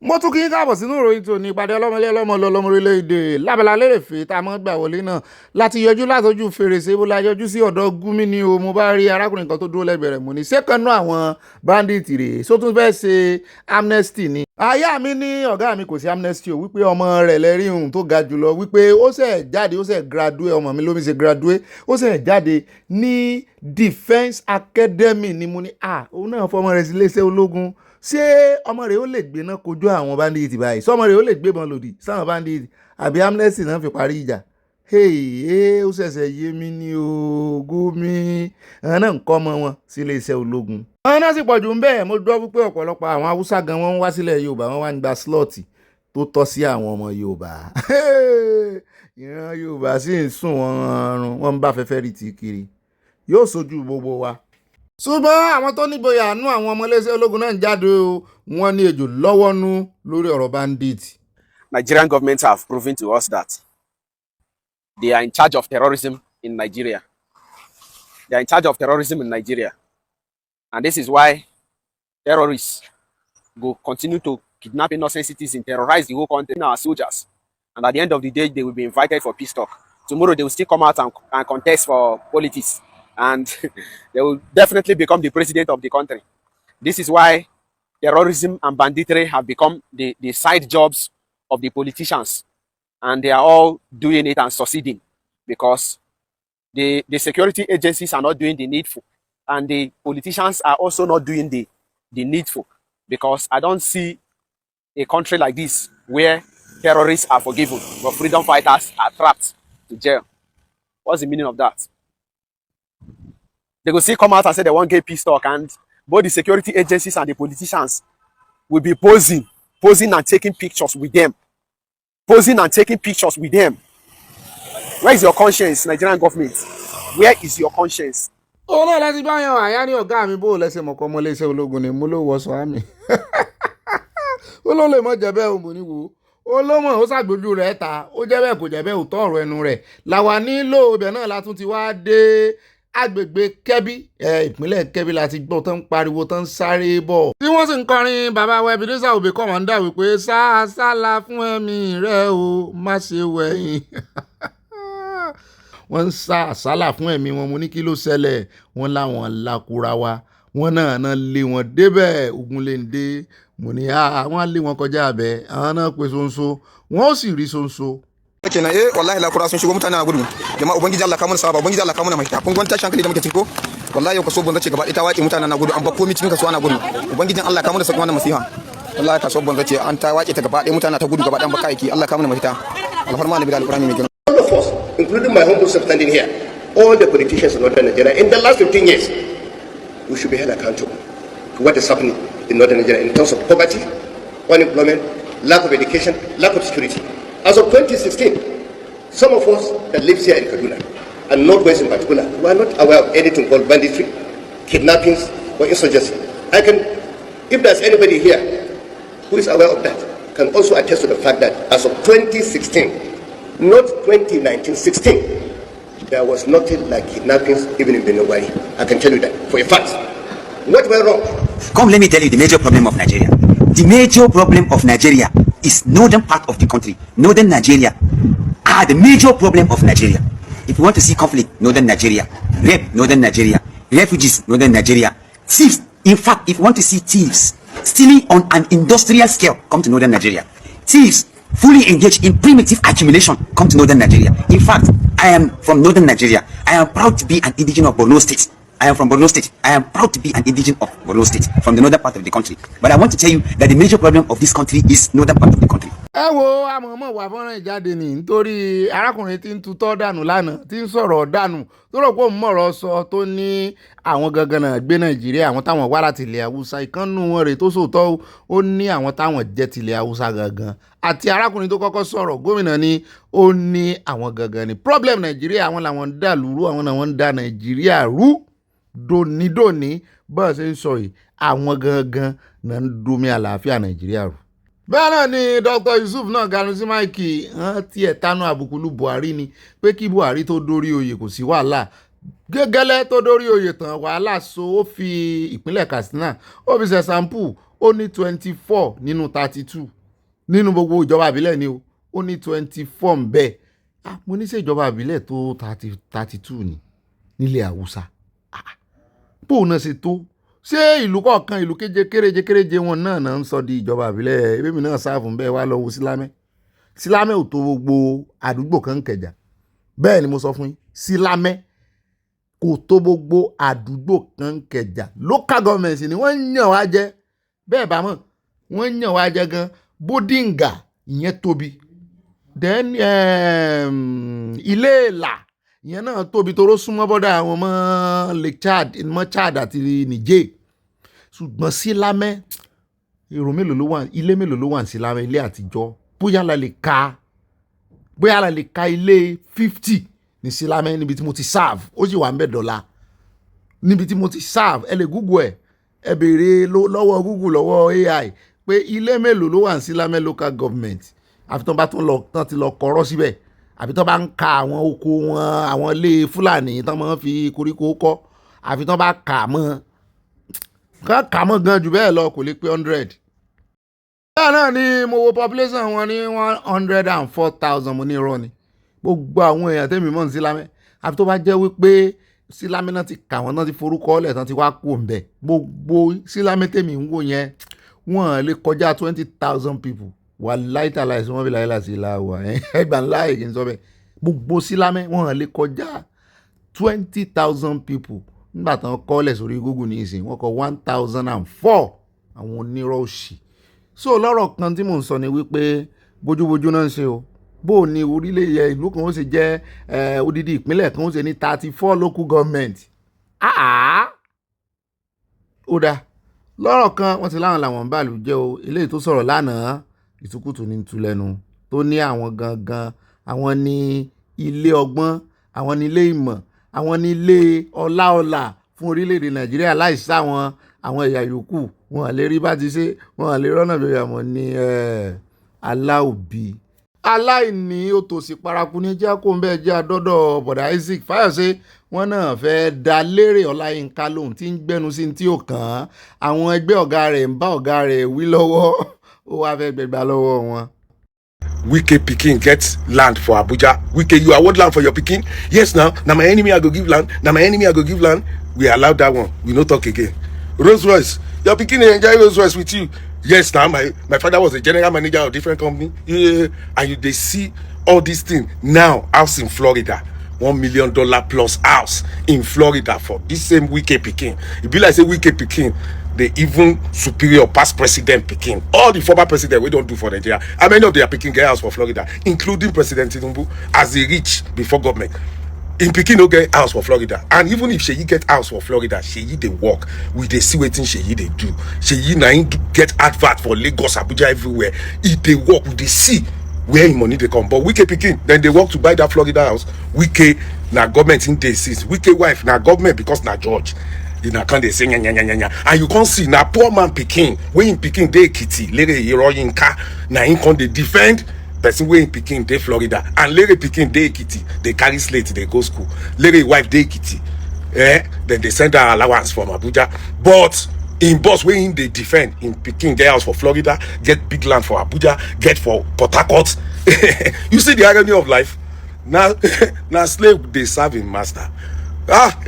mo tún kí n káàbọ̀ sínú ìròyìn tó ní ìpàdé ọlọ́mọlé ọlọ́mọ lọ́lọ́mọ orílẹ̀-èdè lábala lérèfé tá a mọ́ gbà wọlé náà láti yọjú látọjú fèrèsé bó la yọjú sí ọ̀dọ̀ Gumi ni o. mo bá rí arákùnrin kan tó dúró lẹ́gbẹ̀ẹ́ rẹ̀ mo ní sẹ́kànnú àwọn báńdíìtì rèé só tún fẹ́ ṣe amnesty ni. aya mi ní ọ̀gá mi kò sí amnesty o, wípé ọmọ rẹ̀ lẹ́rí ohun tó ga jùlọ, wípé ó ṣẹ̀ jáde, ó ṣẹ̀ graduate, ọmọ mi lómi ṣe graduate, ó ṣẹ̀ jáde ní Defence Academy ni mo ní òun náà fọmọ rẹ̀ sí iléeṣẹ́ ológun. Ṣé ọmọ rẹ̀ ó lè gbéná kojú àwọn báńdíìtì báyìí? Sọmọ rẹ̀ ó lè gbébọn lòdì sáwọn báńdíìtì àbí amnesty náà fi parí ìjà? Ó ṣẹ̀ṣẹ̀ yé mi ní o. Gumi àwọn náà ń kọ́ ọmọ wọn sí iléeṣẹ́ ológun. Àwọn náà sì pọ̀jù ń bẹ́ẹ̀. Mo gbọ́ wípé ọ̀pọ̀lọpọ̀ àwọn Haúsá gan wọ́n ń wá sílẹ̀ Yorùbá, wọ́n wá ń gba slọ́ọ̀tì tó tọ́ sí àwọn ọmọ Yorùbá. Ìran Yorùbá sì ń sùn wọ́n ń bá fẹ́fẹ́ rí ti kiri. Yóò sojú gbogbo wa. Ṣùgbọ́n àwọn tó nígboyà nú àwọn ọmọ iléeṣẹ́ ológun náà ń jáde o, wọ́n ní ejò lọ́wọ́ nú lórí ọ̀rọ̀ bandit. Nigerian government have proven to us that they are in charge of terrorism in Nigeria. They are in charge of terrorism in Nigeria. And this is why terrorists will continue to kidnap innocent citizens, terrorize the whole country, our soldiers. And at the end of the day, they will be invited for peace talk. Tomorrow, they will still come out and contest for politics. And they will definitely become the president of the country. This is why terrorism and banditry have become the side jobs of the politicians. And they are all doing it and succeeding because the security agencies are not doing the needful. And the politicians are also not doing the needful, because I don't see a country like this where terrorists are forgiven, but freedom fighters are trapped to jail. What's the meaning of that? They will still come out and say they won't get peace talk, and both the security agencies and the politicians will be posing and taking pictures with them. Posing and taking pictures with them. Where is your conscience, Nigerian government? Where is your conscience? Ó náà láti bá yan àyá ní ọ̀gá mi bó lẹ́sẹ̀ mọ̀kọ́ ọmọ iléeṣẹ́ ológun ni mo ló wọ sọ àmì. Ó ló lè mọ̀ jẹ́ bẹ́ẹ̀ òun ní wo. Ó ló mọ̀ ó ṣàgbójú rẹ̀ ta, ó jẹ́ bẹ́ẹ̀ kò jẹ́ bẹ́ẹ̀ òótọ́ ọ̀rọ̀ ẹnu rẹ̀. Làwa nílò ibẹ̀ náà látún ti wá dé agbègbè Kẹ́bí, ìpínlẹ̀ Kẹ́bí láti gbọ́ tán ń pariwo tán ń sáré bọ̀. Tí wọ́n sì ń kọrin bàbá wa Ebenezer Obey kọ́mọ̀ndà wípé sálà fún ẹ̀mí rẹ̀ o, má ṣe wẹ̀yìn. Wọ́n ń sá àsálà fún ẹ̀mí wọn. Mo ní kí ló ṣẹlẹ̀? Wọ́n láwọn lakura wa. Wọ́n náà lé wọn débẹ̀ ogun lè ń dé. Mo ní wọ́n á lé wọn kọjá abẹ. Àwọn náà pe sonso. Wọ́n ó sì rí sonso. Kenan wallahi lakura sun shigo mutane a gudu. Jama'a ubangiji Allah ka mana saba, ubangiji Allah ka mana mahita. Kun gwanta shankali da muke ciko. Wallahi yau kaso bonza ce gaba ita waƙe mutane na gudu, an ba komai cikin kasuwa na gudu. Ubangijin Allah ka mana sauki wannan masiha. Wallahi kaso bonza ce an ta waƙe ta gaba ɗaya mutane ta gudu gaba ɗayan baka aiki. Allah ka mana mahita. Alfarma annabi da alqur'ani mai girma. All of us, including my humble self standing here, all the politicians in northern Nigeria, in the last 15 years, we should be held accountable to what is happening in northern Nigeria in terms of poverty, unemployment, lack of education, lack of security. As of 2016, some of us that live here in Kaduna, and Northwest in particular, were not aware of anything called banditry, kidnappings, or insurgency. If there's anybody here who is aware of that, can also attest to the fact that as of 2016, not 2019, 16, there was nothing like kidnappings even in Benue. I can tell you that for a fact. What went wrong? Come, let me tell you the major problem of Nigeria. The major problem of Nigeria is northern part of the country. Northern Nigeria are the major problem of Nigeria. If you want to see conflict, northern Nigeria. Rape, northern Nigeria. Refugees, northern Nigeria. Thieves, in fact, if you want to see thieves stealing on an industrial scale, come to northern Nigeria. Thieves fully engaged in primitive accumulation, come to northern Nigeria. In fact, I am from northern Nigeria. I am proud to be an indigenous of Borno State. I am from Borno State. I am proud to be an indigenous of Borno State, from the northern part of the country. But I want to tell you that the major problem of this country is northern part of the country. Ẹ wo àmọ̀mọ̀ wà fọ́nrán ìjáde ní nítorí arákùnrin tí ń tutọ́ dànù lánàá tí ń sọ̀rọ̀ dànù tó rò pé òun mọ̀rọ̀ sọ tó ní àwọn gangan náà gbé Nàìjíríà, àwọn táwọn wá láti ilẹ̀ Haúsá. Ìkànnù wọn rèé tó sòótọ́ ó ní àwọn táwọn jẹ́ tilẹ̀ Haúsá gangan. Àti arákùnrin tó kọ́kọ́ sọ̀rọ̀ gómìnà ni ó ní àwọn gangan ni problem Nàìjíríà, àwọn làwọn ń dà lúrú, àwọn náà wọ́n ń da Nàìjíríà rú dònídòní bá ṣe ń sọ yìí, àwọn gangan náà ń domi àlàáfíà Nàìjíríà rú. Bẹ́ẹ̀ náà ni Dr. Yusuf náà ganu sí máìkì tiẹ̀ tánú àbùkù lu Buhari ni pé kí Buhari tó dórí oyè kò sí wàhálà. Gẹ́gẹ́lẹ́ tó dórí oyè tán wàhálà so ó fi ìpínlẹ̀ Katsina ó fi ṣe sample ó ní 24 nínú 32 nínú gbogbo ìjọba àbílẹ̀ ni o ó ní 24 ń bẹ mo ní ṣe ìjọba àbílẹ̀ tó 32 ni nílẹ̀ Haúsá bóun náà ṣe tó ṣé ìlú kọ̀ọ̀kan ìlú kéréje wọn náà ń sọ di ìjọba àbílẹ̀ ebémi náà sáàfù ń bẹ́ẹ̀ wá lọ wo Sílámẹ́ ò tó gbogbo àdúgbò kan Ìkẹjà bẹ́ẹ̀ ni mo sọ fún yín Sílámẹ́ kò tó gbogbo àdúgbò kan Ìkẹjà local government ni wọ́n ń yàn wá jẹ bẹ́ẹ̀ bá mọ̀ wọ́n ń yàn wá jẹ gan Bódìǹgà ìyẹn tóbi then Ilé-Ìlà ìyẹn náà tóbi toró súnmọ́ bọ́dà àwọn mọ́ Chad àti Niger ṣùgbọ́n Sílámẹ́ èrò mélòó ló wà ilé mélòó ló wà ní Sílámẹ́ ilé àtijọ́ bóyá la lè ka ilé 50 ní Sílámẹ́ níbi tí mo ti serve ó sì wà ń bẹ̀ dọ́là níbi tí mo ti serve ẹ lè Google ẹ béèrè lọ́wọ́ Google lọ́wọ́ AI pé ilé mélòó ló wà ní Sílámẹ́ local government àfi tán bá tán ti lọ kọ́rọ́ síbẹ̀ àfi tán bá ń ka àwọn oko wọn àwọn ilé Fúlàní tán máa ń fi koríko kọ́ àfi tán bá kà mọ́ gan jù bẹ́ẹ̀ lọ kò lè pé 100. bẹ́ẹ̀ náà ni mo wo population wọn ní 104,000 mo ní irọ́ ni gbogbo àwọn èèyàn tẹ́mi mọ̀ ní Sílámẹ́ àfi tó bá jẹ́ wípé Sílámẹ́ náà ti kà wọ́n náà ti forúkọ ọ̀lẹ̀ tán ti wá kú òǹbẹ̀ gbogbo Sílámẹ́ tẹ́mi ń wò yẹn wọ́n lè kọjá 20,000 people wà láìta láìsí wọ́n bí láìla sí ilá wà ẹgbà ńlá èkì ń sọ bẹ́ẹ̀ gbogbo Sílámẹ́ wọ́n lè kọjá 20,000 people nígbà tán kọ́lẹ̀ sórí Google ní ìsìn wọ́n kọ 1,004 àwọn onírọ̀ òṣì so lọ́rọ̀ kan tí mò ń sọ ni wípé bójúbójú náà ń ṣe o bó o ní orílẹ̀ ìlú kan ó sì jẹ́ odidi ìpínlẹ̀ kan ó sì ní 34 local government ó dáa lọ́rọ̀ kan wọ́n ti láwọn làwọn báàlù jẹ́ o eléyìí tó sọ̀rọ̀ lánàá ìtukùtù ní tulẹ̀nu tó ní àwọn gangan àwọn ní ilé ọgbọ́n àwọn ní ilé ìmọ̀ àwọn ní ilé ọláọlà fún orílẹ̀-èdè Nàìjíríà láìsí àwọn ẹ̀yà yòókù wọn lè rí bá ti ṣe wọn lè rọ́nà lórí àwọn ní aláòbí aláìní òtòṣì paraku ní jẹ́ kó ń bẹ́ẹ̀ jẹ́ àdọ́dọ̀ bọ̀dà Isaac Fáyọ̀ṣe wọn náà fẹ́ da lérè Ọláyínká lóhùn tí ń gbẹ́nu sí tí ò kàn án àwọn ẹgbẹ́ ọ̀gá rẹ̀ ń bá ọ̀gá rẹ̀ wí lọ́wọ́ ó wá fẹ́ gbẹgbà lọ́wọ́ wọn. Wike pikin get land for Abuja. Wike, you award land for your pikin? Yes, now my enemy I go give land. Now my enemy I go give land. We allow that one. We no talk again. Rolls Royce, your pikin enjoy Rolls Royce with you. Yes, now my father was a general manager of different company. Yeah, and they see all these things now. House in Florida, $1 million plus house in Florida for this same Wike pikin. It be like say Wike pikin. The even superior past president Peking, all the former president we don't do for Nigeria. How many of their Peking get house for Florida, including President Tinubu, as he reach before government. In Peking no get house for Florida, and even if Sheyi get house for Florida, Sheyi dey work. We dey see wetin Sheyi dey do. Sheyi na him get advert for Lagos, Abuja, everywhere. He dey work. We dey see where him money dey come. But Wike Peking, then they work to buy that Florida house. Wike na government in dey since. Wike wife na government because na judge. You know, can they say nya, and you can't see now poor man Peking when in Peking dey Ekiti lere Yinka na him come dey defend person wey in Peking dey Florida and lere Peking dey Ekiti they carry slate they go school lere wife dey Ekiti then they send her allowance from Abuja but in boss wey in dey defend in Peking get house for Florida get big land for Abuja get for Port Harcourt. You see the irony of life now slave dey serve him master.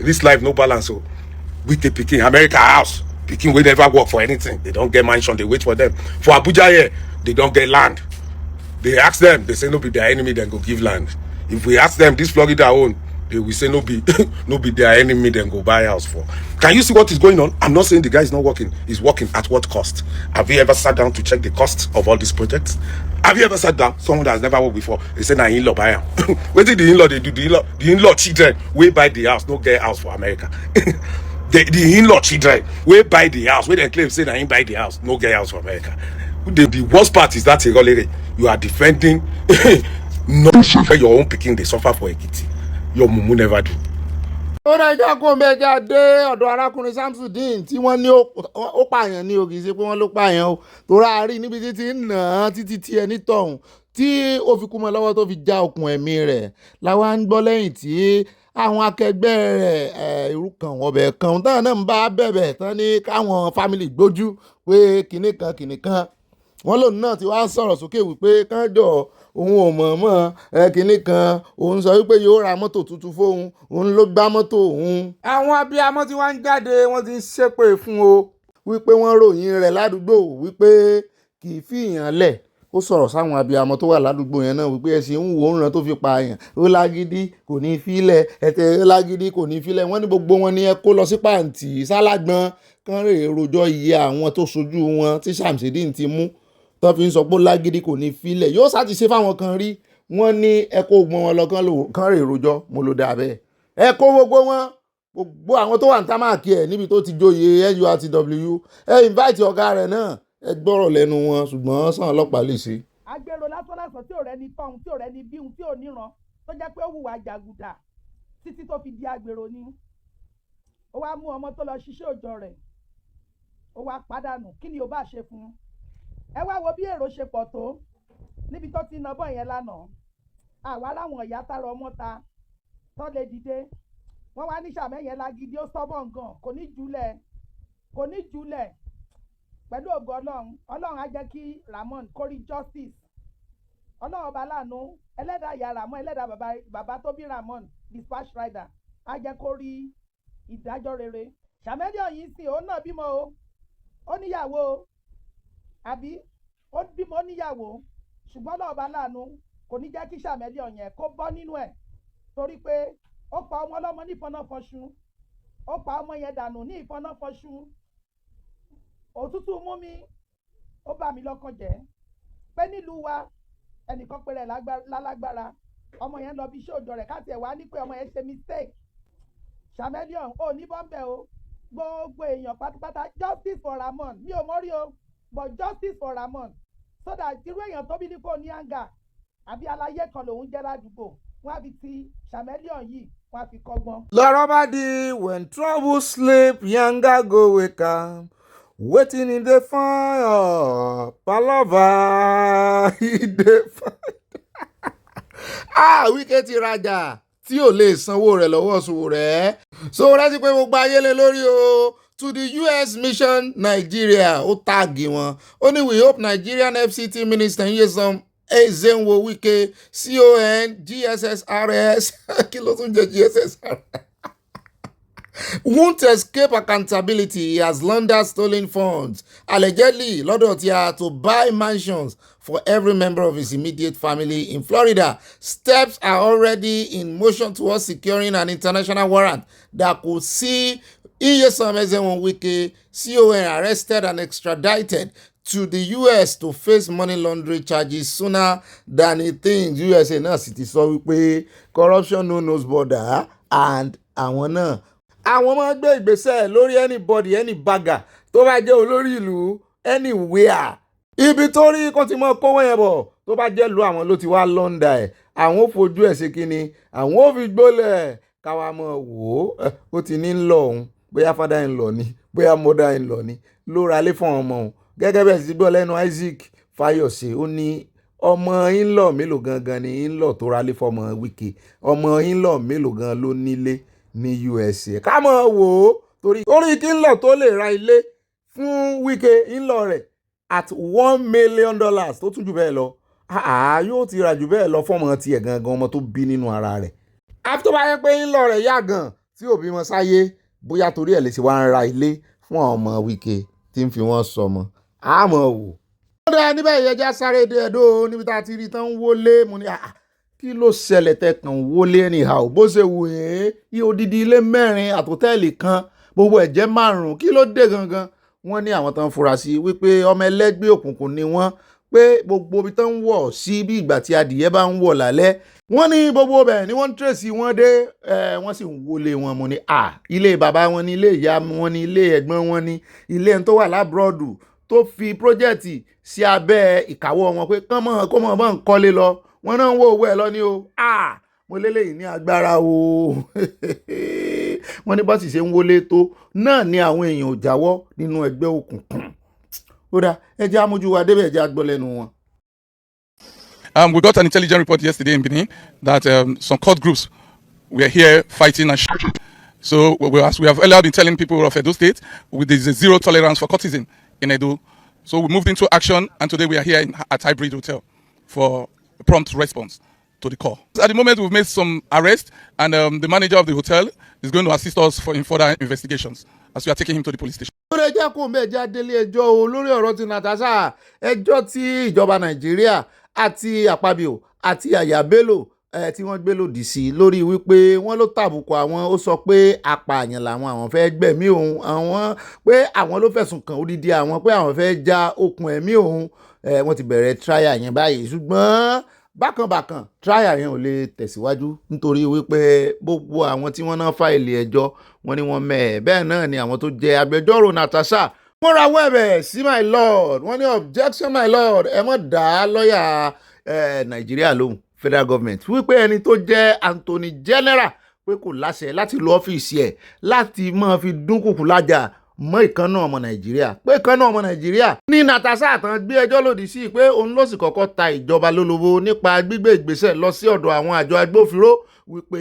This life no balance so. Wike Peking, America house. Peking will never work for anything. They don't get mansion, they wait for them. For Abuja here, they don't get land. They ask them, they say no be their enemy, then go give land. If we ask them, this Florida own, they will say no be their enemy, then go buy house for. Can you see what is going on? I'm not saying the guy is not working. He's working at what cost? Have you ever sat down to check the cost of all these projects? Have you ever sat down? Someone that has never worked before, they say, nah, in-law buy am. What did the in-law they do? The in-law children, we buy the house, no get house for America. The in-law children wey buy the house wey dem claim say na him buy the house no get house for America. The worst part is that you are defending not suffer your own pikin dey suffer for Ekiti. Your mumu never do. ó dájọ́ kó mẹ́jà dé ọ̀dọ̀ arákùnrin Samsudeen tí wọ́n ní ó pààyàn ní ògì sí pé wọ́n ló pààyàn o tó ráàrí níbi títí ń nà án títí tí ẹni tọ̀hún tí ó fi kú mọ́ lọ́wọ́ tó fi já okùn ẹ̀mí rẹ̀ làwa ń gbọ́ lẹ́yìn tí àwọn akẹgbẹ́ rẹ̀ irú kan ọbẹ̀ kan táwọn náà ń bá bẹ̀bẹ̀ tán ní káwọn fámìlì gbójú pé kinní kan wọ́n lòun náà ti wá sọ̀rọ̀ sókè wípé kánjọ òun ò mọ̀ọ́mọ̀ kinní kan òun sọ wípé yóò ra mọ́tò tuntun fóun òun ló gbá mọ́tò òun. àwọn abiyamọ tí wọ́n ń jáde wọ́n ti ń ṣépè fún o wípé wọ́n ròyìn rẹ̀ ládùúgbò wípé kì í fìyàn lẹ̀. Ó sọ̀rọ̀ sáwọn abiyamọ tó wà ládùúgbò yẹn náà wípé ẹ̀sìn ń wo òǹràn tó fi pààyàn ó lágídí kò ní í fílẹ̀ ẹ̀tẹ̀ lágídí kò ní í fílẹ̀ wọ́n ní gbogbo wọn ni ẹ kó lọ sí pàǹtí sálágbọ́n kán rè rojọ́ iye àwọn tó sojú wọn tí Shamsideen ti mú tó fi ń sọ pé lágídí kò ní í fílẹ̀ yóò sá ti ṣe fáwọn kan rí wọ́n ní ẹ kó gbọ́n wọn lọ kán rè rojọ́ mo ló dà bẹ́ẹ̀ ẹ kó gbogbo àwọn tó wà ní támáàkì ẹ̀ níbi tó ti joyè NURTW ẹ invite ọ̀gá rẹ̀ náà ẹ gbọ́rọ̀ lẹ́nu wọn ṣùgbọ́n sàn ọlọ́pàá lè ṣe. agbèrò lásán tí ò rẹ́ni tọ́hún tí ò rẹ́ni bíhun tí ò níran tó jẹ́ pé ó hùwà jàgùdà títí tó fi di agbèrò ni ó wá mú ọmọ tó lọ ṣiṣẹ́ òòjọ́ rẹ̀ ó wá pàdánù kí ni ó bá ṣe fún un. ẹ wá wo bí èrò ṣe pọ̀ tó níbi tó ti nàbọ̀ yẹn lánàá àwa láwọn ìyá tára ọmọ ta tó lè dìde wọ́n wá ní sàmẹ́yẹn lágídí ó sọ́bọ̀ nǹkan kò ní jùlẹ̀ pẹ̀lú ògo ọlọ́run á jẹ́ kí Ramon kó rí justice ọlọ́run ọba láàánú ẹlẹ́dàá ìyá Ramon ẹlẹ́dàá bàbá tó bí Ramon dispatch rider á jẹ́ kó rí ìdájọ́ rere. Sàmẹ́líọ̀n yìí sì òun náà bímọ o ó níyàwó o àbí ó bímọ ó níyàwó ṣùgbọ́n ọlọ́run ọba láàánú kò ní jẹ́ kí Sàmẹ́líọ̀n yẹn kó bọ́ nínú ẹ̀ torí pé ó pa ọmọ ọlọ́mọ ní ìfọnáfọṣù ó pa ọmọ yẹn dànù ní ìfọnáfọṣù òtútù mú mi ó bà mí lọ́kàn jẹ́ pé nílùú wa ẹnìkan péré lálágbára ọmọ yẹn lọ bí iṣẹ́ òòjọ́ rẹ̀ káàtì ẹ̀ wá ní pé ọmọ yẹn ṣe mistake Sàmẹ́líọ̀n ò ní bọ́m̀bẹ̀ o gbogbo èèyàn pátápátá justice for Ramon mi ò mọ́rí o but justice for Ramon so that irú èèyàn tó bí ní kò ní àǹgà àbí aláyé kan lòún jẹ́ ládùúgbò wọ́n á fi ti Sàmẹ́líọ̀n yìí wọ́n á fi kọ́gbọ́n. lọ́rọ̀ bá di when trouble sleep yanga go wake am. Waiting in the fire, palava in the fire. Wike ti rajà tí ò lè sanwó rẹ̀ lọ́wọ́ sùn rẹ̀. So rántí pé gbogbo ayé lé lórí o. To the US mission Nigeria, ó táàgì wọn. Ó ní we hope Nigerian FCT Minister Nyesom Ezenwo Wike CON GSSRS kí ló tún jẹ́ GSSRS? Won't escape accountability as laundered stolen funds, allegedly lọ́dọ̀ tí a to buy mansions for every member of his immediate family in Florida. Steps are already in motion towards securing an international warrant that could see Nyesom Ezenwo Wike CON arrested and extradited to the US to face money laundering charges sooner than he thinks. USA náà sì ti sọ wípé corruption no knows border and àwọn náà àwọn máa gbé ìgbésẹ̀ lórí anybody any bagger tó bá jẹ́ olórí ìlú anywhere ibi tó rí kó ti mọ́ kówó yẹn bọ̀ tó bá jẹ́ lu àwọn ló ti wá lọ́ndà ẹ̀ àwọn ò fojú ẹ̀ ṣe kínni àwọn ò fi gbólẹ̀ káwa mọ̀ wò ó ti ní ń lọ òun bóyá father in law ni bóyá mother in law ni ló ra lé fún ọmọ òun gẹ́gẹ́ bẹ́ẹ̀ sì gbọ́ lẹ́nu Isaac Fayose ó ní ọmọ in-law mélòó gangan ni in-law tó ra lé fọmọ Wike ọmọ in-law mélòó gan ló nílé ní USA ká mọ̀ wò ó torí kí in-law tó lè ra ilé fún Wike in-law rẹ̀ at $1 million tó tún jù bẹ́ẹ̀ lọ yóò ti ra jù bẹ́ẹ̀ lọ fọ́mọ tiẹ̀ gangan ọmọ tó bí nínú ara rẹ̀ àfi tó bá yẹ pé in-law rẹ̀ yá gan tí òbí wọn sáyé bóyá torí ẹ̀ lè ṣe wá ń ra ilé fún ọmọ Wike tí ń fi wọ́n sọmọ àmọ́ wò. ó dáa níbẹ̀ ìyẹn sáré dé ẹ̀dọ́ níbi tá a ti rí tán wọlé mo ní kí ló ṣẹlẹ̀ tẹkàn wọlé anyhow bó ṣe wù yín odidi ilé 4 àtòtẹ́ẹ̀lì kan gbogbo ẹ̀jẹ̀ 5 kí ló dé gangan wọ́n ní àwọn tán fura sí wípé ọmọ ẹlẹ́gbẹ́ òkùnkùn ni wọ́n pé gbogbo ibi tán ń wọ̀ sí bí ìgbà tí adìyẹ bá ń wọ̀ lálẹ́ wọ́n ní gbogbo bẹ̀ ni wọ́n ń tírèsì wọn dé wọ́n sì ń wọlé wọn mo ní ilé bàbá wọn ní ilé ìyá wọn ní ilé ẹ̀gbọ́n wọn ní ilé ẹni tó wà lábúrọ̀dù tó fi pírójẹ́tì sí abẹ́ ìkáwọ́ wọn pé kó mọ̀ bá ń kọ́lé lọ wọ́n náà ń wó owó ẹ̀ lọ ní o mo lélẹ́yìn ní agbára o wọ́n ní bá sì ṣe ń wọlé tó náà ni àwọn èèyàn ò jáwọ́ nínú ẹgbẹ́ òkùnkùn ó dá ẹjẹ́ amójú wa débẹ̀ ẹjẹ́ agbọ́ lẹ́nu wọn. We got an intelligence report yesterday in Benin that some cult groups were here fighting and shooting. So as we have earlier been telling people of Edo State, there is a zero tolerance for cultism in Edo. So we moved into action, and today we are here at Hybrid Hotel for a prompt response to the call. At the moment, we've made some arrests, and the manager of the hotel is going to assist us in further investigations as we are taking him to the police station. lórí ẹjọ́ kò ń bẹ̀ já délé ẹjọ́ o lórí ọ̀rọ̀ ti Natasha ẹjọ́ tí ìjọba Nàìjíríà àti Àpábíò àti Yàyà Bello tí wọ́n gbé lòdì sí lórí wípé wọ́n ló tàbùkù àwọn ó sọ pé apààyàn làwọn àwọn fẹ́ gbẹ̀mí òun àwọn pé àwọn ló fẹ̀sùn kàn odidi àwọn pé àwọn fẹ́ já okùn ẹ̀mí òun wọ́n ti bẹ̀rẹ̀ trial yẹn báyìí ṣùgbọ́n bákanbákan trial yẹn ò lè tẹ̀síwájú nítorí wípé gbogbo àwọn tí wọ́n ná fáìlì ẹjọ́ wọ́n ní wọ́n mẹ́ẹ̀ bẹ́ẹ̀ náà ni àwọn tó jẹ́ agbẹjọ́rò Natasha wọ́n rawọ́ ẹ̀bẹ̀ sí my lord wọ́n ní objection my lord ẹ mọ̀ dá lọ́ọ̀yà Nàìjíríà lóhùn federal government wípé ẹni tó jẹ́ Anthony General pé kò láṣẹ láti lo ọ́fíìsì ẹ̀ láti máa fi dúnkùkù lájà mọ́ ìkànnà ọmọ Nàìjíríà pé ìkànnà ọmọ Nàìjíríà ní Natasha tán gbé ẹjọ́ lòdì sí pé òun ló sì kọ́kọ́ ta ìjọba lólobó nípa gbígbé ìgbésẹ̀ lọ sí ọ̀dọ̀ àwọn àjọ agbófinró wípé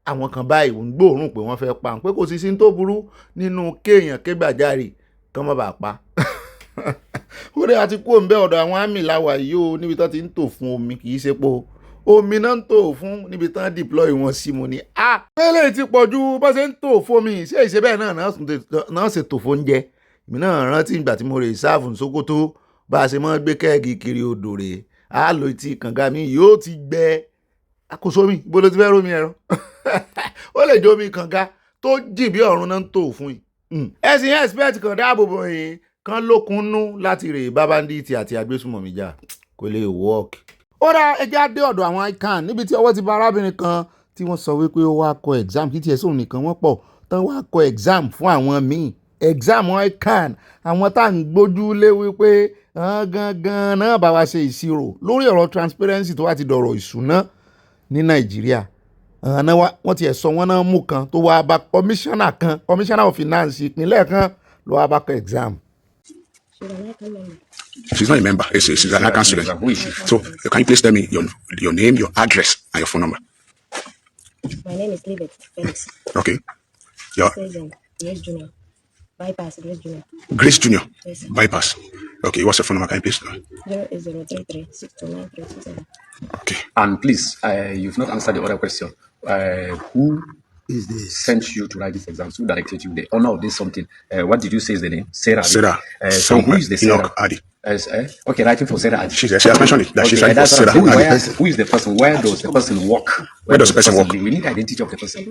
àwọn kan báyìí òun gbóòórùn pé wọ́n fẹ́ pa òun pé kò sí sí tó burú nínú kéèyàn kégbàjarè kán má bàa pa ó dé àti kó ń bẹ́ ọ̀dọ̀ àwọn àmì làwà yìí ó níbi tán ti ń tò fún omi kì í ṣe po omi náà ń tò fún níbi tán deploy wọn sí mo ní pẹ́lẹ́ ti pọ̀ ju bó ṣe ń tò fómi ṣé ìṣe bẹ́ẹ̀ náà ṣe tò fóúnjẹ èmi náà rántí ìgbà tí mo rè sáàfù Sókótó bá a ṣe mọ́ gbé kẹ́ẹ̀gì kiri odò rè á lò tí kànga mi yóò ti gbẹ àkóso mi bó ló ti fẹ́ rómi ẹ̀rọ ó lè jó omi kànga tó jì bí ọ̀run náà ń tò fún yìí ẹ̀sìn expect kan dáàbò bò yín kan lókunnú láti rè bá bandits àti agbésùmọ̀mí jà kò lè work. ó dá ẹjẹ́ á dé ọ̀dọ̀ àwọn ICAN níbi tí ọwọ́ ti bá arábìnrin kan tí wọ́n sọ wípé ó wá kọ exam kí tiẹ̀ sóun nìkan wọ́n pọ̀ tán wá kọ exam fún àwọn míì exam ICAN àwọn tá à ń gbójú lé wípé gangan náà bá wa ṣe ìṣirò lórí ọ̀rọ̀ transparency tó wá ti dọ̀rọ̀ ìṣúná ní Nàìjíríà wọ́n ti ẹ̀ sọ wọ́n náà mú kan tó wá bá commissioner of finance ìpínlẹ̀ kan ló wá bá kọ exam. She's not a member. She's an ICAN student. So can you please tell me your name, your address, and your phone number? My name is Libet Felix. Okay. Your Grace Junior. Bypass Grace Junior. Grace Junior. Yes. Bypass. Okay. What's your phone number? Can you please? 08033 Okay. And please, you've not answered the other question. Who is this? Sent you to write this exam? Who directed you? The owner of this something? What did you say is the name? Sarah. Sarah. So who is the Sarah? Adi. Okay, writing for Sarah Adi. She has mentioned it. That she's writing for Sarah Adi. Who is the person? Where does the person work? Where does the person work? We need the identity of the person.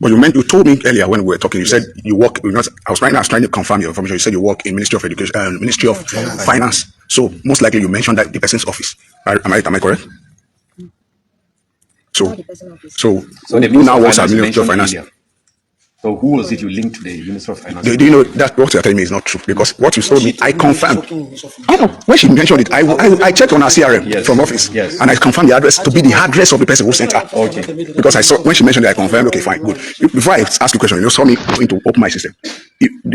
But you told me earlier when we were talking. You said you work. I was trying to confirm your information. You said you work in Ministry of Education, Ministry of Finance. So most likely you mentioned that the person's office. Am I correct? So the who now works at Ministry of Finance? So who was it you linked to the Ministry of Finance? Do you know that what you're telling me is not true? Because what you told me, I confirmed. I know. When she mentioned it, I checked on her CRM from office, and I confirmed the address to be the address of the person who sent her. Okay. Because I saw when she mentioned it, I confirmed. Okay, fine, good. Before I ask the question, you saw me going to open my system.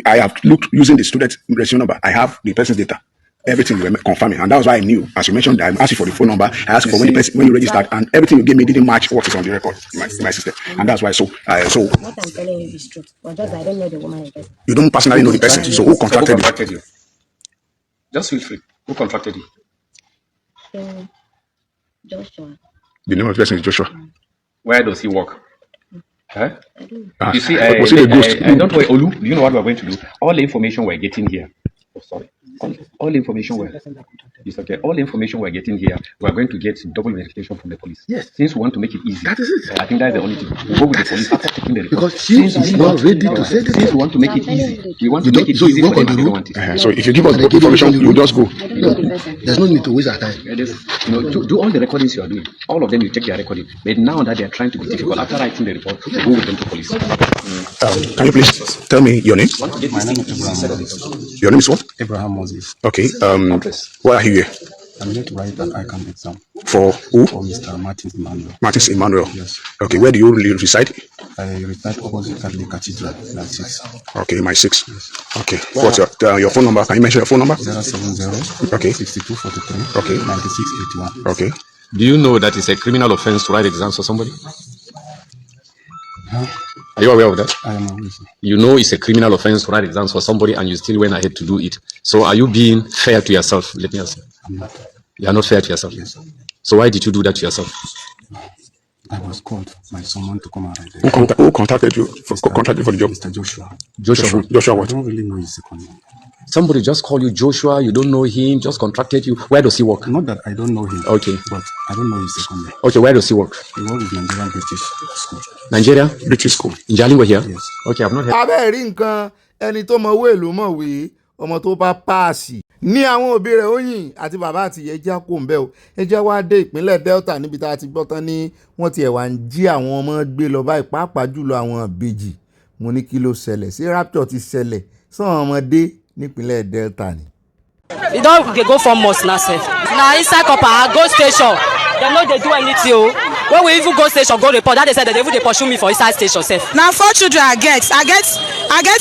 I have looked using the student registration number. I have the person's data. Everything you were confirming, and that was why I knew. As you mentioned, I asked you for the phone number. I asked you for when you registered, and everything you gave me didn't match what is on the record in my system, and that's why. So what I'm telling you is true, but just I don't know the woman. You don't personally know the person. So who contracted you? Just feel free. Who contracted you? Joshua. The name of the person is Joshua. Where does he work? Huh? You see, don't worry, Olu. Do you know what we're going to do? All the information we're getting here. Oh, sorry. All information it's okay. All information we're getting here, we're going to get double verification from the police. Yes. Since we want to make it easy. That is it. I think that's the only thing. We'll go with the police after taking the report. Because since we are ready to say this. Since we want to make it easy. We want to make it easy for them. They don't want it. So if you give us the information, you just go. There's no need to waste our time. Do all the recordings you are doing. All of them, you check their recording. But now that they are trying to be difficult, after writing the report, go with them to police. Can you please tell me your name? My name is Abraham. Your name is what? Abraham Moses. Okay. Why are you here? I'm here to write an ICAN exam. For who? For Mr. Martins Emmanuel. Martins Emmanuel. Yes. Okay. Where do you really reside? I retired opposite Catholic Cathedral, like 6. Okay, my 6. Okay. What's your phone number? Can you mention your phone number? 070 Okay. 6243 Okay. 9681. Okay. Do you know that it's a criminal offense to write exams for somebody? Are you aware of that? I am aware, sir. You know it's a criminal offense to write exams for somebody and you still went ahead to do it. So are you being fair to yourself? Let me ask. I'm not. You are not fair to yourself. Yes, sir. So why did you do that to yourself? I was called by someone to come and write Who, exam. who contacted you? Contacted for the job? Mr. Joshua. Joshua I what? don't really know his second name. Somebody just call you Joshua, you don't know him, just contracted you. Where does he work? Not that I don't know him. Okay. But I don't know his second name. Okay, where does he work? He works with Nigerian British School. Nigeria? British School. In Jalingo here? Yes. Okay, I've not heard. abẹ́ rí nǹkan ẹni tó mọ̀wé ìlú mọ̀wé ọmọ tó bá páàsì ní àwọn òbí rẹ̀ Oyin àti bàbá àti ẹja kò ń bẹ́ o ẹja wá dé ìpínlẹ̀ Delta níbi tá a ti gbọ́ tán ní wọ́n ti ẹ̀wà ń jí àwọn ọmọ gbé lọ báyìí pàápàá jùlọ àwọn ìbejì mo ní kí ló ṣẹlẹ̀ sí rapture ti ṣẹlẹ̀ sọ́wọ́n ọmọdé nípínlẹ̀ Delta ni. You don't go for mosque now, sir. Now inside Copper, go station. They know they do anything. When we even go station, go report. That they said that they even pursue me for inside station, sir. Now 4 children I get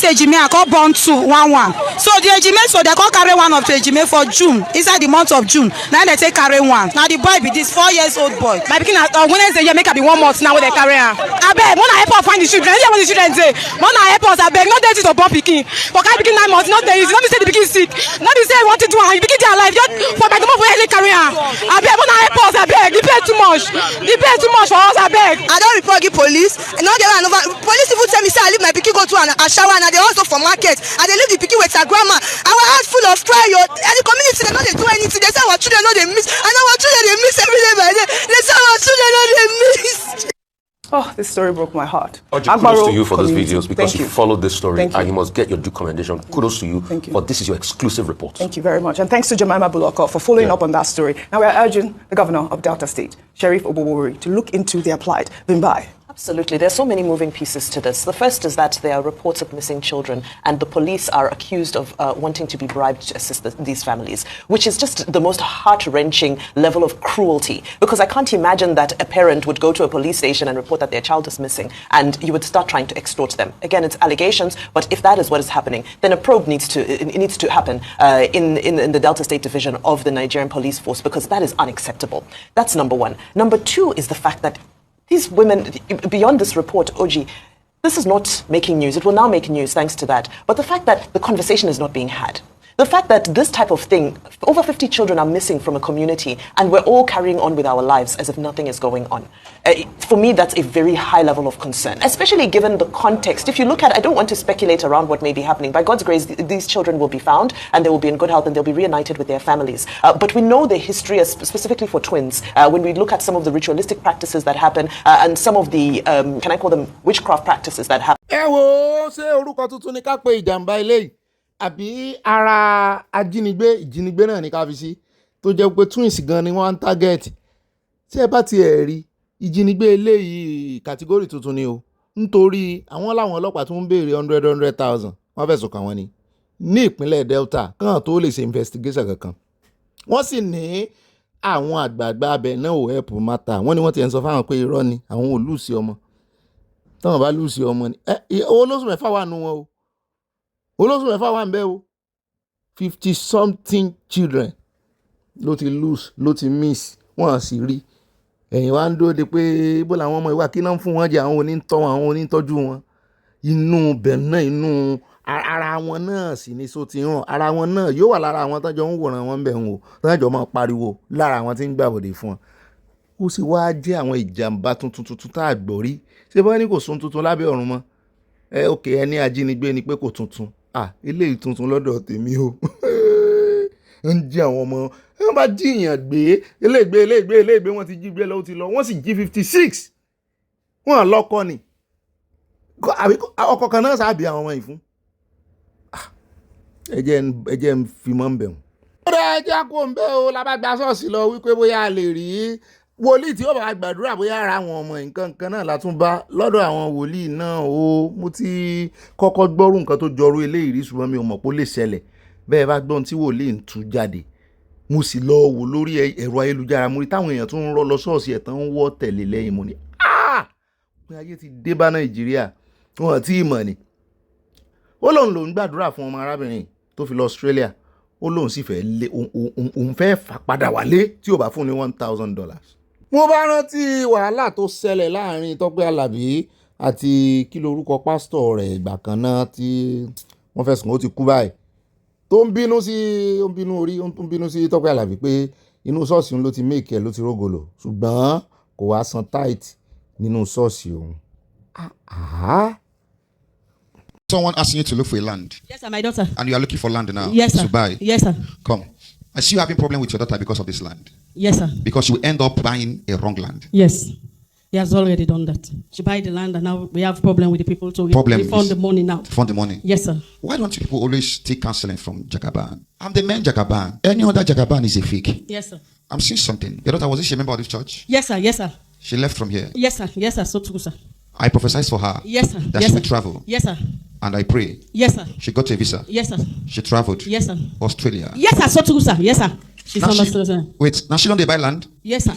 ejime I call born 2 1. So the ejime so they call carry one of the ejime for June inside the month of June. Now they take carry one. Now the boy be this 4 years old boy. My pikin Wednesday year make her be 1 month now when they carry her. I beg, wanna help us find the children. Hear what the children say. Wanna help us. I beg, not that is to born pikin. For carry pikin 9 months, not that is. Not be say the pikin sick. Not be say want to do her. Pikin their life. Just for my mom for early carry her. I beg, wanna help us. I beg, the pay too much. The pay too much for us. I beg. I don't report the police. And now they run over. Police even tell me say I leave my pikin go to a shower and they also for market. And they leave the pikin with her grandma. Our house full of cry. And the community they know they do anything. They say our children know they miss. And our children they miss every day by day. They say our children know they miss. Oh, this story broke my heart. Kudos to you for those videos because you followed this story and you must get your due commendation. Kudos to you. Thank you. But this is your exclusive report. Thank you very much. And thanks to Jemima Buloko for following up on that story. Now we are urging the governor of Delta State, Sheriff Obowori, to look into their plight. Bimbai. Absolutely. There's so many moving pieces to this. The first is that there are reports of missing children and the police are accused of wanting to be bribed to assist these families, which is just the most heart-wrenching level of cruelty. Because I can't imagine that a parent would go to a police station and report that their child is missing and you would start trying to extort them. Again, it's allegations, but if that is what is happening, then a probe needs to happen in the Delta State Division of the Nigerian Police Force because that is unacceptable. That's number one. Number two is the fact that these women, beyond this report, Oji, this is not making news. It will now make news thanks to that. But the fact that the conversation is not being had, the fact that this type of thing, over 50 children are missing from a community and we're all carrying on with our lives as if nothing is going on. For me, that's a very high level of concern, especially given the context. If you look at, I don't want to speculate around what may be happening. By God's grace, these children will be found and they will be in good health and they'll be reunited with their families. But we know the history, specifically for twins, when we look at some of the ritualistic practices that happen and some of the, can I call them witchcraft practices that happen. ẹ wo ṣé orúkọ tuntun ni ká pe ìjàmbá eléyìí àbí ara ìjínigbé náà ní ká fi sí tó jẹ́ pé twins gan ni wọ́n ń target tí ẹ bá tiẹ̀ rí ìjínigbé eléyìí kàtígórì tuntun ni o nítorí àwọn làwọn ọlọ́pàá tó ń béèrè 100,000 wọ́n fẹ̀sùn kàn wọ́n ní ìpínlẹ̀ Delta kàn tó lè ṣe investigation kankan wọ́n sì ní àwọn àgbààgbà abẹ náà ò help matter wọ́n ní wọ́n ti ẹ̀ ń sọ fáwọn pé irọ́ ni àwọn ò lùsì ọmọ táwọn bá lùsì ọmọ ni olóṣù mẹ́fà wà nù wọn o olóṣù mẹ́fà wà ń bẹ́ o 50-something children ló ti lose ló ti miss wọ́n sì rí ẹ̀yìn wá ń dóde pé bó làwọn ọmọ ìwà kí náà ń fún wọn jẹ àwọn onítọ́ wọn àwọn onítọ́jú wọn inú bẹ̀ náà inú ara wọn náà sì ní so ti hàn ara wọn náà yóò wà lára àwọn tọ́jọ́ ń wòran wọn bẹ̀ ń wò tọ́jọ́ máa pariwo lára àwọn tí ń gbàbọ̀dé fún wọn ó sì wá jẹ́ àwọn ìjàmbá tuntun tá a gbọ́ rí ṣé bá ní kò sún tuntun lábẹ́ ọ̀run mọ́ òkè ẹni ajínigbé ni pé kò tuntun eléyìí tuntun lọ́dọ̀ tèmi o ń jí àwọn ọmọ wọ́n bá jíyàn gbé eléègbé wọ́n ti jí gbé lọ́wọ́ ti lọ wọ́n sì jí 56 wọ́n lọ́kọ ni ọkọ̀ kan náà sábì àwọn ọmọ yìí fún ẹjẹ́ ń fi mọ́ ń bẹ̀rù. ó rẹ̀ ẹjẹ́ kó ń bẹ́ o lábàgbà ṣọ́ọ̀ṣì lọ wípé bóyá a lè rí wòlíì tí ó bá gbàdúrà bóyá ara àwọn ọmọ nǹkan kan náà látún bá lọ́dọ̀ àwọn wòlíì náà o mo ti kọ́kọ́ gbọ́rú nǹkan tó jọrú eléyìí rí ṣùgbọ́n mi ò mọ̀ pé ó lè ṣẹlẹ̀ bẹ́ẹ̀ bá gbọ́n tí wòlíì ń tú jáde mo sì lọ wò lórí ẹ̀rọ ayélujára mo rí táwọn èèyàn tó ń rọ́ lọ ṣọ́ọ̀ṣì ẹ̀ tán ń wọ́ tẹ̀lé lẹ́yìn mo ní òpin ayé ti dé bá Nàìjíríà wọn tí ì mọ̀ ni. Ó lóun lòún gbàdúrà fún ọmọ arábìnrin tó fi lọ Australia, ó lóun sì fẹ́ lé òun fẹ́ fà padà wálé tí ò bá fún ní $1,000. Mo bá rántí wàhálà tó ṣẹlẹ̀ láàrin Tọ́pẹ́ Àlàbí àti kí lorúkọ pásítọ̀ rẹ̀ ìgbà kan náà tí wọ́n fẹ̀sùn ó ti kú báyìí, tó ń bínú sí Tọ́pẹ́ Àlàbí pé inú ṣọ́ọ̀ṣì ló ti méèkì ẹ̀ ló ti rógolo ṣùgbọ́n kò wá san tithe nínú ṣọ́ọ̀ṣì òun. Someone asking you to look for a land. Yes, sir, my daughter. And you are looking for land now. Yes, sir. To buy. Yes, sir. Come. I see you having problem with your daughter because of this land. Yes, sir. Because you end up buying a wrong land. Yes. He has already done that. She buy the land and now we have problem with the people. So we found the money now. Found the money? Yes, sir. Why don't you people always take counseling from Jagaban? I'm the main Jagaban. Any other Jagaban is a fake. Yes, sir. I'm seeing something. Your daughter, was she a member of this church? Yes, sir. Yes, sir. She left from here? Yes, sir. Yes, sir. So true, sir. I prophesied for her. Yes, sir. That yes, she sir. will travel. Yes, sir. And I pray. Yes, sir. She got a visa. Yes, sir. She traveled. Yes, sir. Australia. Yes, sir. So true, sir. Yes, sir. She's now understood, sir. Wait, now she don't dey buy land? Yes, sir.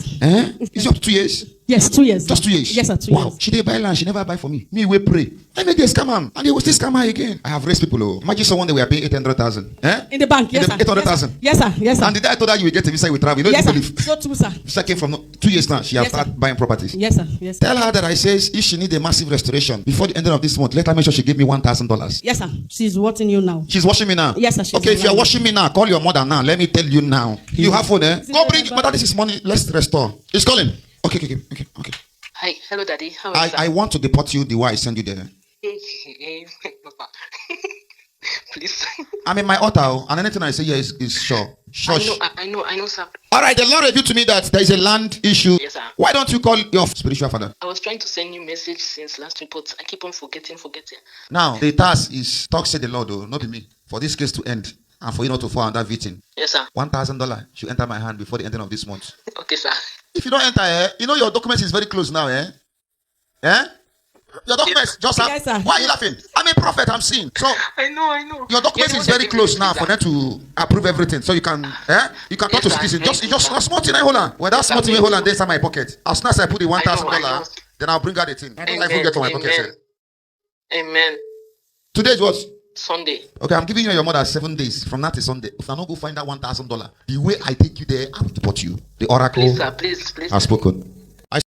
Is it up to 2 years? Yes, 2 years. Just 2 years? Yes, sir. 2 wow. years. She dey buy land, she never buy for me. Me, we pray. Let me dey scam am. And they will still scam her again. I have raised people. Oh. Imagine someone they were paying 800,000. In the bank, yes, sir. 800,000. Yes, sir. Yes, sir. And the day I told her you will get a visa, you will travel. You know, yes, you sir. believe. So true, sir. Visa came from 2 years now. She has started buying properties. Yes, sir. Yes, sir. Tell her that I says if she need a massive restoration before the end of this month, let her make sure she give me $1,000. Yes, sir. She's watching you now. She's watching me now. Yes, sir. Okay, if you're watching me now, call your mother now. Let me tell you now. You have phone, eh? Go bring mother. This is money. Let's restore. It's calling. Okay. Hi, hello, Daddy. How is I want to deport you the way I send you there. Please. I'm in my altar, and anything I say here is sure. Shush. I know, sir. All right, the Lord revealed to me that there is a land issue. Yes, sir. Why don't you call your spiritual father? I was trying to send you a message since last week, but I keep on forgetting. Now, the task is, talk say the Lord, not be me, for this case to end, and for you not to fall under victim. Yes, sir. $1,000 should enter my hand before the ending of this month. Okay, sir. If you don't enter, you know your documents is very close now, eh? Your documents just have. Yes, sir. Why are you laughing? I'm a prophet, I'm seeing. So I know. your documents is very close now for them to approve everything. So you can talk to citizen. Just a small thing I hold on. Well, that small thing I hold on there inside my pocket. As soon as I put the $1,000, then I'll bring out the thing. I don't even get to my pocket. Sir. Amen. Today is what? Sunday. Okay, I'm giving you and your mother 7 days from now to Sunday. If I don't go find that $1,000, the way I take you there, I will deport you. The oracle Please, sir, please. has spoken.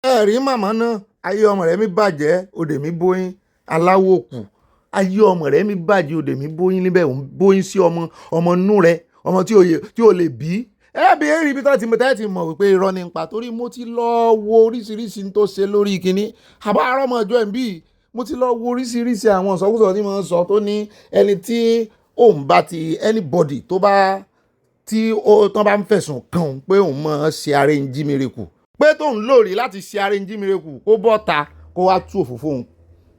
Rí màmá náà, ayé ọmọ rẹ̀ mi bàjẹ́, òde mi bóyín, aláwọ̀ kù. Ayé ọmọ rẹ̀ mi bàjẹ́, òde mi bóyín níbẹ̀, òun bóyín sí ọmọ nú rẹ̀, ọmọ tí ò lè bí. Bí èrì bí tẹ́ ti mọ̀ wípé irọ́ ni ń pa torí mo ti lọ wo oríṣiríṣi tó ṣe lórí kíní. Àbá àrọ́mọ ọjọ́ ẹ̀ ń bí. Mo ti lọ wo oríṣiríṣi àwọn ìsọkúsọ tí mo ń sọ tó ní ẹni tí òun bá ti anybody tó bá tí tán bá ń fẹ̀sùn kàn pé òun mọ̀ ṣe arrange miracle pé tóun lórí láti ṣe arrange miracle kó bọ́ta kó wá tú òfófó òun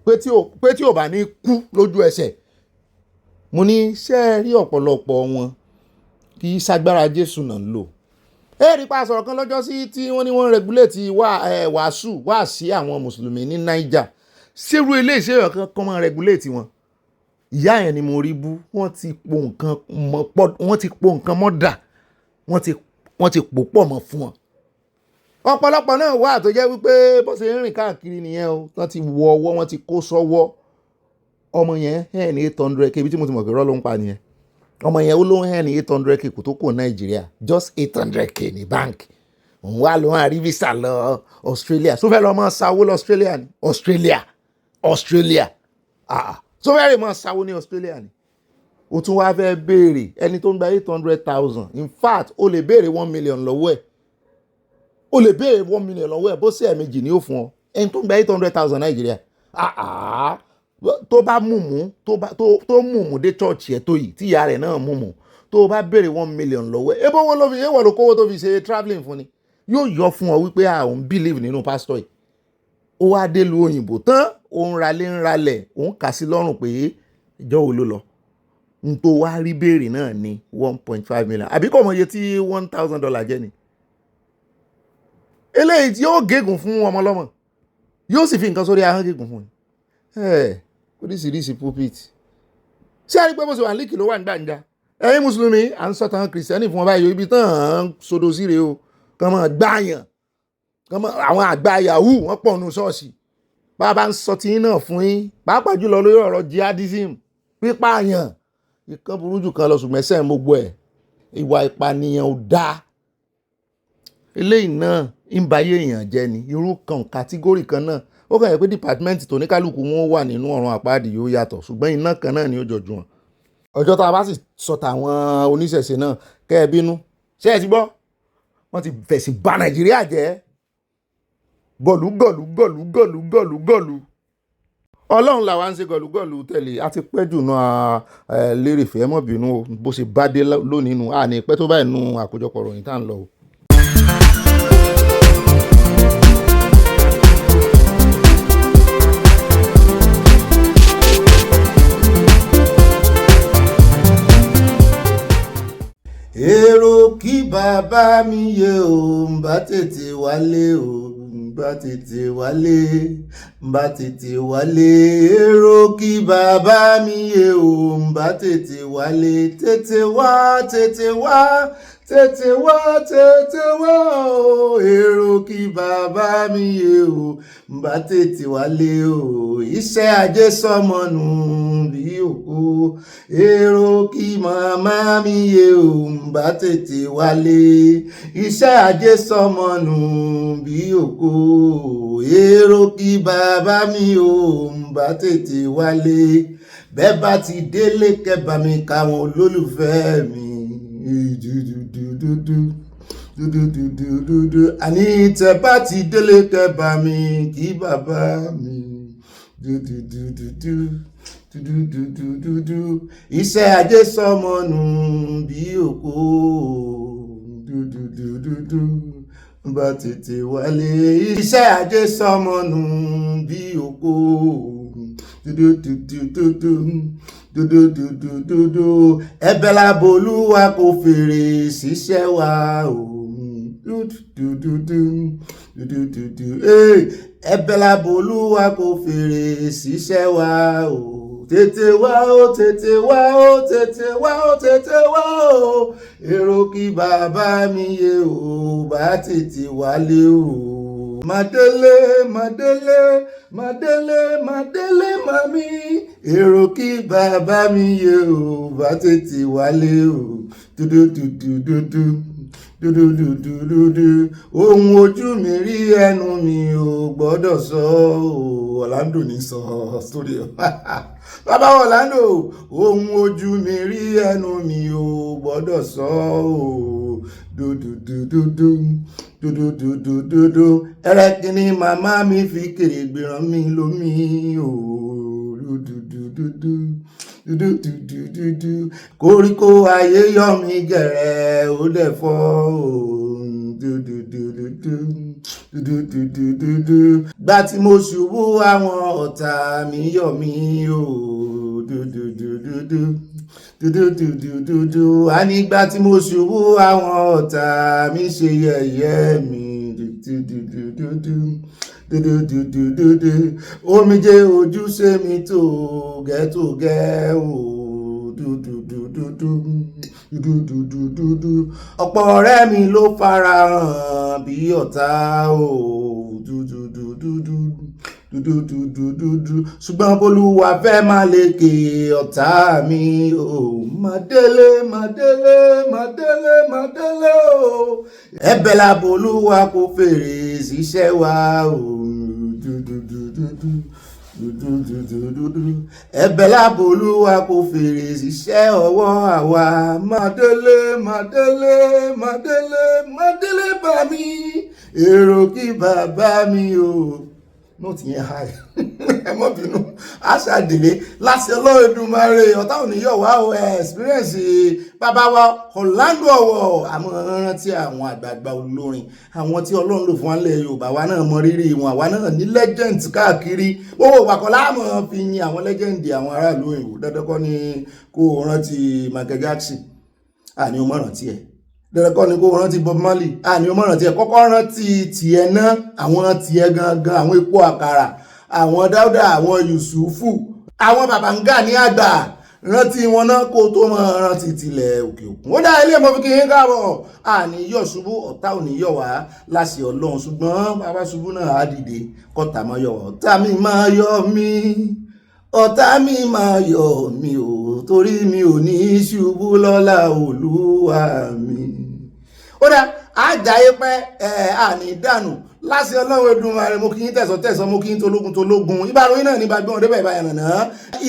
pé tí ò bá ní kú lójú ẹsẹ̀. Mo ní ṣé rí ọ̀pọ̀lọpọ̀ wọn kì í ṣagbára Jésù náà lò. Rí pa sọ̀rọ̀ kan lọ́jọ́ sí tí wọ́n ní wọ́n regulate wá sí àwọn mùsùlùmí ní Niger. Ṣérú eléyìí ṣe ọ̀kan kan máa regulate wọn. Ìyá yẹn ni mo rí bú, wọ́n ti po nǹkan mọ́dà, wọ́n ti pò pọ̀ mọ́ fún wọn. Ọ̀pọ̀lọpọ̀ náà wà tó jẹ́ wípé bó ṣe ń rìn káàkiri nìyẹn o, wọ́n ti wọ ọwọ́, wọ́n ti kó sọ́wọ́. Ọmọ yẹn ní 800k bí tí mo ti mọ̀ pé rọ́ ló ń pa nìyẹn. Ọmọ yẹn ó ló ń ní 800k kò tó kò Nàìjíríà, just 800k ní báńkì. Òun wá ló ń rí visa lọ Australia. So fẹ́ lọ mọ́ sáwó lọ Australia ni. Australia. So fẹ́ rè mọ́ sáwó ní Australia ni. O tún wá fẹ́ béèrè ẹni tó ń gba 800,000. In fact, o lè béèrè 1 million lọ́wọ́ ẹ̀. O lè béèrè 1 million lọ́wọ́ ẹ̀ bó ṣe ẹ̀mejì ni ó fún ọ. Ẹni tó ń gba 800,000 Nàìjíríà. Tó bá tó mùmù dé church ẹ̀ tó yìí tí ìyá rẹ̀ náà mùmù. Tó bá béèrè 1 million lọ́wọ́ ẹ̀. Ebo wo ló fi èèwọ̀ ló kówó tó fi ṣe travelling fún ni. Yóò yọ fún ọ wípé òun believe nínú pastor yìí. Ó wá dé lu òyìnbó tán, òun ralẹ̀, òun kà sí lọ́rùn pé ìjọ wo ló lọ. N tó wá rí béèrè náà ní 1.5 million. Àbí kò mọ iye tí $1,000 jẹ́ ni. Eléyìí tí yóò gégùn fún ọmọ lọ́mọ. Yóò sì fi nǹkan sórí ahọ́n gégùn fún ni. Oríṣiríṣi pulpit. Ṣé a rí pé bó ṣe wà líkì ló wà ní gbàǹjà? Ẹ̀yin Mùsùlùmí, à ń sọ̀tàn Kìrìsìtẹ́nì fún wọn báyìí ibi tán sodo síre o. Kàn máa gbáyàn. Àwọn àgbà yahoo wọ́n pọ̀ nù ṣọ́ọ̀ṣì. bàbá ń sọ tí náà fún yín pàápàá jùlọ lórí ọ̀rọ̀ jihadism pípààyàn ìkan burú jù kan lọ ṣùgbọ́n ẹsẹ̀ gbogbo ẹ̀ ìwà ìpànìyàn ò dáa eléyìí náà ń ba ayé èèyàn jẹ́ ni irú kan kàtígórì kan náà ó kàn yẹ pé dìpátímẹ́ǹtì tó ní kálukú wọn wà nínú ọ̀run àpáàdì yóò yàtọ̀ ṣùgbọ́n iná kan náà ni ó jọjú wọn. ọjọ́ tá a bá sì sọ tàwọn oníṣẹ̀ṣe náà kẹ́ ẹ bínú ṣé ẹ ti gbọ́ wọ́n ti fẹ̀sìn bà Nàìjíríà jẹ́ gọ̀lúgọ̀lú ọlọ́run làwa ń ṣe gọ̀lúgọ̀lú tẹ̀lé a ti pẹ́ jù náà lérè fẹ́ mọ́ bínú bó ṣe bá dé lónìí nù àní pẹ́ tó báyìí nù àkójọpọ̀ ròyìn tá à ń lọ o. èrò kí bàbá mi yé o ń bá tètè wálé o ń bá tètè wálé ń bá tètè wálé èrò kí bàbá mi yé o ń bá tètè wálé tètè wá tètè wá tètè wá tètè wá o èrò kí bàbá mi yé o ń bá tètè wálé o iṣẹ́ ajé sọmọnù bí òkú èrò kí màmá mi yé o ń bá tètè wálé iṣẹ́ ajé sọmọnù bí òkú èrò kí bàbá mi o ń bá tètè wálé bẹ́ẹ̀ bá ti délé kẹ́bà mi káwọn olólùfẹ́ mi àní tẹ́ bá ti délé kẹ́bà mi kí bàbá mi iṣẹ́ ajé sọmọnù bí òkú bá tètè wálé iṣẹ́ ajé sọmọnù bí òkú ẹ̀bẹ̀ làbòlúwa kò fèrè ṣiṣẹ́ wa o ẹ̀bẹ̀ làbòlúwa kò fèrè ṣiṣẹ́ wa o tètè wá o tètè wá o tètè wá o tètè wá o èrò kí bàbá mi yé o bá tètè wálé o. Màdélé màdélé màdélé màdélé màmí èrò kí bàbá mi yé o bá tètè wálé o dúdúdúdúdú ohun ojú mi rí ẹnu mi ò gbọ́dọ̀ sọ o Orlando ní sọ sórí ẹ bàbá Orlando ohun ojú mi rí ẹnu mi ò gbọ́dọ̀ sọ o dúdúdúdú ẹrẹ́kìnní màmá mi fi kèrègbè ràn mí lómi o dúdúdúdú koríko ayé yọ mí gẹ̀rẹ́ ó dẹ̀ fọ́ o dúdúdúdú gbà tí mo ṣubú àwọn ọ̀tá mi yọ̀ mí o dúdúdúdú ànígbà tí mo ṣubú àwọn ọ̀tá mi ṣe yẹ̀yẹ́ mi dúdúdúdú omijé ojú ṣe mi tògẹ́tògẹ́ o dúdúdúdú ọ̀pọ̀ ọ̀rẹ́ mi ló farahàn bí ọ̀tá o dúdúdúdú ṣùgbọ́n bólúwa fẹ́ máa lékè ọ̀tá mi o màdélé màdélé màdélé màdélé o ẹ̀bẹ̀ làbòlúwa kò fèrè síṣẹ́ wa o ẹ̀bẹ̀ làbòlúwa kò fèrè síṣẹ́ ọwọ́ àwa màdélé màdélé màdélé màdélé bá mi èrò kí bàbá mi o nóòtì yẹn ha ẹ mọ́ bínú aṣáàdélé láti Olódùmarè ọ̀tá ò ní yọ̀ wá o experience bàbá wa Orlando Ọ̀wọ̀ àmọ́ rántí àwọn àgbààgbà olórin àwọn tí Ọlọ́run lò fún alẹ́ Yorùbá wa náà mọ rírì wọn àwa náà ní legend káàkiri owó ìpàkọ́ láàmú fi yin àwọn legend àwọn aráàlú òyìnbó dandan kọ́ ni kó rántí Michael Jackson àní o mọ̀ rántí ẹ̀ dandan kọ́ ni kó rántí Bob Marley àní o mọ̀ rántí ẹ̀ kọ́kọ́ rántí tiẹ̀ náà àwọn tiẹ̀ gangan àwọn epo àkàrà àwọn Dáúdà àwọn Yusufu àwọn Babangida ní àgbà rántí wọn náà kó tó máa rántí tilẹ̀ òkè òkun. Ó dá ilé mọ́ fi kí yín káàbọ̀ àní yọ̀ ṣubú ọ̀tá ò ní yọ̀ wá láṣẹ Ọlọ́run ṣùgbọ́n bàbá ṣubú náà á dìde kọ́ta máa yọ̀ wá ọ̀tá mi máa yọ̀ mí ọ̀tá mi máa yọ̀ mí o torí mi ò ní ṣubú lọ́lá Olúwa mi. Ó dá àjáyé pẹ́ àní dànù láti Ọlọ́run Èdùmàrè mo kí yín tẹ̀sán mo kí yín tológun ibà ròyìn náà ní bá gbọ́n débẹ̀ ìbá yànnà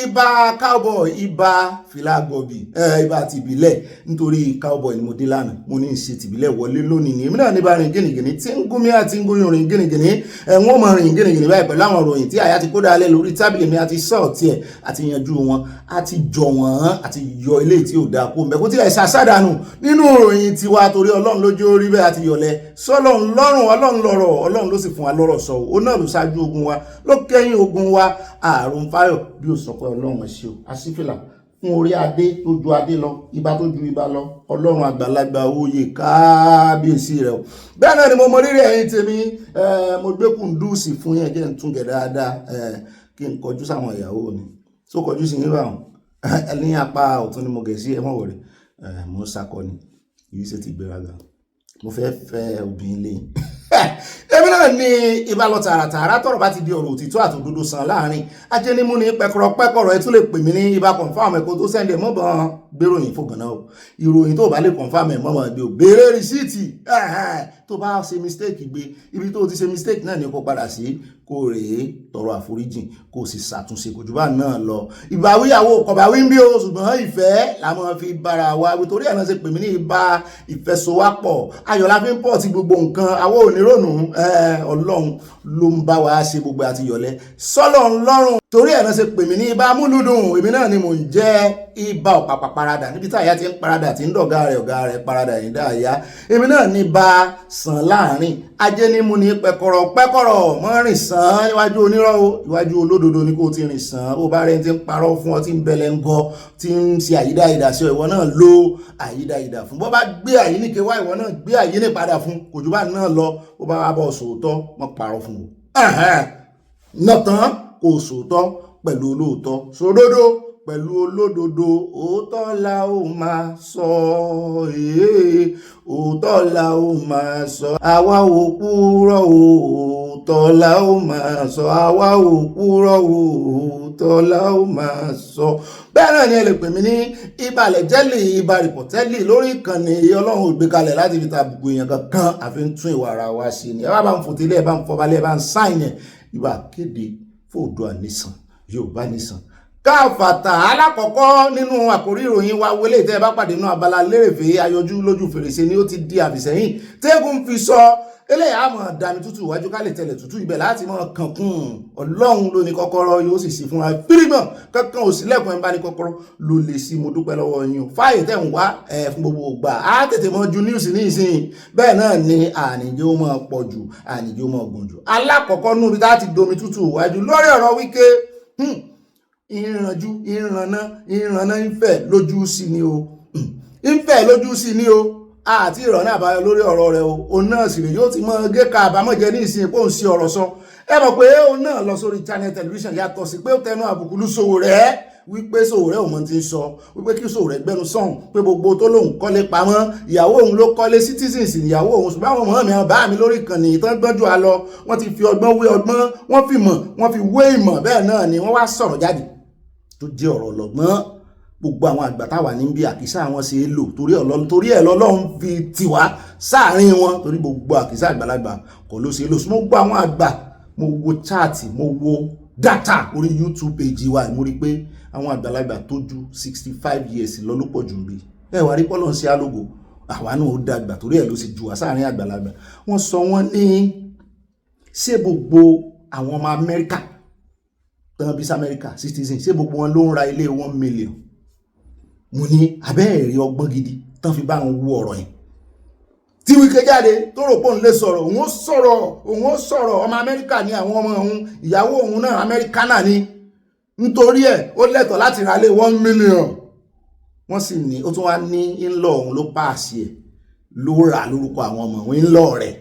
ibà cowboy ibà fìlà gọ̀bì ibà tìbílẹ̀ nítorí cowboy ni mo dé lánàá mo ní ṣe tìbílẹ̀ wọlé lónìí ní èmi náà ní bá rìn gínìgínì tí ń gún mi àti ń gún rìn gínìgínì wọ́n mọ̀ rìn gínìgínì báyìí pẹ̀lú àwọn ròyìn tí àyà ti kó dálẹ̀ lórí tábìlì mi àti sọ́ọ̀tì ẹ̀ àti yanjú wọn àti jọ wọn àti yọ ilé tí ò dáa kó mẹ́kó tí ẹ̀ ṣàṣàdánù nínú ròyìn tiwa torí Ọlọ́run lójú orí bẹ́ẹ̀ àti yọ̀lẹ̀ sọ́lọ́run lọ́rùn Ọlọ́run lọ́rọ̀ Ọlọ́run ló sì fún wa lọ́rọ̀ sọ ó náà ló ṣáájú ogun wa ló kẹ́yìn ogun wa àrùn fáyọ̀ bí ó sọ pé Ọlọ́run ṣe o àṣìfìlà fún orí adé tó ju adé lọ ibà tó ju ibà lọ Ọlọ́run àgbàlagbà oyè kábíyèsí rẹ o bẹ́ẹ̀ náà ni mo mọ rírì ẹ̀yin tèmi mo gbé kùndùsì fún yẹn kí n tún gẹ̀ dáadáa kí n kọjú sáwọn ìyàwó mi tó kọjú sí níbà wọn ní apá ọ̀tún ni mo gẹ̀ sí ẹmọ wọ̀rẹ̀ mo ń sakọni yìí ṣe ti gbéraga mo fẹ́ fẹ́ obìnrin lẹ́yìn èmi náà ní ìbálọ tààràtààrà tọrọ bá ti di ọ̀rọ̀ òtítọ́ àtòdodo sàn láàrin ajẹnimú ní pẹkọrọ ẹ tún lè pè mí ní ibà confam ẹ̀kọ́ tó sẹ́ndẹ̀ mọ́bọ̀n gbéròyìn fògànà o ìròyìn tó bá lè confam ẹ̀ mọ́bọ̀n gbé o béèrè rìsíìtì tó bá ṣe mistake gbé ibi tó ti ṣe mistake náà ní kó padà sí kó rèé tọrọ àforíjìn kó sì ṣàtúnṣe kò jù bá náà lọ ìbáwíyàwó kọ̀báwí ń bí o ṣùgbọ́n ìfẹ́ làwọn fi bára wa torí ẹ̀ náà ṣe pè mí ní ibà ìfẹsowápọ̀ ayọ̀lá fi ń pọ̀ ti gbogbo nǹkan àwọn onírònú Ọlọ́run ló ń bá wa ṣe gbogbo àti yọ̀lẹ́ sọ́lọ́run lọ́rùn torí ẹ̀ náà ṣe pè mí ní ibà múlùdùn èmi náà ni mò ń jẹ́ ibà ọ̀pàpà parada níbi tí àyà ti ń parada tí ń dọ̀gá rẹ̀ parada yìí dá àyà èmi náà ní bá sàn láàrin ajé ní mú ní pẹ̀kọ̀rọ̀ mọ́ rìn sàn iwájú onírọ́ o iwájú olódodo ní kó ti rìn sàn ó bá rẹ̀ ti ń parọ́ fún ọ tí ń bẹ̀lẹ̀ ń gọ tí ń ṣe àyídáyidà sí ọ ìwọ náà lo àyídáyidà fún bọ́ bá gbé àyíníke wá ìwọ náà gbé àyíní padà fún kò jù bá náà lọ ó bá wá bọ̀ sòótọ́ mọ́ parọ́ fún o nọ̀tán kò sòótọ́ pẹ̀lú olóòótọ́ sòdodo pẹ̀lú olódodo òótọ́ la ó máa sọ òótọ́ la ó máa sọ àwa ò purọ́ òótọ́ la ó máa sọ àwa ò purọ́ òótọ́ la ó máa sọ. bẹ́ẹ̀ náà ni ẹ lè pè mí ní ìbàlẹ̀ jẹ́lì ìbà rìpọ̀tẹ́lì lórí ìkànnì Ọlọ́run ò gbé kalẹ̀ láti fi ta àbùkù èèyàn kankan àfi ń tún ìwà ara wa ṣe ni ẹ bá ń fòtílẹ̀ ẹ bá ń fọbalẹ̀ ẹ bá ń sáìn ẹ̀ ìbá kéde fòdùà nìsàn Yorùbá nìsàn káfàtà alákọ̀ọ́kọ́ nínú àkórí ìròyìn wa wọlé ìtẹ́ bá pàdé inú abala lérèfé ayọjú lójú fèrèsé ni ó ti di àfìsẹ́yìn tẹ́gùn fi sọ eléyà àmọ́ dami tútù wájú ká lè tẹ̀lẹ̀ tútù ibẹ̀ láti mọ́ kankun Ọlọ́run ló ní kọ́kọ́rọ́ yóò sì sí fún wa fírígbọ̀n kankan ò sí lẹ́kùn ẹ̀ bá ní kọ́kọ́rọ́ ló lè sí mo dúpẹ́ lọ́wọ́ yín fáyè tẹ̀ ń wá fún gbogbo ògbà á tètè mọ́ ju news ní ìsìn bẹ́ẹ̀ náà ni àníjẹ́ ó mọ́ pọ̀ jù àníjẹ́ ó mọ́ gùn jù alákọ̀ọ́kọ́ nú ibi tá ti domi tútù wájú lórí ọ̀rọ̀ Wike ìrànná ìfẹ́ lójú sí ni o ìfẹ́ lójú sí ni o àti ìrọ̀nà àbáyọ lórí ọ̀rọ̀ rẹ̀ o òun náà sì rè yóò ti mọ gẹ́ka àbámọ́jẹ ní ìsìn pé òun sí ọ̀rọ̀ sọ ẹ mọ̀ pé òun náà lọ sórí channel television yàtọ̀ sí pé ó tẹnu àbùkù lù Sowore wípé Sowore ò mọ̀ ti ń sọ wípé kí Sowore gbẹnu sọ̀hún pé gbogbo tó lóun kọ́lé pamọ́ ìyàwó òun ló kọ́lé citizens ìyàwó òun ṣùgbọ́n àwọn ọmọ mi bá mi lórí ìkànnì ìtàn gbọ́njú a lọ wọ́n ti fi ọgbọ́n wé ọgbọ́n wọ́n fi mọ̀ wọ́n fi wé ìmọ̀ bẹ́ẹ̀ náà ni wọ́n wá sọ̀rọ̀ jáde tó jẹ́ ọ̀rọ̀ ọlọ́gbọ́n gbogbo àwọn àgbà táwà ní bí àkísà wọn ṣe é lò torí ẹ̀ lọ́lọ́run fi tiwa sáàrin wọn torí gbogbo àkísà àgbàlagbà kò ló ṣe é lò sí mo gbọ́ àwọn àgbà mo wo chaati mo wo data orí YouTube page wa mo rí pé àwọn àgbàlagbà tó ju 65 years lọ ló pọ̀ jù ń bí ẹ wà rí pọ́lọ́n sí alógo àwa náà ó dàgbà torí ẹ̀ ló sì ju wá sáàrin àgbàlagbà wọ́n sọ wọ́n ní ṣé gbogbo àwọn ọmọ Amẹ́ríkà tán bí sí Amẹ́ríkà citizen ṣé gbogbo wọn ló ń ra ilé 1 million mo ní abẹ́ẹ̀rí ọgbọ́n gidi tán fi bá ń wú ọ̀rọ̀ yìí tí Wike jáde tó rò pọ̀ ń lè sọ̀rọ̀ òun ó sọ̀rọ̀ ọmọ Amẹ́ríkà ní àwọn ọmọ òun ìyàwó òun náà Amẹ́ríkà náà ni nítorí ẹ̀ ó lẹ́tọ̀ọ́ láti ra ilé 1 million wọ́n sì ní ó tún wá ní ńlọ òun ló pààsì ẹ̀ ló rà lórúkọ àwọn ọmọ òun ńlọ rẹ̀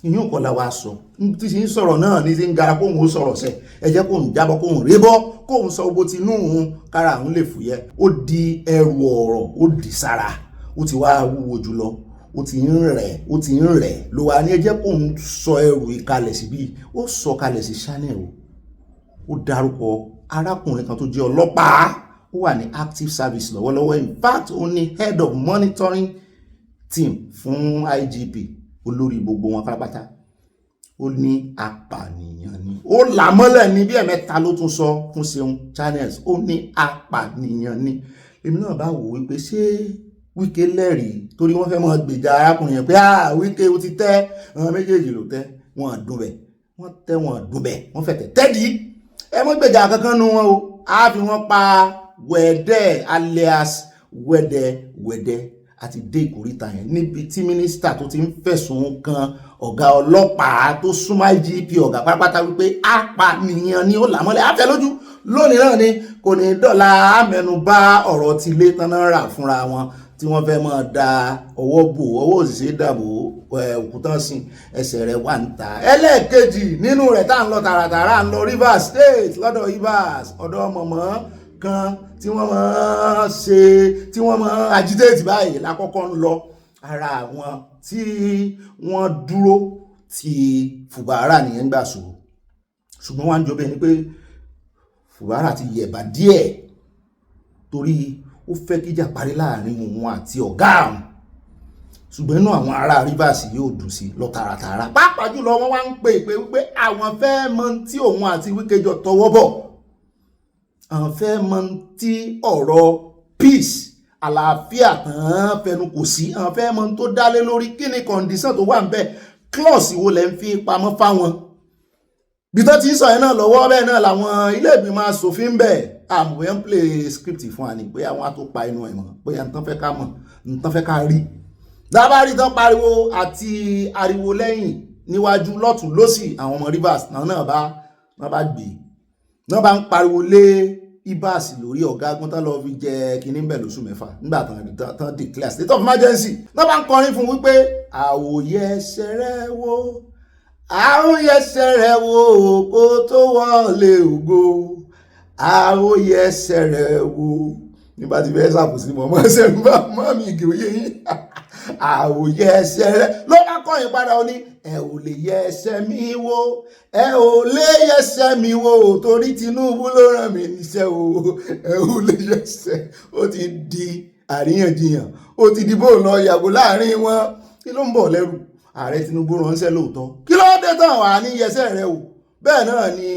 ìyún kọ́ la wá sọ tí sì ń sọ̀rọ̀ náà ní ti ń gara kóhun ó sọ̀rọ̀ sẹ́ ẹ jẹ́ kóhun jábọ́ kóhun rébọ́ kóhun sọ bó ti nú òun kára àwọn lè fúyẹ́ ó di ẹrù ọ̀rọ̀ ó di sára ó ti wá wúwo jùlọ ó ti ń rẹ̀ ló wà ní ẹ jẹ́ kóhun sọ ẹrù ìkalẹ̀ síbí ó sọ kalẹ̀ sí channel ó dárúkọ arákùnrin kan tó jẹ́ ọlọ́pàá ó wà ní active service lọ́wọ́lọ́wọ́ in fact ó ní head of monitoring team fún IGP olórí gbogbo wọn pátápátá ó ní apànìyàn ni ó là mọ́lẹ̀ ní bí ẹ̀mẹ́ta ló tún sọ fún Seun Channels ó ní apànìyàn ni èmi náà bá wò wípé ṣé Wike lẹ́rìí torí wọ́n fẹ́ mọ́ gbèjà arákùnrin yẹn pé Wike ó ti tẹ́ àwọn méjèèjì ló tẹ́ wọn àdún bẹ̀ wọ́n tẹ́ wọn àdún bẹ̀ wọ́n fẹ́ tẹ́dí ẹ mọ́ gbèjà kankan nu wọn o á fi wọ́n pa wẹ̀dẹ́ alias wẹ̀dẹ́ àti dé ìkóríta yẹn níbi tí mínísítà tó ti ń fẹ̀sùn kan ọ̀gá ọlọ́pàá tó súnmọ́ IGP ọ̀gá pátápátá wípé apànìyàn ni ó làmọ́lẹ̀ àfẹ́ lójú lónìí náà ni kò ní dọ́là àmẹ́nubà ọ̀rọ̀ ti lé tán náà rà fúnra wọn tí wọ́n fẹ́ máa da ọwọ́ bò ọwọ́ òṣìṣẹ́ dàbò òkúta sìn ẹsẹ̀ rẹ̀ wà ń ta ẹlẹ́ẹ̀kejì nínú rẹ̀ tá à ń lọ tààràtàrà ń lọ Rivers State lọ́dọ̀ Ibas ọ̀dọ̀ mọ̀mọ́ kan tí wọ́n máa ṣe tí wọ́n máa agitate báyìí lákọ́kọ́ ń lọ ara àwọn tí wọ́n dúró ti Fubara nìyẹn gbà sọ ṣùgbọ́n wọ́n á jọ bẹ́ẹ̀ ni pé Fubara ti yẹ̀bà díẹ̀ torí ó fẹ́ kíjà parí láàrin òun àti ọ̀gá àwọn ṣùgbọ́n inú àwọn ará Rivers yóò dùn sí lọ tààràtààrà pàápàá jùlọ wọ́n wá ń pè wípé àwọn fẹ́ mọ tí òun àti Wike jọ tọwọ́ bọ̀ àwọn fẹ́ mọ tí ọ̀rọ̀ peace àlàáfíà tán fẹnu kò sí àwọn fẹ́ mọ tó dálé lórí kí ni condition tó wà ń bẹ clause wo lẹ́ ń fi pamọ́ fáwọn bí tó ti ń sọ yẹn náà lọ́wọ́ bẹ́ẹ̀ náà làwọn ilé ìgbìmọ̀ asòfin bẹ̀ àmọ́ ń play script fún wa ni bóyá wọn á tó pa inú ẹ̀ mọ́ bóyá nǹkan fẹ́ ká mọ̀ nǹkan fẹ́ ká rí dábàárí tán pariwo àti ariwo lẹ́yìn níwájú lọ́tún lọ́sì àwọn ọmọ Rivers náà bá gbé náà bá ń pariwo lé Ibas lórí ọ̀gágun tán lọ fi jẹ kínní bẹ̀ lóṣù mẹ́fà nígbà tán declare state of emergency náà bá ń kọrin fún wípé àwòyẹ ẹsẹ̀ rẹ̀ wò àwòyẹ ẹsẹ̀ rẹ̀ wò kó tó wọlé ògo àwòyẹ ẹsẹ̀ rẹ̀ wò nígbà tí fẹ́ sàkóso mọ́ ẹsẹ̀ ń bá mọ́ mi ìgè òye yín àwòyẹ ẹsẹ̀ rẹ̀ ló bá kọ̀yìn padà ó ní ẹ ò lè yẹ ẹsẹ̀ mi wò ẹ ò lè yẹ ẹsẹ̀ mi wò torí Tinubu ló rán mi níṣẹ́ o ẹ ò lè yẹ ẹsẹ̀ ó ti di àríyànjiyàn ó ti di bóun lọ yàgò láàrin wọn kí ló ń bọ̀ lẹ́rù ààrẹ Tinubu ránṣẹ́ lóòótọ́ kí ló dé tán wà ní yẹsẹ̀ rẹ o bẹ́ẹ̀ náà ni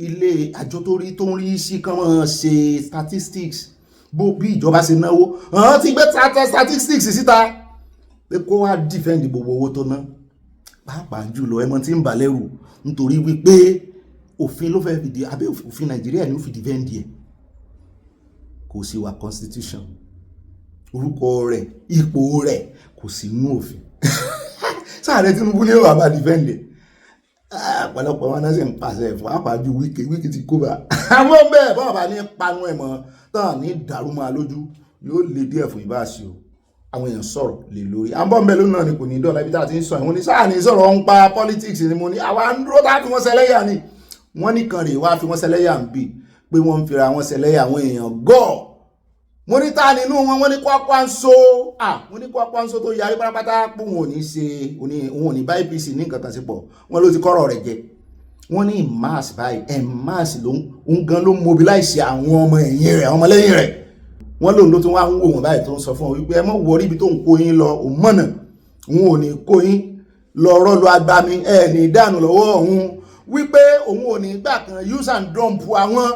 ilé àjọ tó ń rí sí kán mọ́ ṣe statistics bó bí ìjọba ṣe náwó àwọn ti gbé statistics síta pé kó wá defend gbogbo owó tó ná pàápàá jùlọ ẹmọ tí ń bà lẹ́rù nítorí wípé òfin ló fẹ́ fìdí abẹ́ òfin Nàìjíríà ni ó fi defend ẹ̀ kò sí wa constitution orúkọ rẹ̀ ipò rẹ̀ kò sí inú òfin sáàrẹ Tinubu ní wà bá defend ẹ̀ ọ̀pọ̀lọpọ̀ wọn náà sì ń pàṣẹ fún àpàjù Wike ti kó bá àwọn bẹ́ẹ̀ bọ́n bá ní panu ẹ̀mọ́ tán ní dàrúmọ́ lójú yóò lè díẹ̀ fún Ibas o àwọn èèyàn sọ̀rọ̀ lè lórí àbọ̀mẹ́lú náà ni kò ní dọ́là ibi tá a ti ń sọ ìwọ́n ní sáà ní sọ̀rọ̀ ń pa politics ni mo ní àwa ń dúró tá a fi wọ́n ṣẹlẹ́yà ni wọ́n nìkan rèé wá fi wọ́n ṣẹlẹ́yà ń bì pé wọ́n ń fira wọn ṣẹlẹ́yà àwọn èèyàn gọ́ọ̀ mo ní ta nínú wọn wọ́n ní Kwakwanso tó yarí pátápátá pé wọn ò ní ṣe òun ò ní bá APC ní nǹkan kan sí pọ̀ wọ́n ló ti kọ́rọ̀ rẹ̀ jẹ wọ́n ní mass báyìí mass ló ń gan ló mobilize àwọn ọmọ ẹ̀yìn rẹ̀ ọmọ lẹ́yìn rẹ̀ wọ́n lòun ló tún wá ń wò wọ́n báyìí tó ń sọ fún wọn wípé ẹ mọ̀ wọrí ibi tó ń kó yín lọ òun mọ̀nà òun ò ní kó yín lọ́rọ́ lọ agbami ẹ̀ ní ìdánù lọ́wọ́ òun wípé òun ò ní gbà kan use and dump àwọn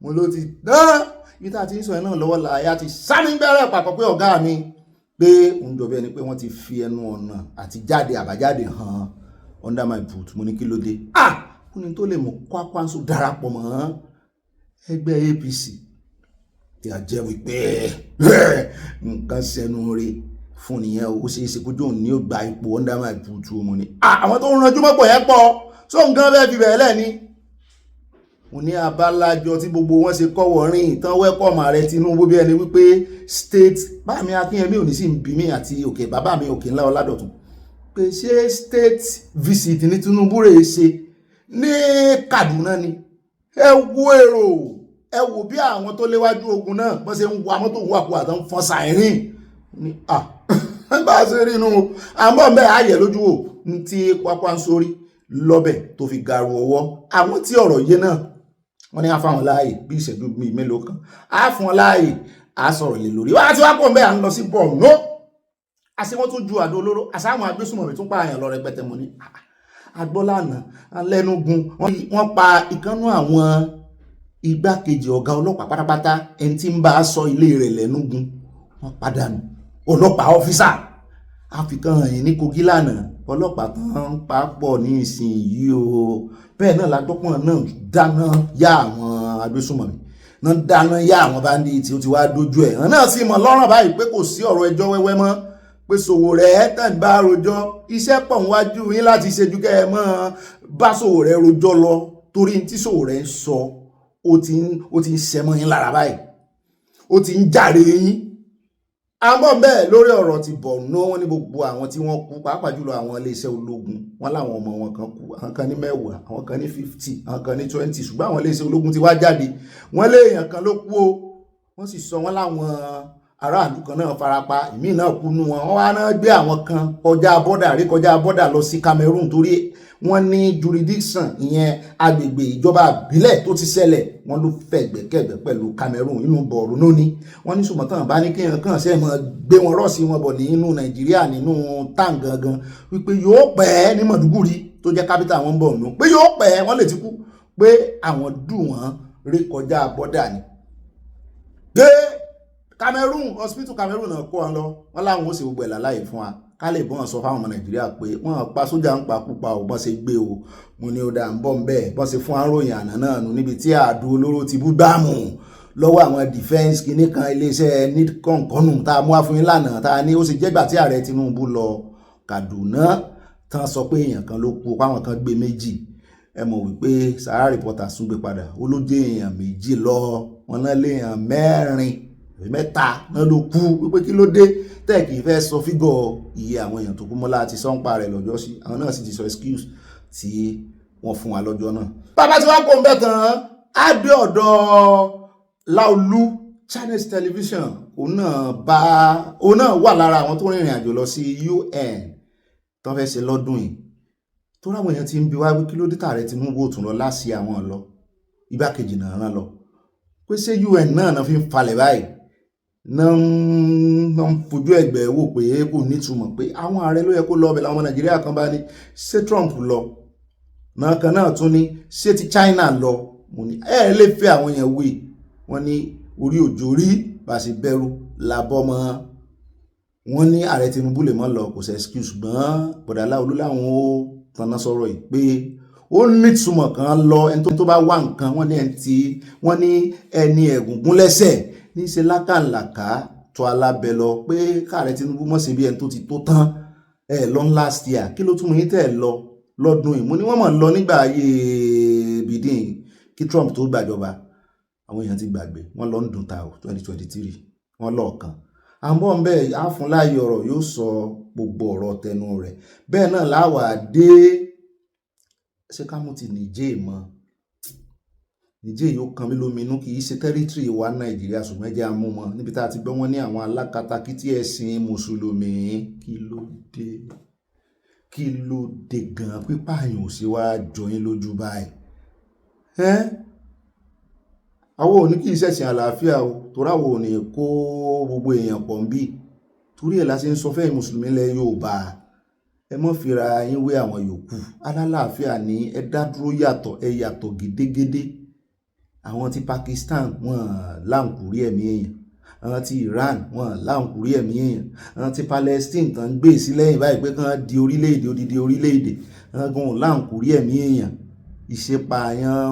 mo ló ti dán ibi tá a ti ń sọ ẹ náà lọ́wọ́ láyà ti sámi bẹ̀rẹ̀ papọ̀ pé ọ̀gá mi pé òun jọ bí ẹni pé wọ́n ti fi ẹnu ọ̀nà àti jáde àbájáde hàn under my boot mo ní kí ló dé ó ní tó lè mú Kwakwanso darapọ̀ mọ́ ẹgbẹ́ APC tí a jẹ́ wípé nǹkan sẹ́nu rẹ̀ fún nìyẹn ó ṣe é ṣe kójú òun ní ó gba ipò under my boot mo ní àwọn tó ń ranjú mọ́pọ̀ yẹn pọ̀ tó nǹkan bẹ́ẹ̀ fi bẹ̀rẹ̀ lẹ́ni mo ní abálájọ tí gbogbo wọn ṣe kọ́wọ́ rìn ìtàn wẹ́kọ̀mù ààrẹ Tinubu bí ẹni wípé state bá mi Akínyẹmí òní sì ń bí mi àti òkè bàbá mi òkè ńlá Ọládọ̀tun pé ṣé state visit ní Tinubu rèé ṣe ní Kaduna ni ẹ wo èrò ẹ wò bí àwọn tó léwájú ogun náà bọ́n ṣe ń wa mọ́tò wàkúwà tó ń fọn sàìrìn ní bá a ṣe rí inú àmọ́ mẹ́ ààyè lójú wò ní tí pápá ń sórí lọ́bẹ̀ tó fi garu ọwọ́ àwọn tí ọ̀rọ̀ yé náà wọ́n ní á fáwọn láàyè bí ìṣẹ́jú bíi mélòó kan á fún wọn láàyè á sọ̀rọ̀ lé lórí wá tí wá pọ̀ mẹ́ à ń lọ sí Borno àṣé wọ́n tún ju àdó olóró àṣà àwọn agbésùnmọ̀mí tún pààyàn lọ rẹpẹtẹ mọ́ ní agbọ́lànà alẹ́nugun wọ́n pa ìkánnú àwọn igbákejì ọ̀gá ọlọ́pàá pátápátá ẹni tí ń bá a sọ ilé rẹ̀ lẹ́nugun wọ́n pàdánù ọlọ́pàá ọ́físà àfikàn yìí ní Kogi lánàá ọlọ́pàá tán papọ̀ ní ìsìn yìí o bẹ́ẹ̀ náà lágbọ́pọ̀ náà dáná yá àwọn agbésùnmọ̀mí náà dáná yá àwọn báńdíìtì ó ti wá dójú ẹ̀ náà sì mọ̀ lọ́rùn báyìí pé kò sí ọ̀rọ̀ ẹjọ́ wẹ́wẹ́ mọ́ pé Sowore tẹ̀ bá rojọ́ iṣẹ́ pọ̀ níwájú yín láti ṣejú kẹ́ ẹ mọ́ bá Sowore rojọ́ lọ torí tí Sowore ń sọ ó ti ń ṣẹmọ́ yín lára báyìí ó ti ń jàre yín àmọ́ bẹ́ẹ̀ lórí ọ̀rọ̀ ti Borno wọn ní gbogbo àwọn tí wọ́n kú pàápàá jùlọ àwọn iléeṣẹ́ ológun wọn láwọn ọmọ wọn kan kú àwọn kan ní 10 àwọn kan ní 50 àwọn kan ní 20 ṣùgbọ́n àwọn iléeṣẹ́ ológun ti wá jáde wọ́n lé èèyàn kan ló kú o wọ́n sì sọ wọ́n láwọn aráàlú kan náà farapa ìmí náà kú nú wọn wá náà gbé àwọn kan kọjá bọ́dà lọ sí Cameroon torí wọ́n ní jurisdiction ìyẹn agbègbè ìjọba ìbílẹ̀ tó ti ṣẹlẹ̀ wọ́n ló fẹ̀gbẹ́kẹ̀gbẹ́ pẹ̀lú Cameroon inú Borno ní wọ́n ní ṣùgbọ́n tán bá ní kí èèyàn kàn ṣe mọ́ gbé wọn rọ́ọ̀sì wọn bọ̀ nínú Nàìjíríà nínú tán gangan wípé yóò pẹ́ ní Mọ̀dúgùrí tó jẹ́ capital wọn Borno pé yóò pẹ́ wọ́n lè ti kú pé àwọn dù wọ́n rí kọjá bọ́dà ni. Cameroon hospital Cameroon náà kó wọn lọ wọn láwọn ó sì gbogbo ẹ̀ láláyè fún wa ká lè bọ́n sọ fáwọn ọmọ Nàìjíríà pé wọ́n pa sójà ń pa púpa ò bọ́n ṣe gbé o mo ní ó dà ń bọ̀ ń bẹ́ẹ̀ bọ́n ṣe fún aróyìn àná náà nù níbi tí àdó olóró ti bú gbáàmù lọ́wọ́ àwọn defence kìíní kan iléeṣẹ́ nidcom kọ́nù tá a mú wá fún yín lánàá tá a ní ó sì jẹ́gbà tí ààrẹ Tinubu lọ Kaduna tán sọ pé èèyàn kan ló kú páwọn kan gbé méjì ẹ mọ̀ wípé Sahara Reporters tún gbé padà ó ló jẹ́ èèyàn méjì lọ wọn náà lé èèyàn mẹ́ta náà ló kú wípé kí ló dé tẹ́ẹ̀kì fẹ́ sọ fígọ̀ iye àwọn èèyàn tó kú mọ́ láti sọ́npa rẹ̀ lọ́jọ́ sí àwọn náà sì ti sọ excuse tí wọ́n fún wa lọ́jọ́ náà. bàbá tí wọ́n kó ń bẹ̀ tán á dé ọ̀dọ̀ Láolú Channels Television òun náà wà lára àwọn tó rìnrìn àjò lọ sí UN tó fẹ́ ṣe lọ́dún yìí tó ráwọn èèyàn ti ń bi wá wí kí ló dé tààrẹ Tinubu ò tún lọ láti àwọn lọ igbákejì náà rán lọ pé ṣé UN náà fi ń falẹ̀ báyìí náà ń fojú ẹgbẹ́ wò pé kò nítumọ̀ pé àwọn ààrẹ ló yẹ kó lọ ọbẹ̀ làwọn Nàìjíríà kan bá ní ṣé Trump lọ náà kan náà tún ní ṣé ti China lọ mo ní ẹ lè fẹ́ àwọn èèyàn wé wọ́n ní orí òjò rí bá ṣe bẹ̀rù làbọ́ mọ́ wọ́n ní ààrẹ Tinubu lè mọ́ lọ kò ṣe excuse ṣùgbọ́n bọ̀dà Láolú láwọn ó tanná sọ̀rọ̀ yìí pé ó nítumọ̀ kan lọ ẹni tó bá wá nǹkan wọ́n ní ẹni ẹ̀gúngún lẹ́sẹ̀ ní ṣe lákàlàkà tó alábẹ lọ pé káàrẹ Tinubu mọ̀ sí bí ẹni tó ti tó tán lọ́n last year kí ló tún mú yín tẹ̀ lọ lọ́dún yìí mo ní wọ́n mọ̀ lọ nígbà ayé Biden kí Trump tó gbàjọba àwọn èèyàn ti gbàgbé wọ́n lọ ń dùn ta 2023 wọ́n lọ́ọ̀kan àbọ̀ ń bẹ́ẹ̀ àfúnláyé ọ̀rọ̀ yóò sọ gbogbo ọ̀rọ̀ tẹnu rẹ̀ bẹ́ẹ̀ náà láwà dé ṣé ká mú ti Nìjẹ́ mọ́ Nìjẹ́ yóò kan mí lóminú kì í ṣe tẹ́rítírì wa Nàìjíríà ṣùgbọ́n ẹjẹ́ amúmọ́ níbi tá a ti gbọ́ wọn ní àwọn alákatakítí ẹ̀sìn mùsùlùmí kí ló dé gan pípààyàn ò sí wá jọyín lójú báyìí àwọn òní kì í ṣẹ̀sìn àlàáfíà o torí àwọn òní kó gbogbo èèyàn pọ̀ ń bí torí ẹ̀ la ṣe ń sọ fẹ́ mùsùlùmí lẹ Yorùbá ẹ mọ́ fira yín wé àwọn yòókù alálàáfíà ní ẹ dá dúró yàtọ̀ ẹ yàtọ̀ gédégédé àwọn ti Pakistan wọ́n láǹkúrí ẹ̀mí èèyàn àwọn ti Iran wọ́n láǹkúrí ẹ̀mí èèyàn àwọn ti Palestine tán gbé sí lẹ́yìn báyìí pé kán di orílẹ̀-èdè odidi orílẹ̀-èdè wọ́n gan láǹkúrí ẹ̀mí èèyàn ìṣepààyàn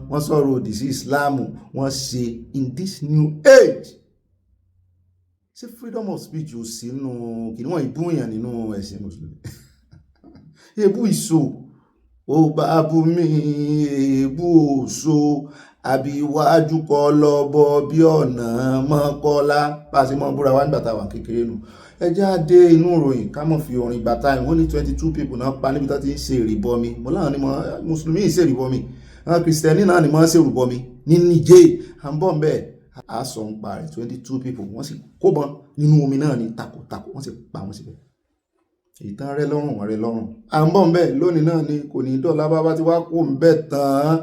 wọ́n sọ̀rọ̀ òdì sí Islam wọ́n ṣe in this new age ṣé freedom of speech ò sí nínú kí wọ́n ìbú èèyàn nínú ẹ̀sìn mùsùlùmí ebú ìṣó ó bá bú mi ebú òṣó àbí iwájú kọ lọ́bọ bí ọ̀nà mọ́kọ́lá bá a ṣe mọ́ búra wá nígbà táwọn kékeré nù ẹjẹ́ á dé inú ìròyìn ká mọ̀ fi orin gbà táìmù wọ́n ní 22 people náà pa níbi tó ti ń ṣe ìrìbọmi mo láwọn ní mùsùlùmí ń ṣe ìrìbọmi àwọn kìrìsìtẹ́nì náà ni wọ́n ṣe ìrìbọmi ní Niger à ń bọ̀ ń bẹ́ẹ̀ a sọ ń pa rẹ̀ 22 people wọ́n sì kóbọn nínú omi náà ní takòtakò wọ́n sì pa wọ́n síbẹ̀ ìtàn rẹ lọ́rùn wọn rẹ lọ́rùn à ń bọ̀ ń bẹ́ẹ̀ lónìí náà ni kò ní dọ̀la bá ti wá kó ń bẹ́ẹ̀ tán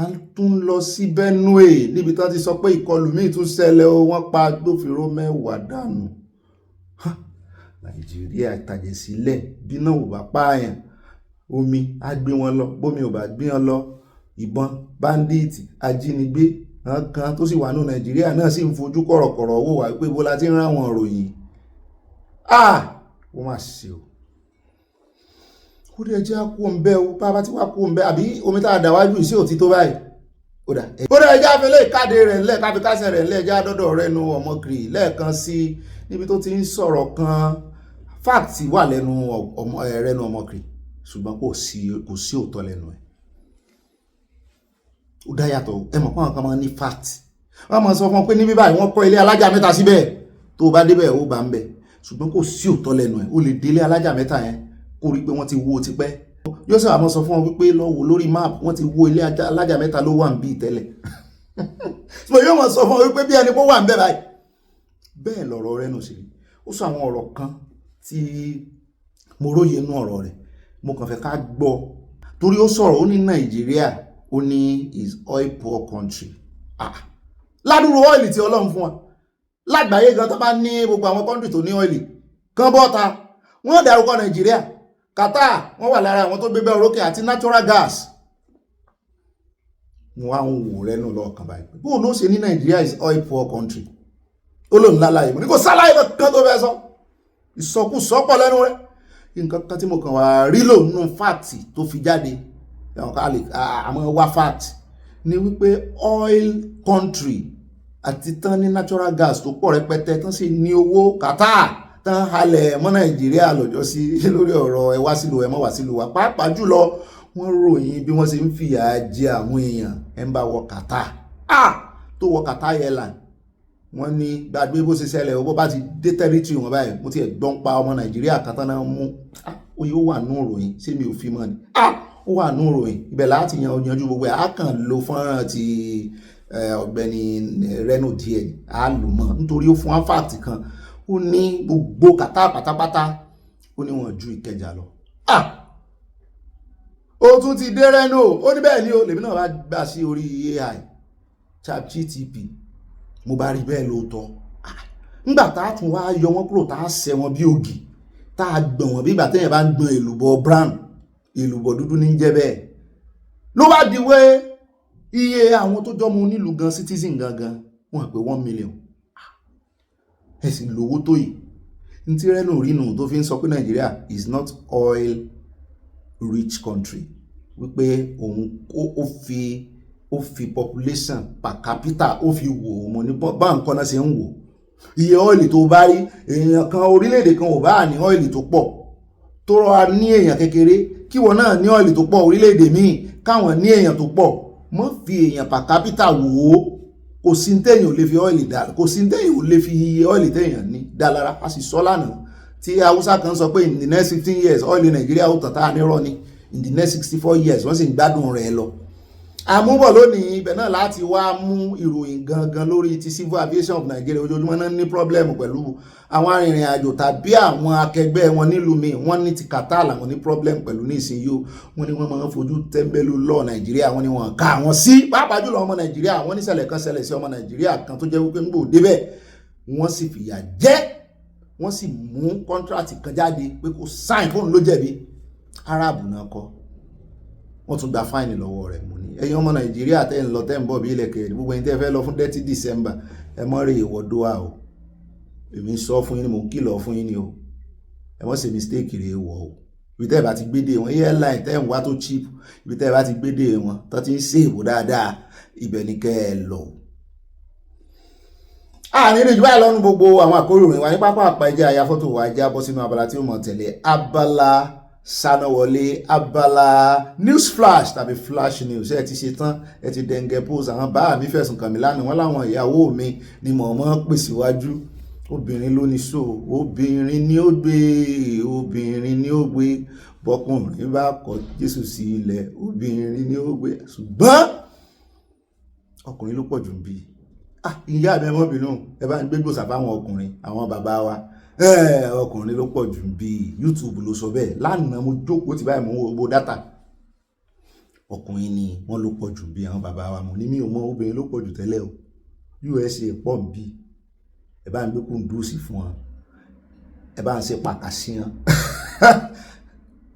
a tún lọ sí Benue níbi tí wọ́n ti sọ pé ìkọlù míì tún ṣẹlẹ̀ o wọ́n pa agbófinró 10 dànù Nàìjíríà ìtàjẹ̀ sílẹ̀ bí náà ò bá pààyàn omi á gbé wọn lọ bómi ò bá gbé wọn lọ ìbọn báńdíìtì ajínigbé kan tó sì wà ní Nàìjíríà náà sì ń fojú kọ̀rọ̀kọ̀rọ̀ owó wà pé bó la ti ń ráwọn ìròyìn ó mà ṣe o ó dẹ̀ jẹ́ kó ń bẹ́ o bá ti wá kó ń bẹ́ àbí omi tá a dà wájú sí òtítọ́ báyìí ó dẹ̀ ẹjá fẹ́lẹ́ ìkáde rẹ̀ ńlẹ̀ káfí kásẹ̀ rẹ̀ ńlẹ̀ ẹjá dọ́dọ̀ rẹnu ọmọkiri lẹ́ẹ̀kan sí níbi tó ti ń sọ̀rọ̀ kan fáàtì wà lẹ́nu rẹnu ọmọkiri ṣùgbọ́n kò sí òótọ́ lẹ́nu ẹ̀ ó dá yàtọ̀ ẹ mọ̀ pọ́n kan máa ní fáàtì wọ́n máa sọ fún ọ pé níbí báyìí wọ́n kọ́ ilé alájà mẹ́ta síbẹ̀ tó bá débẹ̀ ó bá ń bẹ̀ ṣùgbọ́n kò sí òótọ́ lẹ́nu ẹ̀ ó lè délé alájà mẹ́ta yẹn kó rí pé wọ́n ti wó tipẹ́ yóò sọ àmọ́ sọ fún wọn wípé lọ́wọ́ lórí máàpù wọ́n ti wó ilé alájà mẹ́ta ló wà ń bí tẹ́lẹ̀ so yóò mọ̀ sọ fún wọn wípé bí ẹni kó wà ń bẹ̀ báyìí bẹ́ẹ̀ lọ̀rọ̀ rẹ̀ nù sí ó sọ àwọn ọ̀rọ̀ kan tí mo róye inú ọ̀rọ̀ rẹ̀ mo kàn fẹ́ ká gbọ́ torí ó sọ̀rọ̀ ó ní Nàìjíríà ó ní is oil poor country ládùúrú ọ́ìlì tí Ọlọ́run fún wa lágbàáyé gan tó bá ní gbogbo àwọn country tó ní ọ́ìlì kan bọ́ta wọ́n dárúkọ Nàìjíríà Qatar wọ́n wà lára àwọn tó gbégbé orókè àti natural gas wọ́n á ń wò rẹ́nu lọ́ọ̀kan báyìí bóun ló ṣe ní Nàìjíríà is oil poor country ó lòun lálàyé mo ní kò sálàyé kan tó fẹ́ sọ ìsọkúsọ pọ̀ lẹ́nu rẹ̀ nǹkan kan tí mo kàn wá rí lòun nù fáàtì tó fi jáde àmọ́ wá fáàtì ni wípé oil country àti tán ní natural gas tó pọ̀ rẹpẹtẹ tán sì ní owó Qatar tán halẹ̀ mọ́ Nàìjíríà lọ́jọ́ sí lórí ọ̀rọ̀ ẹ wá sílùú ẹ mọ́ wá sílùú wa pàápàá jùlọ wọ́n ròyìn bí wọ́n ṣe ń fìyà jẹ àwọn èèyàn ẹ ń bá wọ Qatar tó wọ Qatar airline wọ́n ní gbàgbé bó ṣe ṣẹlẹ̀ owó bá ti dé territory wọn báyìí mo ti ẹ̀ gbọ́n pa ọmọ Nàìjíríà kan tán náà mú oyè ó wà nù ròyìn ṣé mi ò fi mọ́ ni ó wà nù ròyìn ibẹ̀ láti yanjú gbogbo ẹ̀ á kàn lo fọ́nrán ti Ọ̀gbẹ́ni Reno díẹ̀ á lò mọ́ nítorí ó fún wa fact kan ó ní gbogbo Qatar pátápátá ó ní wọn ju Ìkẹjà lọ ó tún ti dé Reno ó ní bẹ́ẹ̀ ni ó lèmi náà bá gbà sí orí AI ChatGPT mo bá rí bẹ́ẹ̀ lóòótọ́ nígbà tá a tún wá yọ wọ́n kúrò tá a ṣẹ wọn bí ògì tá a gbọ̀n wọn bí ìgbà téèyàn bá ń gbọ̀n èlùbọ́ brown èlùbọ́ dúdú ní jẹ́ bẹ́ẹ̀ ló bá di wé iye àwọn tó jọmọ onílùú gan citizen gangan wọ́n pé 1 million ẹ sì lówó tó yìí ní tí Reno rínú tó fi ń sọ pé Nàìjíríà is not oil rich country wípé òun ó fi population per capita ó fi wò ó mọ ní bá nǹkan náà ṣe ń wò iye ọ́ìlì tó bá rí èèyàn kan orílẹ̀-èdè kan ò bá ní ọ́ìlì tó pọ̀ tó rọra ní èèyàn kékeré kí wọn náà ní ọ́ìlì tó pọ̀ orílẹ̀-èdè míì káwọn ní èèyàn tó pọ̀ mọ́ fi èèyàn per capita wò ó kò sí téèyàn ò lè fi ọ́ìlì dá kò sí téèyàn ò lè fi iye ọ́ìlì téèyàn ní dá lára a sì sọ lánàá tí Haúsá kan sọ pé in the next 15 years ọ́ìlì Nàìjíríà ó tàn tá a nírọ́ ni in the next 64 years wọ́n sì ń gbádùn rẹ̀ lọ àmúbọ̀ lónìí ibẹ̀ náà láti wá mú ìròyìn gangan lórí ti civil aviation of Nigeria ojoojúmọ́ náà ní problem pẹ̀lú àwọn arìnrìn àjò tàbí àwọn akẹgbẹ́ wọn nílùú mi wọ́n ní ti Qatar làwọn ní problem pẹ̀lú ní ìsinyìí wọ́n ní wọ́n máa ń fojú tẹ́ńbẹ́lú lọ Nàìjíríà wọ́n ní wọ́n ká àwọn sí pàápàá jùlọ ọmọ Nàìjíríà wọ́n ní ṣẹlẹ̀ kan ṣẹlẹ̀ sí ọmọ Nàìjíríà kan tó jẹ́ wípé ń gbò débẹ̀ wọ́n sì fìyà jẹ wọ́n sì mú contract kan jáde pé kó sign fóun ló jẹ̀bi Arab náà kọ́ wọ́n tún gba fáìnì lọ́wọ́ rẹ̀ mú ní ẹ̀yin ọmọ Nàìjíríà tẹ́ ń lọ tẹ́ ń bọ̀ bí ilẹ̀kẹ̀ gbogbo ẹni tẹ́ fẹ́ lọ fún 30 December ẹ mọ́ rè ìwọ́dọ́wà o èmi sọ fún yín ni mò ń kìlọ̀ fún yín ni o ẹ mọ́ ṣe mistake rè wọ̀ o ibi tẹ́ ẹ bá ti gbédè wọn airline tẹ́ ń wá tó cheap ibi tẹ́ ẹ bá ti gbédè wọn tó ti ń ṣèwò dáadáa ibẹ̀ ni kẹ́ ẹ lọ. àárín ìjọba ìlọrin gbogbo àwọn àkórè òrìn wa ní pápá àpẹjẹ àyà fọ́tò wa já bọ́ sínú abala tí ó mọ̀ tẹ̀lé abala sanawọlé abala news flash tàbí flash news ẹ ti ṣe tán ẹ ti dẹ̀ǹgẹ̀ pose àwọn bá mi fẹ̀sùn kàn mí lánàá wọn láwọn ìyàwó mi ni mọ̀ mọ́ pè síwájú obìnrin ló ní so obìnrin ni ó gbé obìnrin ni ó gbé bọ́kùnrin bá kọ Jésù sí ilẹ̀ obìnrin ni ó gbé ṣùgbọ́n ọkùnrin ló pọ̀ jù bí ìyá mi ọmọbìnrin ẹ bá ń gbé gbòsà fáwọn ọkùnrin àwọn bàbá wa ọkùnrin ló pọ̀ jù bí YouTube ló sọ bẹ́ẹ̀ lánàá mo jókòó ti báyìí mo wo dátà ọkùnrin ni wọ́n ló pọ̀ jù bí àwọn bàbá wa mo ní mi ò mọ obìnrin ló pọ̀ jù tẹ́lẹ̀ o USA pọ̀ bí ẹ bá ń gbé kúndùsì fún wọn ẹ bá ń ṣe pàkàṣíyàn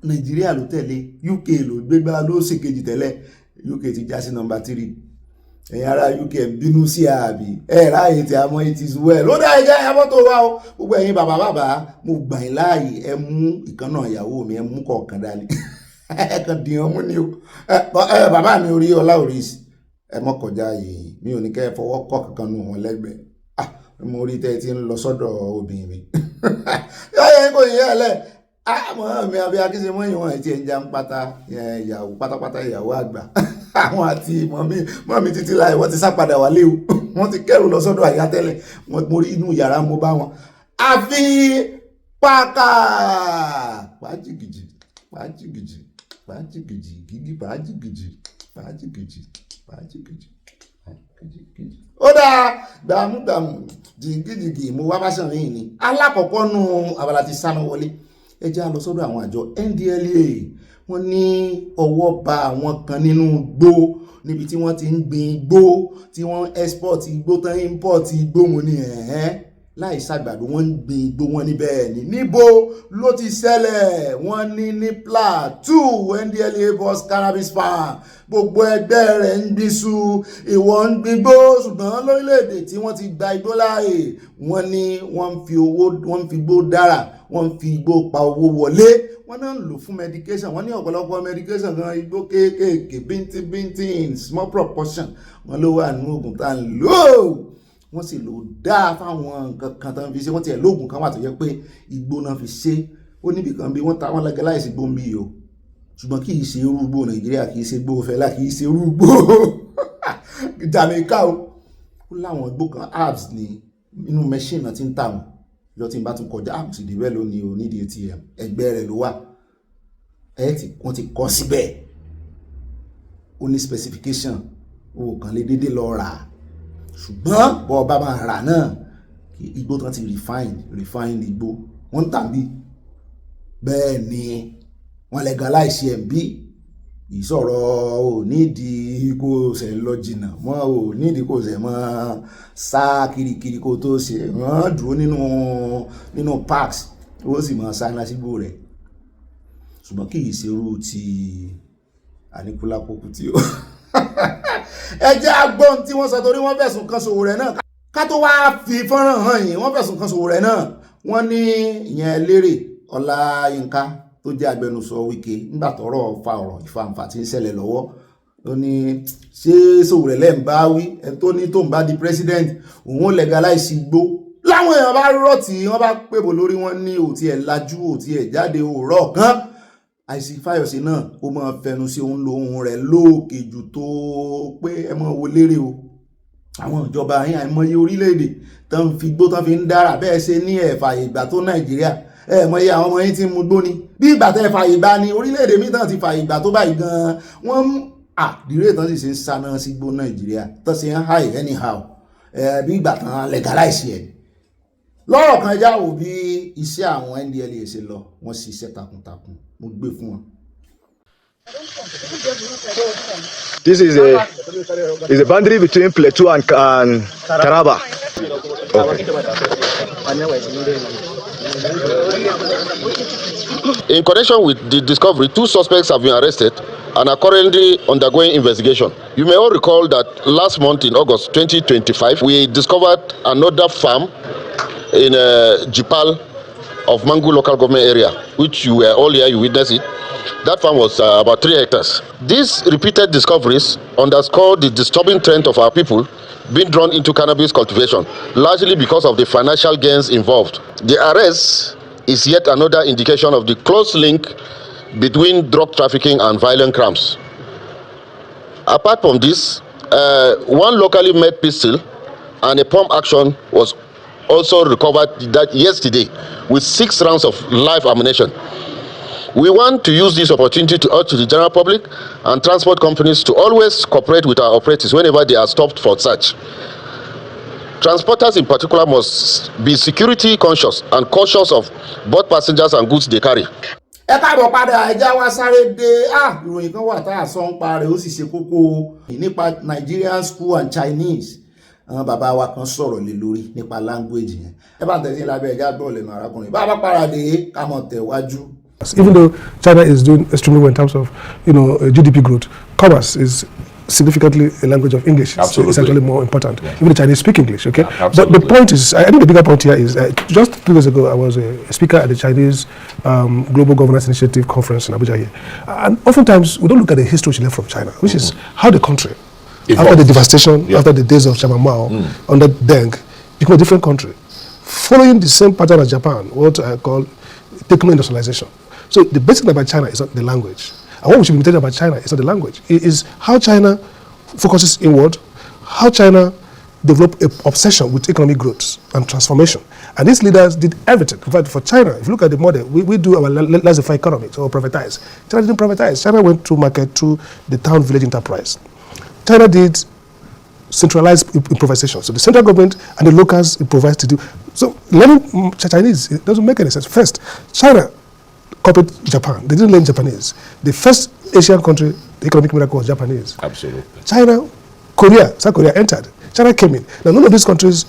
Nàìjíríà ló tẹ̀lé UK ló gbégbá ló ṣèkejì tẹ́lẹ̀ UK ti já sí nọ́mbà 3 ẹ̀yin ará UK ń bínú sí àbí ráàyè tí a mọ̀ it is well ó dá ẹjẹ́ ẹ̀yàmọ́ tó wá o gbogbo ẹ̀yin bàbá mo gbà yín láàyè ẹ mú ìkànnà ìyàwó mi ẹ mú kọ̀ọ̀kan dání ẹ kàn dín ọmú ni o bàbá mi orí ọlá oríṣi ẹ mọ́ kọjá yìí mi ò ní kẹ́ ẹ fọwọ́ kọ́ kankan nù wọn lẹ́gbẹ̀ẹ́ mo rí tẹ́ ẹ ti ń lọ sọ́dọ̀ obìnrin mi yọ́yẹ́ kò yẹ́ ẹ lẹ̀ mọ́ mi àbí akíṣe mọ́ ìwọ̀n ti ẹ̀ ń já ń pátá ìyàwó pátápátá ìyàwó àgbà àwọn àti mọ́mí títí láì wọ́n ti sá padà wálé o wọ́n ti kẹ́rù lọ sọ́dọ̀ àyà tẹ́lẹ̀ mo rí inú yàrá mo bá wọn àfi pàkà pàjìgìjì pàjìgìjì pàjìgìjì gígí pàjìgìjì pàjìgìjì pàjìgìjì pàjìgìjì. Ó dáa gbàmúgbàmù jìgìjìgì mo wá bá sàn yìí ni alákọ̀ọ́kọ́ nù abala ti sáná wọlé ẹ já lọ sọ́dọ̀ àwọn àjọ NDLEA wọ́n ní ọwọ́ bá àwọn kan nínú igbó níbi tí wọ́n ti ń gbin igbó tí wọ́n export igbó tán import igbó wọn ni láì ṣàgbàdo wọ́n ń gbin igbó wọn níbẹ̀ ni níbo ló ti ṣẹlẹ̀ wọ́n ní Plateau NDLEA boss cannabis farm gbogbo ẹgbẹ́ rẹ̀ ń gbísù ìwọ ń gbígbó ṣùgbọ́n lórílẹ̀‐èdè tí wọ́n ti gba igbó láàyè wọ́n ní wọ́n ń fi igbó dára wọ́n ń fi igbó pa owó wọlé wọ́n náà ń lò fún medication wọ́n ní ọ̀pọ̀lọpọ̀ medication gan igbó kéékèèké bíntín small proportion wọ́n ló wà nínú oògùn tá à ń lò wọ́n sì lò dáa fáwọn nǹkan kan tó ń fi ṣe wọ́n ti ẹ̀ lóògùn kan wà tó yẹ pé igbó náà fi ṣe ó níbi kan bí wọ́n ta wọ́n legalize igbó ń bí yìí o ṣùgbọ́n kì í ṣe irú igbó Nàìjíríà kì í ṣe igbó Fẹlá kì í ṣe irú igbó Jamaica ó láwọn igbó kan herbs ní inú machine náà ti ń tà wọ́n lọ tí n bá tún kọjá àmùsì dìbẹ́ lónìí o nídìí ATM ẹgbẹ́ rẹ̀ ló wà wọ́n ti kọ́ síbẹ̀ ó ní specification o kàn lè dédé lọ rà ṣùgbọ́n bọ́ ọba máa rà náà igbó tán ti refine igbó wọ́n ń tàbí bẹ́ẹ̀ ni wọ́n legalize MB ìsọ̀rọ̀ ò nídìí kó ṣe lọ jìnnà mọ́ ò nídìí kó ṣe mọ́ sá kirikiri kó tó ṣe wọ́n dúró nínú parks ó sì mọ́ sá lásìgbò rẹ̀ ṣùgbọ́n kì í ṣe irú ti Aníkúlápó tí ó ẹ jẹ́ agbọ́n tí wọ́n sọ torí wọ́n fẹ̀sùn kan Sowore náà ká tó wá fi fọ́nrán hàn yìí wọ́n fẹ̀sùn kan Sowore náà wọ́n ní ìyẹn Lérè Ọláyínká tó jẹ́ agbẹnusọ Wike nígbà tọ́rọ̀ fa ọ̀rọ̀ ìfàǹfà tí ń ṣẹlẹ̀ lọ́wọ́ ó ní ṣé Sowore lẹ́ń bá wí ẹ tó ní tó ń bá di president òun legalize igbó láwọn èèyàn bá rọ̀ tí wọ́n bá pèbò lórí wọn ní òtí ẹ̀ lajú òtí ẹ̀ jáde òrọ̀ kan àìsí Fáyọ̀sé náà ó máa fẹnu sí òun lo ohun rẹ̀ lóòkè jù tó pé ẹ máa wo Lérè o àwọn ìjọba yín àìmọye orílẹ̀-èdè tán fi igbó tán fi ń dára bẹ́ẹ̀ ṣe ní ẹ̀fà ìgbà tó Nàìjíríà mọ̀ye àwọn ọmọ yín tí mú gbó ni bí ìgbà tẹ́ fàyè gbà ní orílẹ̀-èdè mi tán ti fàyè gbà tó báyìí gan-an wọ́n mú àdìrẹ́ tán sì ṣe ń sáná sí gbó Nàìjíríà tán sì ń high anyhow bí ìgbà tán legalize ẹ̀ lọ́rọ̀ kan já wò bí iṣẹ́ àwọn NDLEA ṣe lọ wọ́n ṣiṣẹ́ takuntakun mo gbé fún wọn. This is a boundary between Plateau and Taraba. Okay. In connection with the discovery, 2 suspects have been arrested and are currently undergoing investigation. You may all recall that last month in August 2025, we discovered another farm in Jipal of Mangu local government area, which you were all here, you witnessed it. That farm was about 3 hectares. These repeated discoveries underscore the disturbing trend of our people being drawn into cannabis cultivation, largely because of the financial gains involved. The arrest is yet another indication of the close link between drug trafficking and violent crimes. Apart from this, one locally made pistol and a pump action was also recovered that yesterday with 6 rounds of live ammunition. We want to use this opportunity to urge the general public and transport companies to always cooperate with our operators whenever they are stopped for search. Transporters in particular must be security conscious and cautious of both passengers and goods they carry. ẹ káàbọ̀ padà ẹja wá sáré dé ìròyìn kan wà tá a sọ ń pa rẹ̀ ó sì ṣe kókó nípa Nigerian school and Chinese bàbá wa kan sọ̀rọ̀ lé lórí nípa language yẹn ẹ bá tẹ̀sí lábẹ́ ẹja gbọ́ lẹ́nu arákùnrin bá a bá paradé ká mọ̀ tẹ̀wájú. Even though China is doing extremely well in terms of GDP growth, commerce is significantly a language of English. Absolutely. It's actually more important. Yeah. Even the Chinese speak English, okay? Yeah, but the point is, I think the bigger point here is, just 2 days ago, I was a speaker at the Chinese Global Governance Initiative Conference in Abuja here. And oftentimes, we don't look at the history which left from China, which is how the country, after the devastation, after the days of Chairman Mao, under Deng, became a different country. Following the same pattern as Japan, what I call techno-industrialization. So the basic thing about China is not the language. And what we should be imitating about China is not the language. It is how China focuses inward, how China developed an obsession with economic growth and transformation. And these leaders did everything. In fact, for China, if you look at the model, we do our laissez-faire economy, or privatize. China didn't privatize. China went to market through the town-village enterprise. China did centralized improvisation. So the central government and the locals improvised to do. So learning Chinese, it doesn't make any sense. First, China copied Japan. They didn't learn Japanese. The first Asian country, the economic miracle was Japanese. Absolutely. China, Korea, South Korea entered. China came in. Now, none of these countries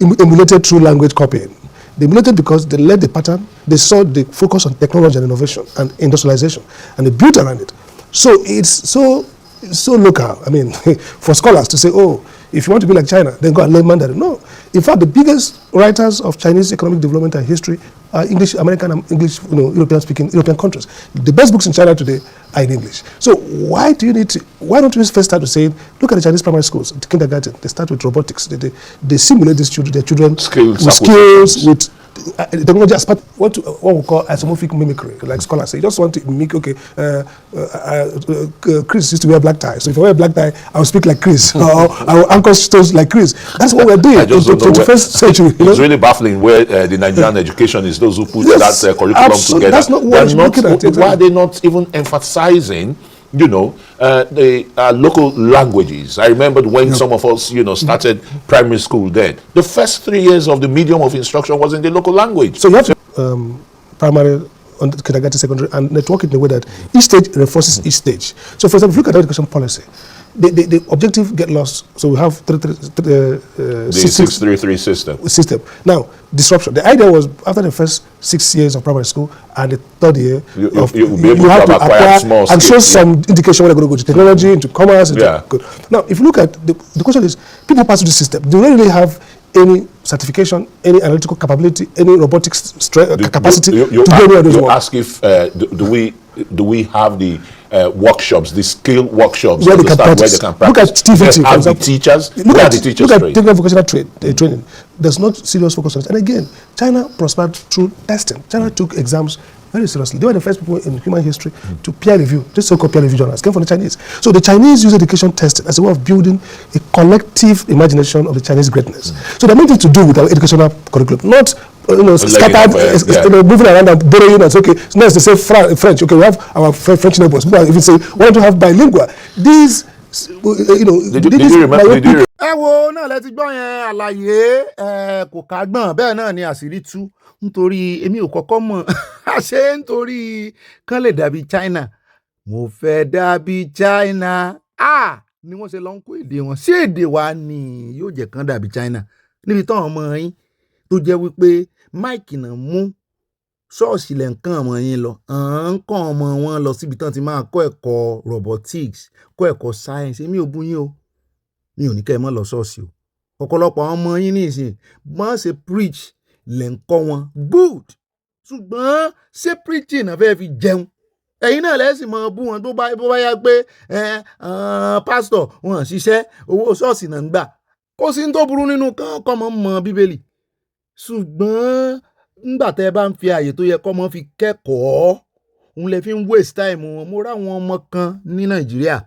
emulated through language copying. They emulated because they led the pattern. They saw the focus on technology and innovation and industrialization, and they built around it. So it's so local. I mean, for scholars to say, oh, if you want to be like China, then go and learn Mandarin. No. In fact, the biggest writers of Chinese economic development and history are English, American, and English, European-speaking European countries. The best books in China today are in English. So why don't we first start with saying, look at the Chinese primary schools, the kindergarten, they start with robotics. They simulate their children with skills, with technology as part what we call isomorphic mimicry, like scholars say. You just want to mimic, okay, Chris used to wear black tie, so if I wear a black tie, I'll speak like Chris, or I'll anchor stones like Chris. That's what we're doing in the 21st century. It's really baffling where the Nigerian education is those who put that curriculum together. That's not what we're looking at. Why are they not even emphasizing the local languages? I remember when some of us, started primary school then. The first 3 years of the medium of instruction was in the local language. So you have to, primary, kindergarten, secondary, and network it in a way that each stage reinforces each stage. So for example, if you look at education policy, the objective get lost. So we have the 6-3-3 system. Now, disruption. The idea was after the first 6 years of primary school and the third year, you have to acquire and show some indication whether they're going to go to technology, into commerce. Now, if you look at the question is, people pass through the system. Do they really have any certification, any analytical capability, any robotics capacity to do any of those work? You ask if do we have the workshops, the skill workshops where they can practice. Look at TVT. Have the teachers. Look at the teachers. Look at technical vocational training. There's not serious focus on it. And again, China prospered through testing. China took exams very seriously. They were the first people in human history to peer review. This so-called peer review journals came from the Chinese. So the Chinese use education testing as a way of building a collective imagination of the Chinese greatness. So they have nothing to do with our educational curriculum, not scattered, moving around and borrowing and say, okay, so now it's the same French. Okay, we have our French neighbors. People even say, why don't you have bilingual? These, ẹ wo náà lẹ ti gbọ́ yẹn àlàyé kò kágbọ́n bẹ́ẹ̀ náà ni àṣírí tú nítorí èmi ò kọ́kọ́ mọ̀ àṣé nítorí kán lè dàbí China. Mo fẹ́ dàbí China ni wọ́n ṣe lọ ń kó èdè wọn sí èdè wa ni yóò jẹ́ kán dàbí China níbi táwọn ọmọ yín tó jẹ́ wípé máìkì náà mú ṣọ́ọ̀ṣì lẹ̀ ń kàn ọmọ yín lọ ń kàn ọmọ wọn lọ síbi tán ti máa kọ́ ẹ̀kọ́ robotics, kọ́ ẹ̀kọ́ science. Èmi ò bú yín o, mi ò ní kẹ́ ẹ mọ́ lọ ṣọ́ọ̀ṣì o. Ọ̀pọ̀lọpọ̀ àwọn ọmọ yín nísìnyí wọ́n ṣe preach lẹ̀ ń kọ́ wọn good, ṣùgbọ́n ṣé preaching náà fẹ́ fi jẹun? Ẹ̀yin náà lẹ́sìn mọ́ bú wọn tó bá yá pé pásítọ̀ wọn ṣiṣẹ́ owó ṣọ́ọ̀ṣì náà ń gbà. Kò sí ní tó burú nínú kọ́ mọ́ mọ́ Bíbélì, ṣùgbọ́n nígbà tẹ́ ẹ bá ń fi àyè tó yẹ kọ́ mọ́ fi kẹ́kọ̀ọ́ òun lè fi ń waste time wọn. Mo ráwọn ọmọ kan ní Nàìjíríà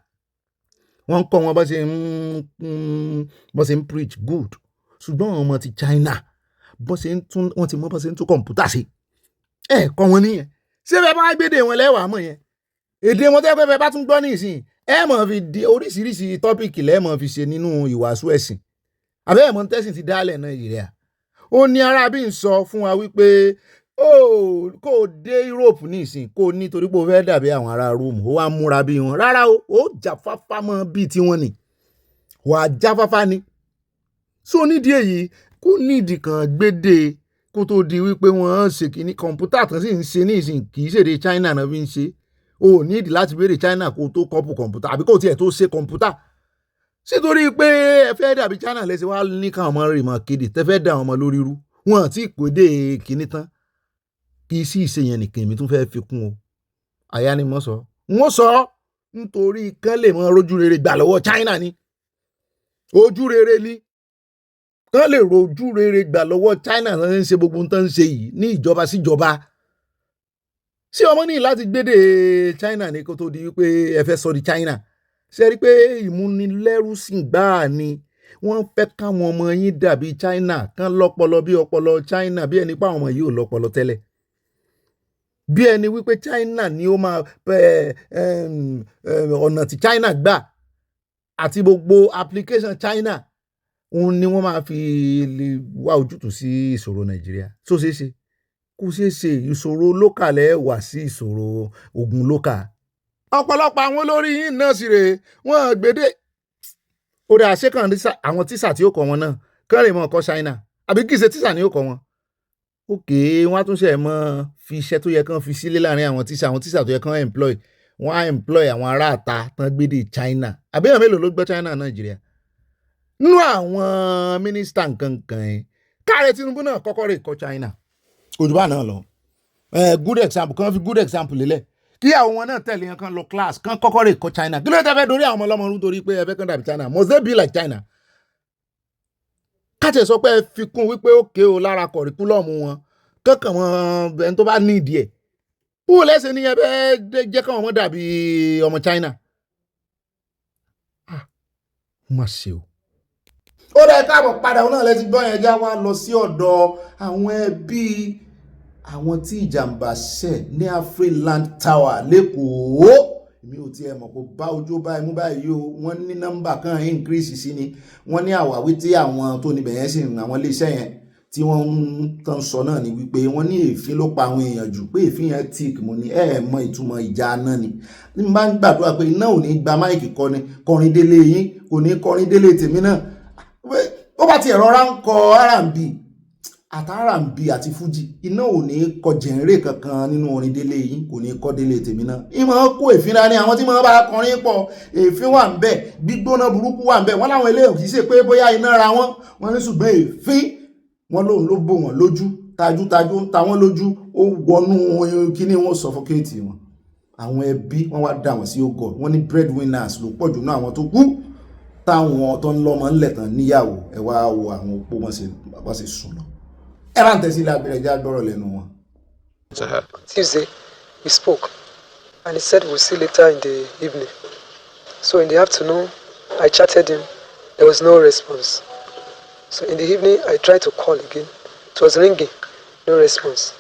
wọ́n ń kọ́ wọn bó ṣe ń preach good, ṣùgbọ́n àwọn ọmọ ti China wọ́n ti mọ bó ṣe ń tún kọ̀ǹpútà ṣe kọ́ wọn nìyẹn ṣé bẹ́ẹ̀ bá gbédè wọn lẹ́wàá mọ̀ yẹn èdè wọn tẹ́ pé bẹ́ẹ̀ bá tún gbọ́ nísìnyí mọ̀ fi di oríṣiríṣi tọ́pìkì lẹ́ẹ̀mọ̀ fi ṣe nínú ìwàásù ẹ̀sìn àbẹ́ ẹ̀mọ̀ tẹ́sìn ti dálẹ̀ Nàìjíríà ó ní arábí ń sọ fún wa wípé kó o dé Europe nísìn kó o nítorí pé o fẹ́ dàbí àwọn ará Rome ó wá múra bí wọn rárá ó jáfáfá mọ́ bíi tiwọn ni wà á jáfáfá ni so nídìí èyí kó nídìí kan gbédè kó tó di wípé wọ́n ṣe kínní kọ̀ǹpútà tán sì ń ṣe nísìn kì í ṣèdè China náà fi ń ṣe o ní ìdí láti béèrè China kó tó kọ́pù kọ̀ǹpútà àbí kó tiẹ̀ tó ṣe kọ̀ǹpútà sítorí pé ẹ fẹ́ dàbí China lẹ́sẹ̀ wá ní káwọn ọmọ rẹ̀ mọ̀ kéde tẹ́ fẹ́ dà wọn mọ́ lórí rú wọn àti ìpèdè kìíní tán kì í sí ìṣèyàn nìkan èmi tún fẹ́ fi kún o àyà ni mo sọ wọ́n sọ nítorí kán lè mọ rojú rere gbà lọ́wọ́ China ni ojú rere ni kán lè rojú rere gbà lọ́wọ́ China ló ń ṣe gbogbo nǹkan ṣe yìí ní ìjọba síjọba ṣé ọmọ ní láti gbédè China ní kó tó di wípé ẹ fẹ́ sọ di China ṣe rí pé ìmúnilẹ́rúsìn gbáà ni wọ́n fẹ́ káwọn ọmọ yín dàbí China kán lọ́pọlọ bí ọpọlọ China bí ẹni pé àwọn ọmọ yìí ò lọ́pọlọ tẹ́lẹ̀ bí ẹni wípé China ni ó máa ọ̀nà tí China gbà àti gbogbo application China òun ni wọ́n máa fi lè wá ojútùú sí ìṣòro Nàìjíríà tó ṣeé ṣe kò ṣeé ṣe ìṣòro lókàlẹ̀ wá sí ìṣòro ogun lókà ọ̀pọ̀lọpọ̀ àwọn olórí yìí náà sì rèé wọ́n gbédè orí àṣekàn àwọn tíṣà tí ó kọ́ wọn náà kán lè mọ̀ ọkọ̀ China àbí kìí ṣe tíṣà ni ó kọ́ wọn òkè wọ́n á tún ṣe mọ́ fi iṣẹ́ tó yẹ kán fi sílé láàrin àwọn tíṣà tó yẹ kán employ wọ́n á employ àwọn aráàta tán gbédè China àbí èèyàn mélòó ló gbọ́ China Nàìjíríà nínú àwọn mínísítà nǹkankan yẹn káàrẹ Tinubu náà kọ́kọ́ rè kọ́ China òjúbà náà lọ good example kan fi good example lélẹ̀ kí àwọn wọn náà tẹ̀lé yẹn kan lọ class kan kọ́kọ́ rè kọ́ China kí ló dé fẹ́ dorí àwọn ọmọ ọlọ́mọ ọdún torí pé ẹ fẹ́ kán dàbí China must they be like China káàtẹ̀ sọ pé ẹ fi kún wípé òkè o lára kọ̀ríkúlọ̀mù wọn kankan wọn ẹni tó bá ní ìdí ẹ̀ bó lẹ́sẹ̀ níyẹn bẹ́ẹ̀ jẹ́ káwọn ọmọ dàbí ọmọ China má ṣe o. ó dẹ̀ káàbọ̀ padà òun náà lẹ́ti gbọ́ yẹn já wá lọ sí ọ̀dọ̀ àwọn ẹbí àwọn tí ìjàmbá ṣẹ̀ ní Afriland Tower lẹ́kọ̀ọ́ mi ò tiẹ̀ mọ̀ kó bá ojú báyìí mú báyìí o wọ́n ní nọ́mbà kan increase sí ni wọ́n ní àwáwí tí àwọn tó níbẹ̀ yẹn sì ń àwọn iléeṣẹ́ yẹn tí wọ́n ń tán sọ náà ni wípé wọ́n ní èéfín ló pa àwọn èèyàn jù pé èéfín yẹn tíìk mo ní mọ ìtumọ̀ ìjà náà ni ní bá ń gbàdúrà pé iná ò ní gba máìkì kọrin délé yín kò ní kọrin délé tèmi náà ó bá ti ẹ̀rọ ra ń kọ R&B àtàràǹbí àti fújì iná ò ní kọ jẹ̀ǹrẹ́ kankan nínú orin délé yìí kò ní kọ́ délé tèmi náà ìmọ̀ kó èéfín ra ní àwọn tí wọ́n bá kọrin pọ̀ èéfín wà ń bẹ̀ gbígbóná burúkú wà ń bẹ̀ wọ́n láwọn eléyìí kì í ṣe pé bóyá iná ra wọ́n ní ṣùgbọ́n èéfín wọ́n lòun ló bò wọ́n lójú tajútajú ń ta wọ́n lójú ó wọnú kíní wọn suffocate wọn àwọn ẹbí wọ́n wá dà wọ́n sí ògọ̀ wọ́n ní breadwinners ló pọ̀ jù náà àwọn tó kú táwọn tó ń lọ́mọ ńlẹ̀ tán níyàwó ẹ wá wo àwọn opó wọ́n sì sùn lọ. Tuesday, we spoke, and he said we'll see later in the evening. So in the afternoon, I chatted him. There was no response. So in the evening, I tried to call again. It was ringing, no response.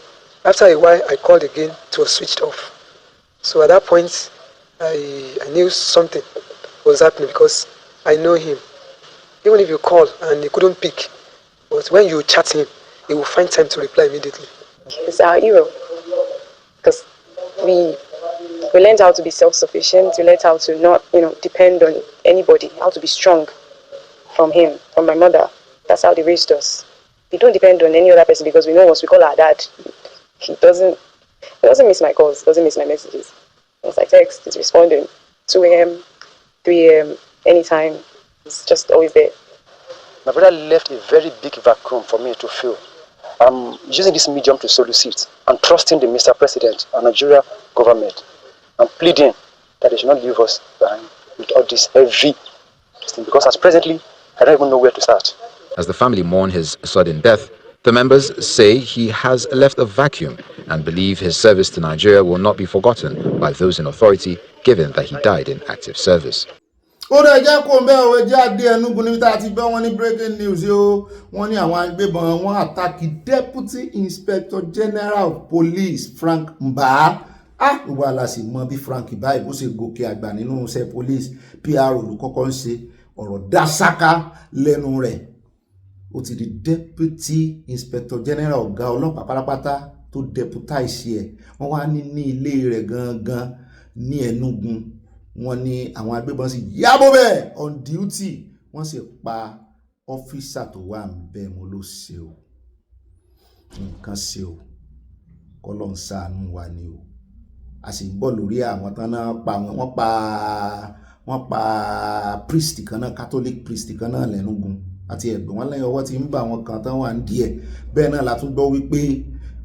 After a while, I called again. It was switched off. So at that point, I knew something was happening because I know him. Even if you call and he couldn't pick, but when you chat him, he will find time to reply immediately. He's our hero, because we learned how to be self-sufficient. We learned how to not, depend on anybody. How to be strong from him, from my mother. That's how they raised us. We don't depend on any other person because we know once we call our dad, he doesn't miss my calls, doesn't miss my messages. Once I text, he's responding. 2 a.m., 3 a.m., anytime. He's just always there. My brother left a very big vacuum for me to fill. I'm using this medium to solicit and trusting the Mr. President and Nigeria government. I'm pleading that they should not leave us behind with all this heavy thing, because as presently, I don't even know where to start. As the family mourn his sudden death, the members say he has left a vacuum and believe his service to Nigeria will not be forgotten by those in authority, given that he died in active service. ó dẹ̀ jẹ́ kó ń bẹ́ òwe jẹ́ adé Enugu níbi tá a ti bẹ́ wọn ní breaking news yóò wọ́n ní àwọn agbébọn wọn àtàkì Deputy Inspector General of Police Frank Mbah gbogbo àlàsì mọ bí Frank báyìí bó ṣe gòkè àgbà nínú iṣẹ́ police PR olùkọ́kọ́ ń ṣe ọ̀rọ̀ dásáká lẹ́nu rẹ̀ ó ti di Deputy Inspector General ọ̀gá ọlọ́pàá pátápátá tó deputize ẹ̀ wọ́n wá ní ilé rẹ̀ gangan ní Enugu wọ́n ní àwọn agbébọn sì yábọ̀ bẹ́ẹ̀ on duty wọ́n sì pa ọ́fíìsà tó wà níbẹ̀ mo ló ṣe o nǹkan ṣe o kọ́lọ́ ń ṣàánú wa ni o a sì ń bọ̀ lórí àwọn tán náà pa wọ́n pa priest kan náà Catholic priest kan náà l'Enugu àti ẹ̀gbọ́n wọn lẹ́yìn ọwọ́ tí ń bá àwọn kan tán wà ń díẹ̀ bẹ́ẹ̀ náà la tún gbọ́ wípé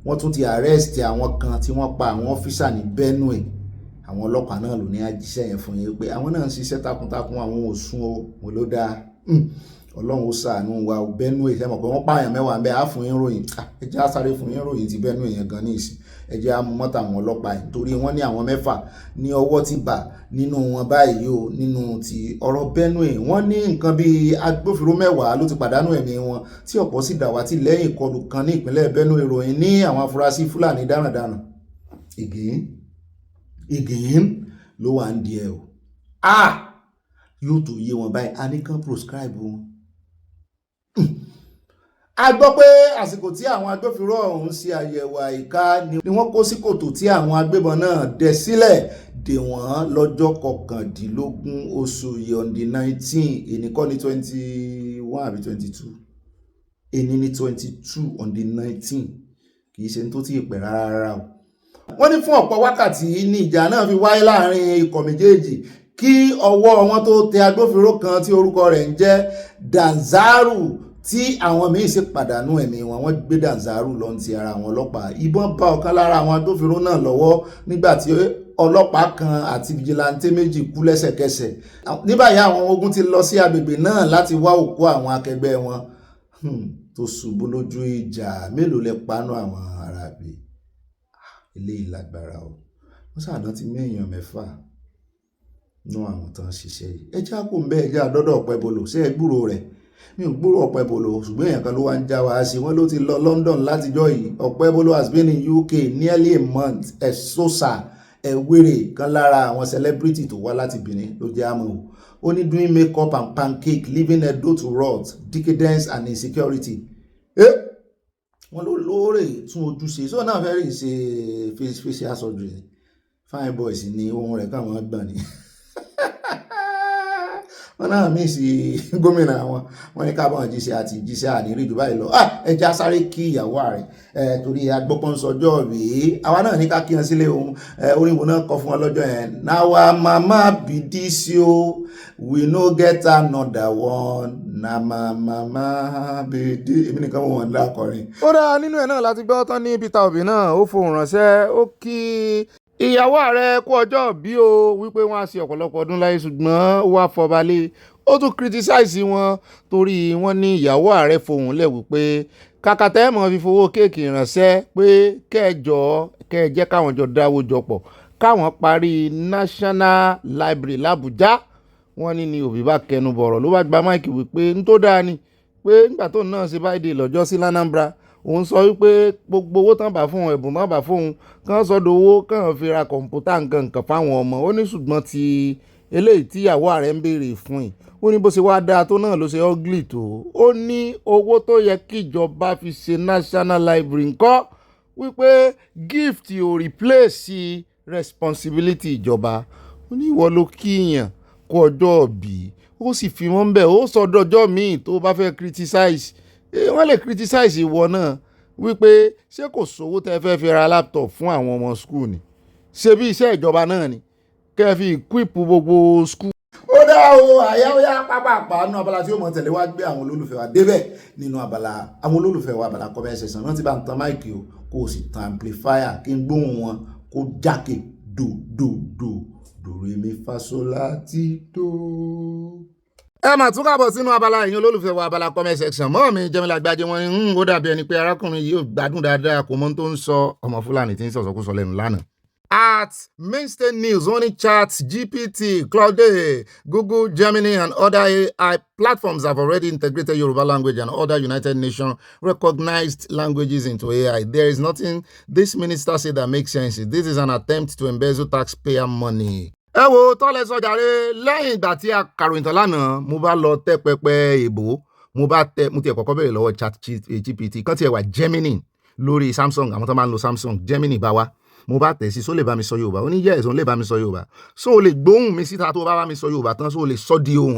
wọ́n tún ti arrest àwọn kan tí wọ́n pa àwọn ọ́fíìsà ní Benue àwọn ọlọ́pàá náà ló ní àjíṣẹ́ yẹn fún yín pé àwọn náà ń ṣiṣẹ́ takuntakun àwọn òsùn o mo ló dáa Ọlọ́run ó ṣàánú wa ò Benue ṣe mọ̀ pé wọ́n pààyàn mẹ́wàá ń bẹ á fún yín ròyìn ẹ jẹ́ á sáré fún yín ròyìn ti Benue yẹn gan ní ìsìn ẹ jẹ́ á mú mọ́tà àwọn ọlọ́pàá yìí torí wọ́n ní àwọn 6 ní ọwọ́ ti bà nínú wọn báyìí o nínú ti ọ̀rọ̀ Benue wọ́n ní nǹkan bíi agbófinró 10 ló ti pàdánù ẹ̀mí wọn tí ọ̀pọ̀ sì dàwátì lẹ́yìn ìkọlù kan ní ìpínlẹ̀ Benue ìròyìn ní àwọn afurasí Fúlàní darandaran ìgìn ló wà ń di ẹ o yóò tó yé wọn báyìí a ní kán proscribe wọn. A gbọ́ pé àsìkò tí àwọn agbófinró ọ̀hún ṣe àyẹ̀wò àyíká ni wọ́n kó sí kòtò tí àwọn agbébọn náà dẹ sílẹ̀ dè wọ́n lọ́jọ́ 19 oṣù yọ̀ǹdì 19 ènìkọ́ ní 21 àbí 22 èní ní 22 on the 19 kì í ṣe tó tí ì pẹ́ rárá o. Wọ́n ní fún ọ̀pọ̀ wákàtí ní ìjà náà fi wáyé láàrin ikọ̀ méjèèjì kí ọwọ́ wọn tó tẹ agbófinró kan tí orúkọ rẹ̀ ń jẹ́ Danzaru tí àwọn míín sì pàdánù ẹ̀mí wọn wọ́n gbé Danzaru lọ ti ara àwọn ọlọ́pàá ìbọn bá ọ̀kan lára àwọn agbófinró náà lọ́wọ́ nígbà tí ọlọ́pàá kan àti fìjìláńtẹ́ méjì kú lẹ́sẹ̀kẹsẹ̀. Ní báyìí àwọn ogun ti lọ sí agbègbè náà láti wá òkú àwọn akẹgbẹ́ wọn tó ṣubú lójú ìjà mélòó lẹ pánú àwọn arábì ilé ìlágbára o wọ́n sàdán ti mẹ́yàn 6 nú àwọn tán ṣiṣẹ́ yìí ẹ já kó ń bẹ́ẹ̀ já dọ́dọ̀ Ọ̀pẹ́bọlò ṣé ẹ gbúrò rẹ̀ mi ò gbúrò Ọ̀pẹ́bọlò ṣùgbọ́n èèyàn kan ló wá ń já wa sí wọ́n ló ti lọ London látijọ́ yìí Ọ̀pẹ́bọlò has been in UK nearly a month ẹ̀sọ́sà ẹ̀wẹ̀rẹ̀ kan lára àwọn celebrity tó wá láti Benin ló jẹ́ àmọ́ ó ní doing makeup and pancake leaving Edo to rot decadence and insecurity wọ́n ló lóòrè tún ojú ṣe sọ náà fẹ́ rí ṣe facial surgery fine boys ni ohun rẹ̀ káwọn gbọ̀n ni wọ́n náà mí sí gómìnà wọn ní kábọn jíṣẹ́ àti jíṣẹ́ àníírí jù báyìí lọ ẹja sáré kí ìyàwó rẹ̀ torí agbọ́pọ̀ ń sọjọ́ rèé àwa náà ní ká kí wọn sílé ohun oríwo náà kọ fún wọn lọ́jọ́ yẹn na wa mama be this o we no get another one na mama be this èmi nìkan wọn dá akọrin. ó dáa nínú ẹ̀ náà láti gbọ́ tán ní Peter Obi náà ó fohùn ránṣẹ́ ó kí ìyàwó ààrẹ kú ọjọ́ bí o wípé wọ́n á ṣe ọ̀pọ̀lọpọ̀ ọdún láyé ṣùgbọ́n ó wá fọbalẹ̀ ó tún criticize wọn torí wọ́n ní ìyàwó ààrẹ fohùn lẹ̀ wípé kàkà tẹ́ mọ̀ fi fowó kéèkì ránṣẹ́ pé kẹ́ẹ̀jẹ́ káwọn jọ dáwó jọ pọ̀ káwọn parí National Library l'Abuja wọ́n ní Òbí bá kẹnu bọ̀rọ̀ ló bá gba máìkì wípé n tó dáa ni pé nígbà tó náà ṣe báyìí dé lọ́jọ́ sí l'Anambra òun sọ wípé gbogbo owó tán bá fún ẹ̀bùn tán bá fóun kán sọ́dọ̀ owó kán fi ra kọ̀ǹpútà nǹkan fáwọn ọmọ ó ní ṣùgbọ́n ti eléyìí tíyàwó ààrẹ ń béèrè fún yìí ó ní bó ṣe wá dáa tó náà ló ṣe ugly tó ó ní owó tó yẹ kíjọba fi ṣe National Library ńkọ́ wípé gift ò replace responsibility ìjọba ó ní ìwọ ló kíyàn kó ọjọ́ òbí ó sì fi wọ́n bẹ̀ ó sọdọ̀ ọjọ́ míì tó bá fẹ́ criticize wọ́n lè criticize ìwọ náà wípé ṣé kò sówó tẹ́ fẹ́ fi ra laptop fún àwọn ọmọ school ni ṣe bí iṣẹ́ ìjọba náà ni kẹ́ fi equip gbogbo school. ó dá o àyáwóyá pápápá nínú abala tí ó mọ̀ tẹ̀lé wá gbé àwọn olólùfẹ́ wa débẹ̀ nínú abala àwọn olólùfẹ́ wa abala comment section náà ti bá ń tan máìkì o kó o sì tan amplifier kí n gbóhùn wọn kó jákè do re mi fa sol la ti do. Ẹ mà tún káàbọ̀ sínú abala ẹ̀yin olólùfẹ́ wa abala comment section mọ́ mi Jẹ́mílà Gbájé wọn ni ó dàbí ẹni pé arákùnrin yìí ò gbádùn dáadáa kò mọ̀ tó ń sọ ọmọ Fúlàní tí ń sọ̀sọ́kúsọ lẹ́nu lánàá. At Mainstay News, only Chat, GPT, Claude, Google, Gemini, and other AI platforms have already integrated Yoruba language and other United Nations recognized languages into AI. There is nothing this minister said that makes sense. This is an attempt to embezzle taxpayer money. Ẹ wo tọ́lẹ̀ sọjàre lẹ́yìn ìgbà tí a kàròyìn tán lánàá mo bá lọ tẹ́ pẹpẹ ìbò mo tiẹ̀ kọ́kọ́ bẹ̀rẹ̀ lọ́wọ́ Chat GPT kan tiẹ̀ wà Gemini lórí Samsung àwọn tó máa ń lo Samsung Gemini bá wa mo bá tẹ̀ sí so lè bá mi sọ Yorùbá ó ní yes òun lè bá mi sọ Yorùbá so o lè gbóhùn mi síta tó bá mi sọ Yorùbá tán so o lè sọ di ohùn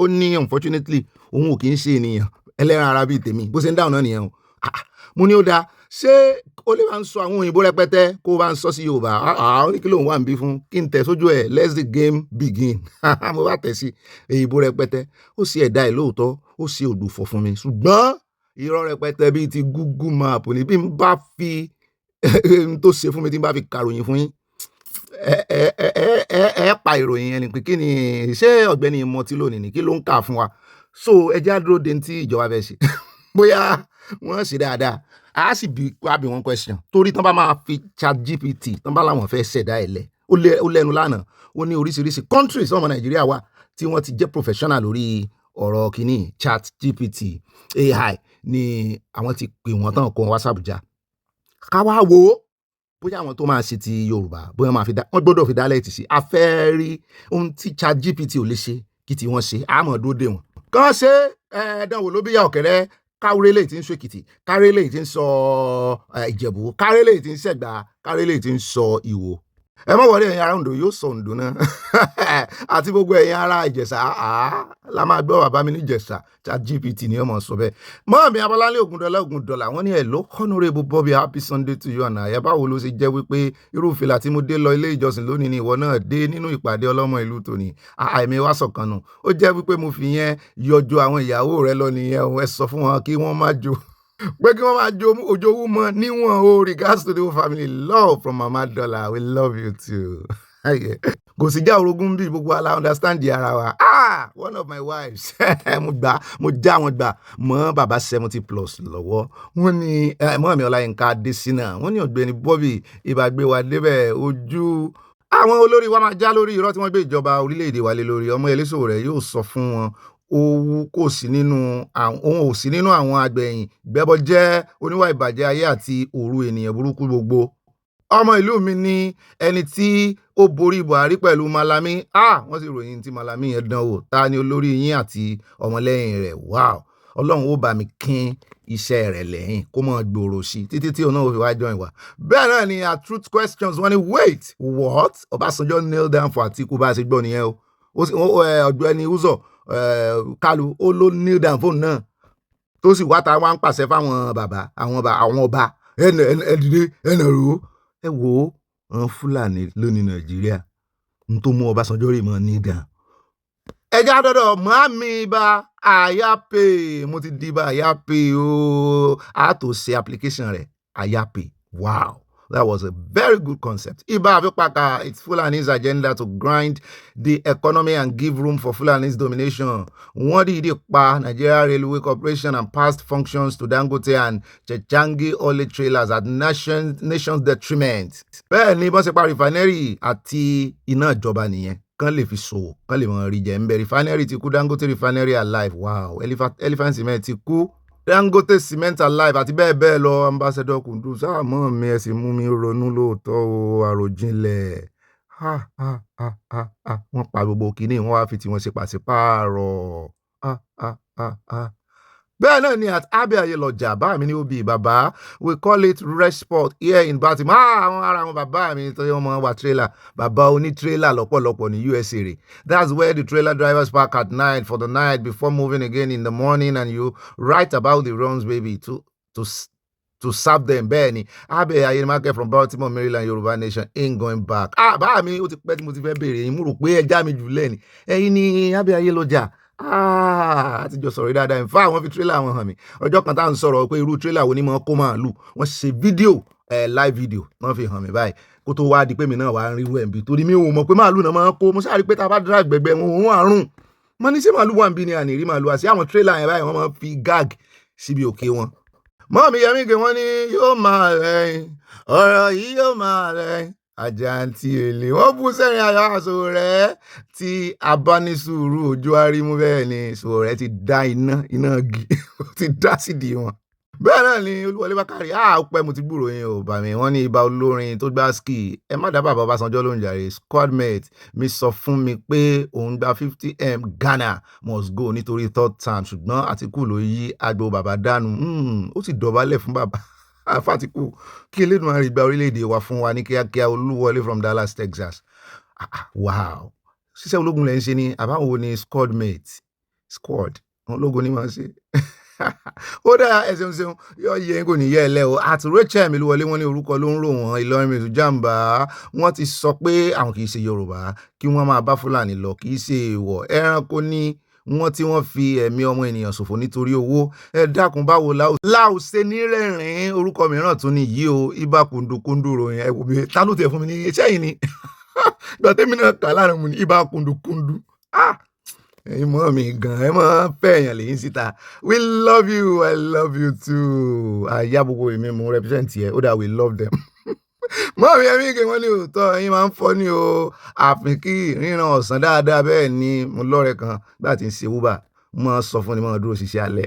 ó ní unfortunately òun ò kì í ṣe ènìyàn ẹlẹ́ran ara bíi tèmi bó ṣe ń dáhùn náà nìyẹn o mo ní ó dáa ṣé ó lè máa ń sọ àwọn òyìnbó rẹpẹtẹ kó o bá ń sọ sí Yorùbá ó ní kí lóun wà ń bí fún kí n tẹ̀ sójú ẹ̀ let the game begin mo bá tẹ̀ sí òyìnbó rẹpẹtẹ ó sì ẹ̀dá ẹ̀ lóòótọ́ ó sì òdùfọ̀ fún mi ṣùgbọ́n irọ́ rẹpẹtẹ bíi ti Google map ní bí n bá fi tó ṣe fún mi tí n bá fi kàròyìn fún yín ẹ pa ìròyìn ẹni pé kí ni ṣé ọ̀gbẹ́ni mọtí lónìí ni kí ló ń kà fún wa so ẹ já dúró de tí ìjọba fẹ́ ṣe bóyá wọ́n ṣe dáadáa a sì bí one question torí tán bá máa fi Chat GPT tán bá láwọn fẹ́ ṣẹ̀dá ẹ̀ lẹ̀ ó lẹ́nu lánàá ó ní oríṣiríṣi countries ọmọ Nàìjíríà wà tí wọ́n ti jẹ́ professional lórí ọ̀rọ̀ kìíní Chat GPT AI ni àwọn ti pè wọ́n tán kó wá sàbújá ká wá wo bóyá àwọn tó máa ṣe ti Yorùbá bóyá wọ́n gbọ́dọ̀ fi dálẹ̀ tì sí a fẹ́ rí ohun tí Chat GPT ò lè ṣe kí tí wọ́n ṣe àmọ́ dúró dé wọn. kàn ṣe ẹ̀ẹ́dánwò ló bí ya ọ̀kẹ́rẹ́ káwúrẹ́ lè ti ń sọ Èkìtì kárẹ́ lè ti ń sọ Ìjẹ̀bú kárẹ́ lè ti ń ṣẹ̀gbá kárẹ́ lè ti ń sọ Ìwó. ẹ mọ̀ wọlé ẹ̀yin ará Oǹdó yóò sọ Oǹdó náà àti gbogbo ẹ̀yin ará Ìjẹ̀ṣà la máa gbọ́ bàbá mi ní Ìjẹ̀ṣà Chat GPT ni ọmọ sọ bẹ́ẹ̀. mọ́ọ̀mí Abọ́láńlé Ògúndọ́là wọ́n ní hello honourable Bobby happy Sunday to you and I báwo ló ṣe jẹ́ wípé irú fìlà tí mo dé lọ ilé ìjọsìn lónìí ni ìwọ náà dé nínú ìpàdé ọlọ́mọ ìlú tòní àìmí wá sọ̀kan nù ó jẹ́ wípé mo fi yẹn yọjú àwọn ìyàwó rẹ lọ nìyẹn ẹ sọ fún wọn kí wọ́n má jó pé kí wọ́n máa jó ojówú mọ́ níwọ̀n o regards to the whole family love from Mama Dollar we love you too. kò sí já orogún bí gbogbo ala understand ara wa one of my wives mo já wọn gbà mọ́ bàbá 70+ lọ́wọ́ wọ́n ní mọ́ mi Ọláyínká Adésínà wọ́n ní Ọ̀gbẹ́ni Bobby ìbàgbé wa débẹ̀ ojú àwọn olórí wa máa já lórí irọ́ tí wọ́n gbé ìjọba orílẹ̀-èdè wa lé lórí ọmọ eléso rẹ̀ yóò sọ fún wọn òun ò sí nínú àwọn àgbẹ̀yìn gbẹ́bọ jẹ́ oníwà ìbàjẹ́ ayé àti òru ènìyàn burúkú gbogbo ọmọ ìlú mi ní ẹni tí ó borí Buhari pẹ̀lú Malami wọ́n sì ròyìn tí Malami yẹn dánwò ta ni olórí yín àti ọmọlẹ́yìn rẹ̀ wow Ọlọ́run ó bá mi kín iṣẹ́ rẹ̀ lẹ́yìn kó mọ̀ gbòòrò sí títí tí òun náà fi wá join wa. bẹ́ẹ̀ náà ni at truth questions wọ́n ní wait what Ọbásanjọ́ kneel down for Àtíkù bá a ṣe gbọ́ nìyẹn o Ọ̀gbẹ́ni Uzor Kalu ó ló kneel down fóun náà tó sì wá ta wá ń pàṣẹ fáwọn bàbá àwọn ọba ẹnìdé ẹnìrò ẹ wo àwọn Fúlàní lónìí Nàìjíríà n tó mú Ọbásanjọ́ rè mọ́ kneel down. ẹja dọ́dọ̀ màmí bá Ayape mo ti di bá Ayape o a tó ṣe application rẹ̀ Ayape wow. That was a very good concept. Iba Avipaka, it's Fulani's agenda to grind the economy and give room for Fulani's domination. Wọ́n dìde pa Nigeria Railway Corporation and past functions to Dangote and Chechangi oil trailers at nation's detriment. Bẹ́ẹ̀ ni bọ́n ṣe pa refinery àti iná ìjọba nìyẹn. Kán lè fi ṣòwò, kán lè mọ̀ rí jẹ ń bẹ. Refinery ti kú, Dangote refinery alive. Wow, Elephant Cement ti kú. Dangote Cement alive àti bẹ́ẹ̀ bẹ́ẹ̀ lọ Ambassador Kunduz mọ́ mi ẹ sì mú mi ronú lóòótọ́ o àròjinlẹ̀ wọ́n pa gbogbo kínní wọ́n wá fi tí wọ́n ṣe pàṣípààrọ̀ bẹ́ẹ̀ náà ni at Abiaye lọ́jà bá mi ní òbí bàbá we call it resport here in Baltimore àwọn ará àwọn bàbá mi tó yẹ wọ́n wà trailer bàbá oní trailer lọ́pọ̀lọpọ̀ ní USA rẹ̀ that's where the trailer drivers park at night for the night before moving again in the morning and you write about the runs baby to serve them bẹ́ẹ̀ ni Abiaye market from Baltimore Maryland Yorùbá nation ain't going back bá mi ó ti pẹ́ tí mo ti fẹ́ béèrè yín mo rò pé ẹja mi jù lẹ́ni ẹ̀yin ni Abiaye lọ́jà àtijọ́ sọ̀rọ̀ dáadáa in fact wọ́n fi trailer wọn hàn mí ọjọ́ kan tá à ń sọ̀rọ̀ pé irú trailer wo ni mo kó màálù wọ́n ṣe fídíò live video wọ́n fi hàn mí báyìí kó tó wá di pé mi náà wà ń rírú ẹ̀ ń bí torí mi ò mọ̀ pé màálù náà máa ń kó mo sáré pé tá a bá dra gbẹgbẹ wọn òun àrùn mo ní ṣé màálù wà ń bí ni àní rí màálù àti àwọn trailer yẹn báyìí wọ́n máa fi gag síbi òkè wọn. mọ́ mi yẹmí gé wọ́n ní yóò máa rẹ̀ ọ̀rọ̀ yìí yóò máa rẹ̀ àjàǹtí èlé wọ́n bú sẹ́yìn ayọ̀ Sowore tí abánisùúrù ojú arímú bẹ́ẹ̀ ni Sowore ti dá iná gì ti dá sídìí wọn. Bẹ́ẹ̀ náà ni Olúwọlé Bákàrè ó pẹ́ mo ti gbúrò yín ò bà mí wọ́n ní ibà olórin tó gbá ski ẹ má dá bàbá Ọbásanjọ́ lóhùn jàre squadmate mi sọ fún mi pé òun gba 50M Ghana must go nítorí third term ṣùgbọ́n Àtíkù ló yí agbo bàbá dànù ó sì dọ̀bálẹ̀ fún bàbá Fátíkù kí Elédùmarè gba orílẹ̀-èdè wa fún wa ní kíákíá. Olúwọlé from Dallas, Texas. Wow ṣiṣẹ́ ológun lẹ́ ń ṣe ni àbáwọn wo ni squad ológun ni máa ń ṣe ó dáa ẹ̀sìn ṣeun yóò yẹ kò ní yẹ ẹ lẹ́ o àti Rachel Olúwọlé wọn ní orúkọ ló ń rò wọ́n Ìlọrin mẹ́tò jàǹbá wọ́n ti sọ pé àwọn kì í ṣe Yorùbá kí wọ́n máa bá Fúlàní lọ kì í ṣe èèwọ̀ ẹranko ní wọ́n tí wọ́n fi ẹ̀mí ọmọ ènìyàn ṣòfò nítorí owó ẹ dákun báwo láò ṣe ní rẹ́rìn orúkọ mìíràn tún ní yìí o ibà kùndùkùndù ròyìn ẹ wò bí ta ló tẹ̀ fún mi ní iṣẹ́ yìí ni gbàtẹ́mi náà kà láàrin mu ní ibà kùndùkùndù ẹ̀yin mọ́ mi gan ẹ mọ́ fẹ́ èèyàn lẹ́yìn síta we love you I love you too àyà gbogbo èmi mú represent yẹ ó dà we love them mọ́ mi ẹ̀mí kí wọ́n ní òótọ́ ẹ̀yin máa ń fọ́ ní o àfin kí ríran ọ̀sán dáadáa bẹ́ẹ̀ ni mo lọ́rẹ̀ kan gbà tí ń ṣe wúbà mọ́ sọ fún ni mọ́ dúró ṣiṣẹ́ alẹ́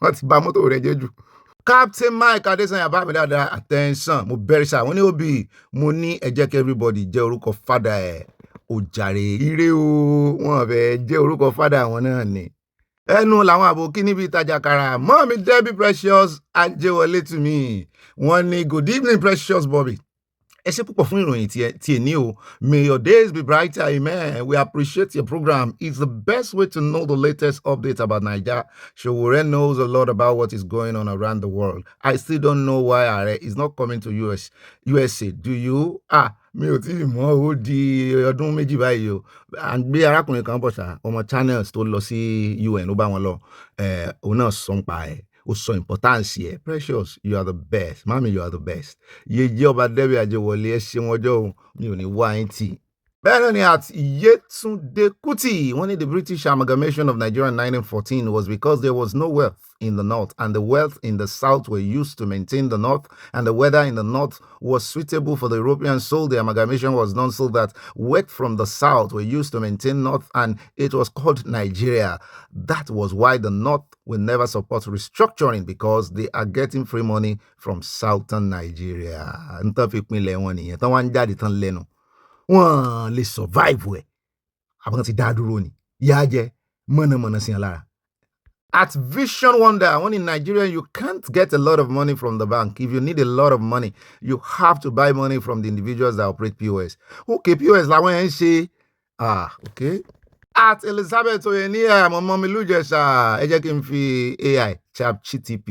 wọ́n ti bà mọ́tò rẹ̀ jẹ́ jù. Captain Mike Adesanya bá mi dáadáa attention mo bẹ̀rẹ̀ sá wọ́n ní òbí mo ní ẹ jẹ́ kí everybody jẹ́ orúkọ fada ẹ̀ òjàre ire o wọn fẹ́ jẹ́ orúkọ fada wọn náà ni ẹnu làwọn àbòkí níbi ìtajà kara mọ́ mi Debbie Precious Ajẹ́wọlé to me wọ́n ní good evening Precious Bobby ẹ ṣé púpọ̀ fún ìròyìn tí ẹ ní o may your days be brighter amen we appreciate your program it's the best way to know the latest updates about Naija. Sowore knows a lot about what is going on around the world. I still don't know why Ààrẹ is not coming to USA do you mi ò tí ì mọ̀ ó di ọdún méjì báyìí o à ń gbé arákùnrin kan bọ̀ sá ọmọ channels tó lọ sí UN ó bá wọn lọ òun náà sọ ń pa ẹ̀ ó sọ importance ẹ̀ Precious you are the best mami you are the best yeye ọba Debbie Ajẹ́wọlé ẹ ṣeun ọjọ́ o mi ò ní wá ẹ̀ tì. Bẹ́ẹ̀ náà ni àti Yetunde Kuti wọ́n ní the British amalgamation of Nigeria in 1914 was because there was no wealth in the north and the wealth in the south were used to maintain the north and the weather in the north was suitable for the Europeans, so the amalgamation was done so that work from the south were used to maintain north and it was called Nigeria. That was why the north will never support restructuring because they are getting free money from southern Nigeria. Ntan fi pinlẹ̀ wọn nìyẹn tán wá ń jáde tán lẹ́nu wọ́n lè survive ẹ̀ àbọ̀n ti dá dúró ni yá jẹ́ mọ̀nàmọ̀nà sí alára. At Vision Wonder, when in Nigeria, you can't get a lot of money from the bank. If you need a lot of money, you have to buy money from the individuals that operate POS. Okay, POS, la wọ́n ń ṣe. Okay. At Elizabeth Oyeniya, ọmọ mi lùjẹ̀ṣà, ẹ jẹ́ kí n fi AI ChatGPT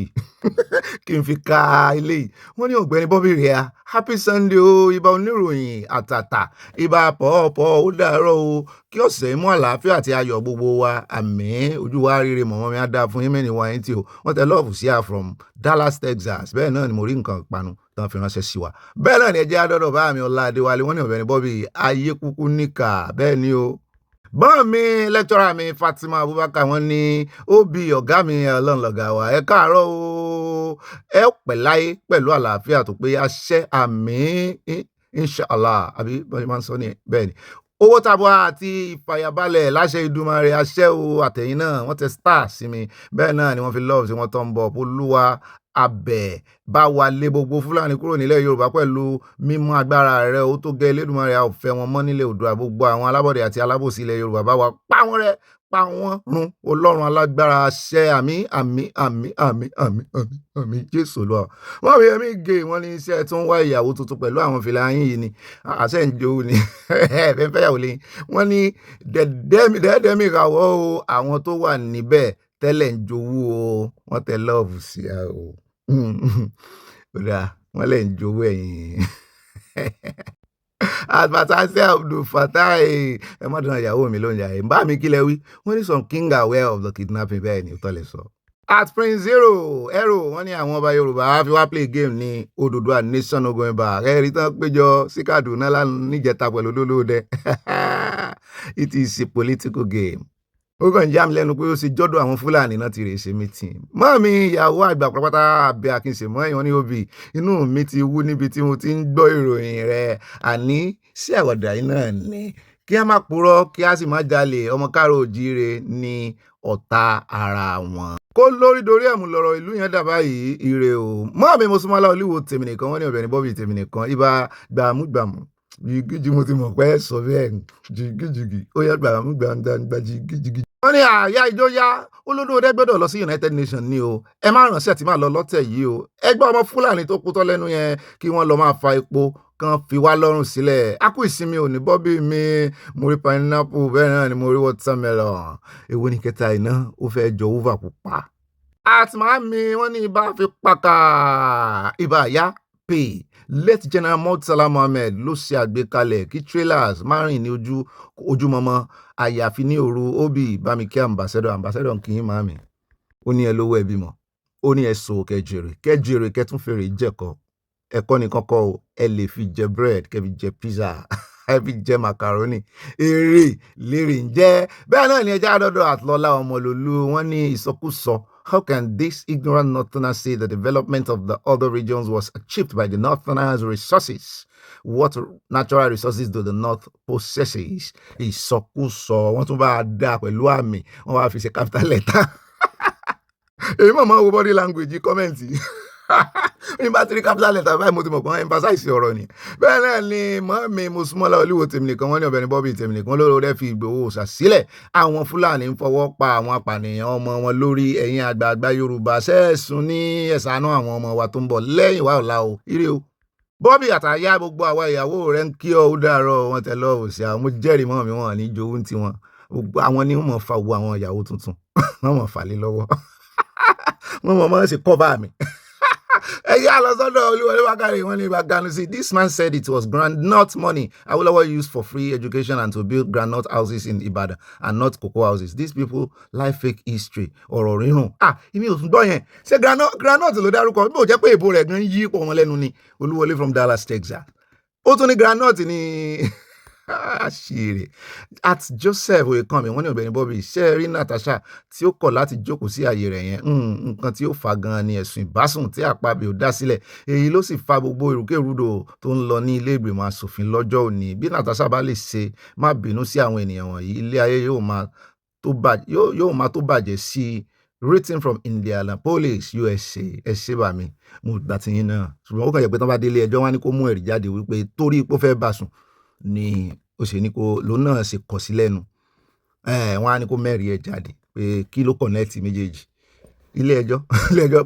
kí n fi ka ilé yìí. Wọ́n ní Ọ̀gbẹ́ni Bobby rẹ̀ happy Sunday o, ibà oníròyìn àtàtà, ibà pọ̀ọ́pọ̀ ó dàárọ̀ o, kí ọ̀sẹ̀ mú àlàáfíà àti ayọ̀ gbogbo wa, àmín, ojú wa rere mọ̀mọ́ mi á dáa fún yín mẹ́rin wa yín tí o. Wọ́n tẹ lọ́ọ̀fù sí à from Dallas, Texas. Bẹ́ẹ̀ náà ni mo rí nǹkan ìpanu tán fi ránṣẹ́ sí wa. Bẹ́ẹ̀ náà ni ẹ jẹ́ àdọ́dọ̀ bá mi Ọlá Adéwálé, wọ́n ní Ọ̀gbẹ́ni Bobby ayé kúkú níkà, bẹ́ẹ̀ ni o. Bọ́n mi lẹ́kítọ́rà mi Fatima Abubakar wọ́n ní ó bí ọ̀gá mi ọlọ́nlọ́gà wa ẹ káàárọ̀ o ẹ pẹ̀ láyé pẹ̀lú àlàáfíà tó pé àṣẹ àmín inshallah àbí bọ́n ṣe máa ń sọ ní bẹ́ẹ̀ ni owó tabua àti ìfàyàbalẹ̀ láṣẹ Ìdùmarè àṣẹ o àtẹ̀yìn náà wọ́n tẹ star sí mi bẹ́ẹ̀ náà ni wọ́n fi love sí wọn tó ń bọ̀ Olúwa abẹ bá wa lé gbogbo Fúlàní kúrò nílẹ̀ Yorùbá pẹ̀lú mímú agbára rẹ̀ ó tó gẹ́ Elédùmarè a ò fẹ́ wọn mọ́ nílẹ̀ Oòduà gbogbo àwọn alábọ̀dé àti alábòsí ilẹ̀ Yorùbá bá wa pa wọ́n rẹ́ pa wọ́n run Ọlọ́run alágbára àṣẹ àmín àmín àmín àmín àmín àmín àmín Jésù lọ. Wọ́n fi ẹ̀mí gé wọ́n ní iṣẹ́ tó ń wá ìyàwó tuntun pẹ̀lú àwọn fìlà yín yìí ni àṣẹ ń jowó ni ẹ̀fẹ́ fẹ́yàwó lẹ́yìn wọ́n ní dẹ́ẹ̀dẹ́mì ìràwọ̀ o àwọn tó wà níbẹ̀ tẹ́lẹ̀ ń jowó o wọ́n tẹ lọ́ọ̀fù sí a o wọ́n lẹ̀ ń jowó ẹ̀yìn advertise Abdul Fatai ẹ má dán ìyàwó mi lóúnjẹ àyè bá mi kílẹ̀ wí wọ́n ní some king are aware of the kidnapping bẹ́ẹ̀ ni ó tọ́lẹ̀ sọ. At Prince Zero wọ́n ní àwọn ọba Yorùbá fi wá play game ní Odùduwà nation no going back ẹ̀rí tán péjọ sí Kaduna níjẹta pẹ̀lú olólódẹ it is a political game. ó kàn já mi lẹ́nu pé ó ṣe jọ́dọ̀ àwọn fúlàní náà ti rè ṣe mítìn. mọ́mí ìyàwó àgbà pátápátá abẹ́ akínṣemọ́ ẹ̀yàn ní òbí inú mi ti wú níbi tí mo ti ń gbọ́ ìròyìn rẹ̀ àní sí àwàdà yìí náà ni kí a má purọ́ kí a sì má jalè ọmọ káàró òjíire ní ọ̀tá ara wọn. kó lórí dorí ẹ̀mú lọ̀rọ̀ ìlú yẹn dà báyìí ire o. mọ́mí mo súnmọ́ Olúwo tèmi nìkan wọ́n ní Ọ̀gbẹ́ni Bobby tèmi nìkan ibà gbàmúgbàmù jìgìjì mo ti mọ̀ pé sọ bẹ́ẹ̀ jìgìjìgì ó yẹ gbàmúgbàmù jìgìjìgì. wọ́n ní àyà ìjọ ya olódò rẹ gbọ́dọ̀ lọ sí United Nations ni o ẹ má ránṣẹ́ tí máa lọ lọ́tẹ̀ yìí o ẹgbẹ́ ọmọ Fúlàní tó kú tọ́ lẹ́nu yẹn kí wọ́n lọ máa fa epo kan fi wá lọ́rùn sílẹ̀ a kú ìsinmi òní Bobby mi mo rí pineapple bẹ́ẹ̀ náà ni mo rí watermelon èwo ni kẹta iná ó fẹ́ jọ uva pupa. àtìmọ́ mi wọ́n ní ibà fi pàkà ibà yá pè late General Murtala Mohammed ló ṣe àgbékalẹ̀ kí trailers má rìn ní ojúmọmọ àyàfi ní òru Obi bámikí ambassador kì í máa mi ó ní ẹ lówó ẹ bímọ ó ní ẹ so kẹjèrè kẹtún fèrè jẹkọ ẹ̀kọ́ nìkan kọ́ o ẹ lè fi jẹ bread kẹ́ fi jẹ pizza ẹ fi jẹ macaroni èrè lérè ń jẹ bẹ́ẹ̀ náà ni ẹjẹ àdọdọ àtlọlá ọmọlólú wọn ní ìsọkúsọ. How can this ignorant northerners say the development of the other regions was achieved by the northerners' resources? What natural resources do the north possesses? Ìsọkúsọ wọ́n tún bá a dá pẹ̀lú àmì wọ́n wá fi ṣe capital letter. èyí mọ̀ máa wo body language kọ́mẹ̀ntì ní bá ti rí capital letter báyìí mo ti mọ̀ pé emphasize ọ̀rọ̀ ni. bẹ́ẹ̀ náà ni mọ́mí mo súnmọ́lá Olúwo tèmi nìkan wọ́n ní Ọ̀gbẹ́ni Bobby tèmi nìkan lóró rẹ́ fi Ìgbòho ṣàsílẹ̀ àwọn Fúlàní ń fọwọ́ pa àwọn apànìyàn ọmọ wọn lórí ẹ̀yìn àgbààgbà Yorùbá sẹ́ẹ̀sùn ní ẹ̀sánú àwọn ọmọ wa tó ń bọ̀ lẹ́yìn wa ọ̀la o ire o. Bobby àtàyà gbogbo àwa ìyàwó rẹ̀ ń kí ọ ó dàárọ̀ wọn tẹ̀lé òsì àwọn mo jẹ́rìí mọ́ mi wọn ní jowú ti wọn àwọn ni wọ́n mọ̀ fa gbogbo àwọn ìyàwó tuntun wọ́n mọ̀ fà lé lọ́wọ́ wọ́n mọ̀ ṣe cover mi. This man said it was groundnut money Awolowo used for free education and to build groundnut houses in Ibadan and not cocoa houses. These people like fake history. ọ̀rọ̀ rírùn. Èmi ò tún gbọ́ yẹn. Ṣé groundnut ló dárúkọ? Bí ó jẹ́ pé èbó rẹ̀ gan yí pọ̀ wọn lẹ́nu ni. Olúwọlé from Dallas, Texas. Ó tún ní groundnut ní Asiri. At Joseph Oyekanmi wọ́n ní Ọ̀gbẹ́ni Bobby ṣe rí Natasha tí ó kọ̀ láti jókòó sí ààyè rẹ̀ yẹn nǹkan tí ó fa gan ni ẹ̀sùn ìbásùn tí Akpabio dá sílẹ̀ èyí ló sì fa gbogbo ìrúkèrúdò tó ń lọ ní ilé ìgbìmọ̀ asòfin lọ́jọ́ òní bí Natasha bá lè ṣe má bínú sí àwọn ènìyàn wọ̀nyí ilé ayé yóò máa tó bàjẹ́ sí written from Indianapolis, USA ẹ ṣé bá mi mo gbà tí yín náà ṣùgbọ́n ó kàn yẹ pé tán bá délé ẹjọ́ wọn ni kó mú ẹ̀rí jáde wípé torí ipò fẹ́ bàsùn ni ó ṣe ní kó lòun náà ṣe kọ̀ sí lẹ́nu wọn á ní kó mẹ́rin ẹ̀ jáde pé kí ló kọ̀nẹ́ẹ̀tì méjèèjì ilé ẹjọ́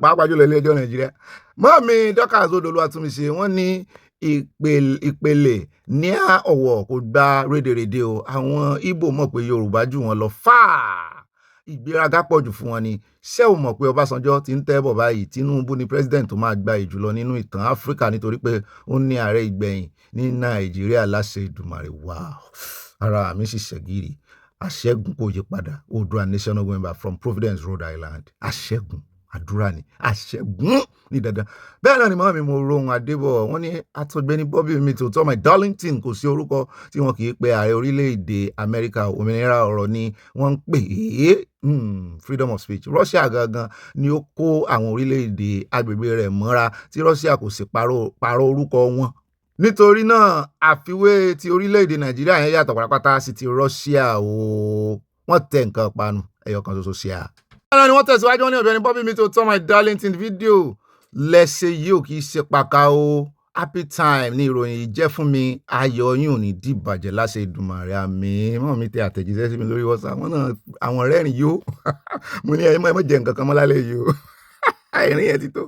pàápàá jùlọ ilé ẹjọ́ Nàìjíríà. mọ́mí Dorcas Odolúwatúnmiṣe wọ́n ní ìpele ní ọ̀wọ̀ kò gba rédèrèdè o àwọn Ìgbò mọ̀ pé Yorùbá jù wọn lọ fáà ìgbéraga pọ̀jù fún wọn ni ṣé o mọ̀ pé Ọbásanjọ́ ti ń tẹ́ bọ̀ báyìí Tinubu ni president tó máa gba ìjùlọ nínú ìtàn Áfíríkà nítorí pé ó ní ààrẹ ìgbẹ̀yìn ní Nàìjíríà láṣẹ Ìdùmarè wá ara mi sì ṣẹ̀gìrì àṣẹ́gun kò yí padà Oòduà national member from Providence, Rhode Island àṣẹ́gun àdúrà ni àṣẹ́gun ní dandan. bẹ́ẹ̀ náà ni màmí mo rohun Adébọ̀ wọ́n ní àtọ̀gbẹ́ni Bobby mi tó tọ́ my darlington kò sí orúkọ tí wọn kì í pe ààrẹ orílẹ̀-èdè Amẹ́ríkà òmìnira ọ̀rọ̀ ni wọ́n ń pè é freedom of speech. Russia gangan ni ó kó àwọn orílẹ̀-èdè agbègbè rẹ̀ mọ́ra tí Russia kò sì pààrọ̀ orúkọ wọn. nítorí náà àfiwé ti orílẹ̀-èdè Nàìjíríà yẹn yàtọ̀ pátápátá sí ti Russia o wọ́n tẹ nǹkan panu ẹyọ kan ṣoṣo sí a. ni wọ́n tẹ̀síwájú wọn ní Ọ̀gbẹ́ni Bobby mi tó tọ́ my darlington fídíò lẹ́sẹ̀ yìí ò kì í ṣe pàkà o happy time ní ìròyìn yìí jẹ́ fún mi ayọ̀ yín ò ní dìbàjẹ́ láṣẹ Ìdùmarè àmín. mọ́ mi tẹ àtẹ̀jíṣẹ́ sí mi lórí WhatsApp wọn náà àwọn rẹ́rìn yóò mo ní ẹ mọ́ jẹ nǹkan kan mọ́ lálẹ́ yìí o àìrìn yẹn ti tó.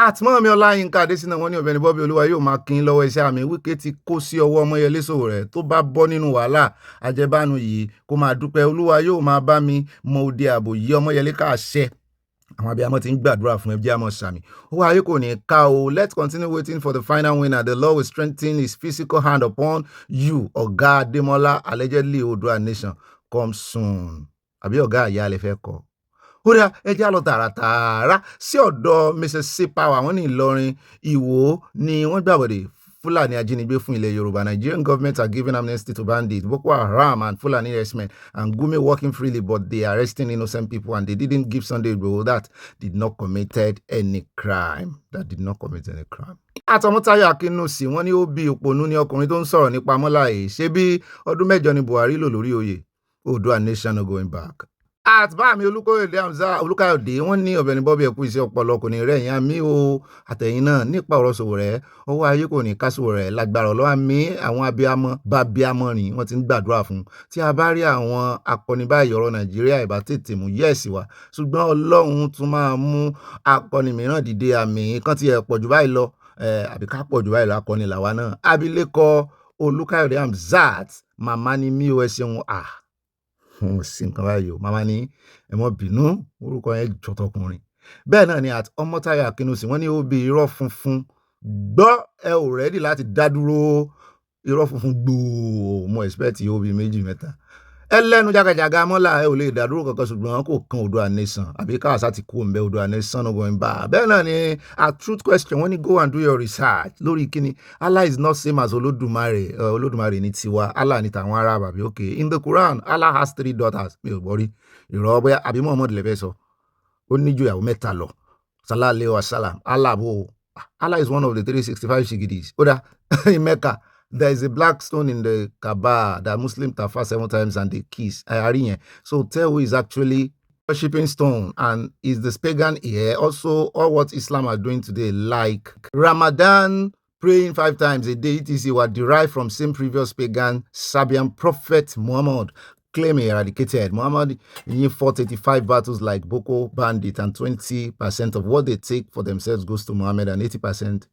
àtìmọ́ mi Ọláyínká Adésínà wọn ní Ọ̀gbẹ́ni Bobby Olúwa yóò máa kín lọ́wọ́ iṣẹ́ àmì Wike ti kó sí ọwọ́ Ọmọyẹlé Sowore tó bá bọ́ nínú wàhálà àjẹbánu yìí kó máa dúpẹ́ Olúwa yóò máa bá mi mọ òde ààbò yìí Ọmọyẹlé káàṣẹ àwọn abiyamọ ti ń gbàdúrà fún ẹbí àmọ́ sàmì owó ayé kò ní ká o. Let's continue waiting for the final winner. The Lord will strengthen his physical hand upon you. Ọ̀gá Adémọ́lá allegedly Oòduà nation come soon. àbí ọ̀gá àyà lè fẹ́ kọ́. ó dá ẹjẹ́ àlọ́ tààràtààrà sí ọ̀dọ̀ Mrs. C Power àwọn ní Ìlọrin Ìwó ni wọ́n gbàbọ̀dẹ̀ Fulani ajínigbé fún ilẹ̀ Yorùbá. Nigerian government are giving amnesty to bandits, Boko Haram and Fulani herdsmen, and Gumi working freely, but they are arresting innocent people, and they didn't give Sunday Igboho that did not committed any crime. That did not commit any crime. Àtọmọ́táyọ̀ Akínúsì wọ́n ní ó bí òpònú ní ọkùnrin tó ń sọ̀rọ̀ nípa Mọ́láyé ṣé bí ọdún 8 ni Buhari lò lórí oyè. Oòduà nation no going back. Àtbámi Olúkáyọ̀dé wọ́n ní Ọ̀gbẹ́ni Bobby ẹ̀kú iṣẹ́ ọpọlọ kò ní rẹ̀yìn àmì o àtẹ̀yìn náà nípa ọ̀rọ̀ Sowore ọwọ́ ayé kò ní ká Sowore lágbára Ọlọ́run àmì àwọn abiyamọ bá bíamọ rìn wọ́n ti ń gbàdúrà fún tí a bá rí àwọn akọni báyìí ọ̀rọ̀ Nàìjíríà ìbá tètè mú yẹ̀sì wá ṣùgbọ́n Ọlọ́run tún máa mú akọni mìíràn dìde àmì kan ti ẹ̀ pọ̀ jù báyìí lọ àbí ká pọ̀ jù báyìí lọ akọni làwa náà. Abilékọ Olúkáyọ̀dé Hamzat màmá ni mí o ẹ ṣeun sí nǹkan báyìí o màmá ní ẹ mọ́ bínú orúkọ yẹn jọtọkùnrin. Bẹ́ẹ̀ náà ni Ọmọ́táyọ̀ Akínúsì wọ́n ní ó bí irọ́ funfun gbọ́ ẹ ò rẹ́dì láti dá dúró irọ́ funfun gbòò mo expect ó bí 2 3 ẹlẹ́nu jágajàga mọ́lá ẹ ò lè dá dúró kankan ṣùgbọ́n kò kan Oòduà nation àbí káàsá ti kú òǹbẹ Oòduà nation no going back. Bẹ́ẹ̀ náà ni a truth question wọ́n ní go and do your research lórí kíni Allah is not same as Olódùmarè Olódùmarè ní tiwa Allah ní tàwọn Arab àbí okay in the Quran Allah has 3 daughters mi ò gbọ́ rí ìrọ̀ bóyá àbí Muhammad lè fẹ́ sọ ó ní ju ìyàwó 3 lọ sallallahu alaihi wasallam Allah is one of the 365 shigidis oda in Mecca. There is a black stone in the Kaaba that Muslims tafa 7 times and they kiss. So tell who is actually worshipping stone and is this pagan here. Also, all what Islam are doing today, like Ramadan, praying 5 times a day, etc., were derived from same previous pagan Sabian prophet Muhammad, claiming eradicated. Muhammad in 485 battles like Boko Bandit, and 20% of what they take for themselves goes to Muhammad, and 80%.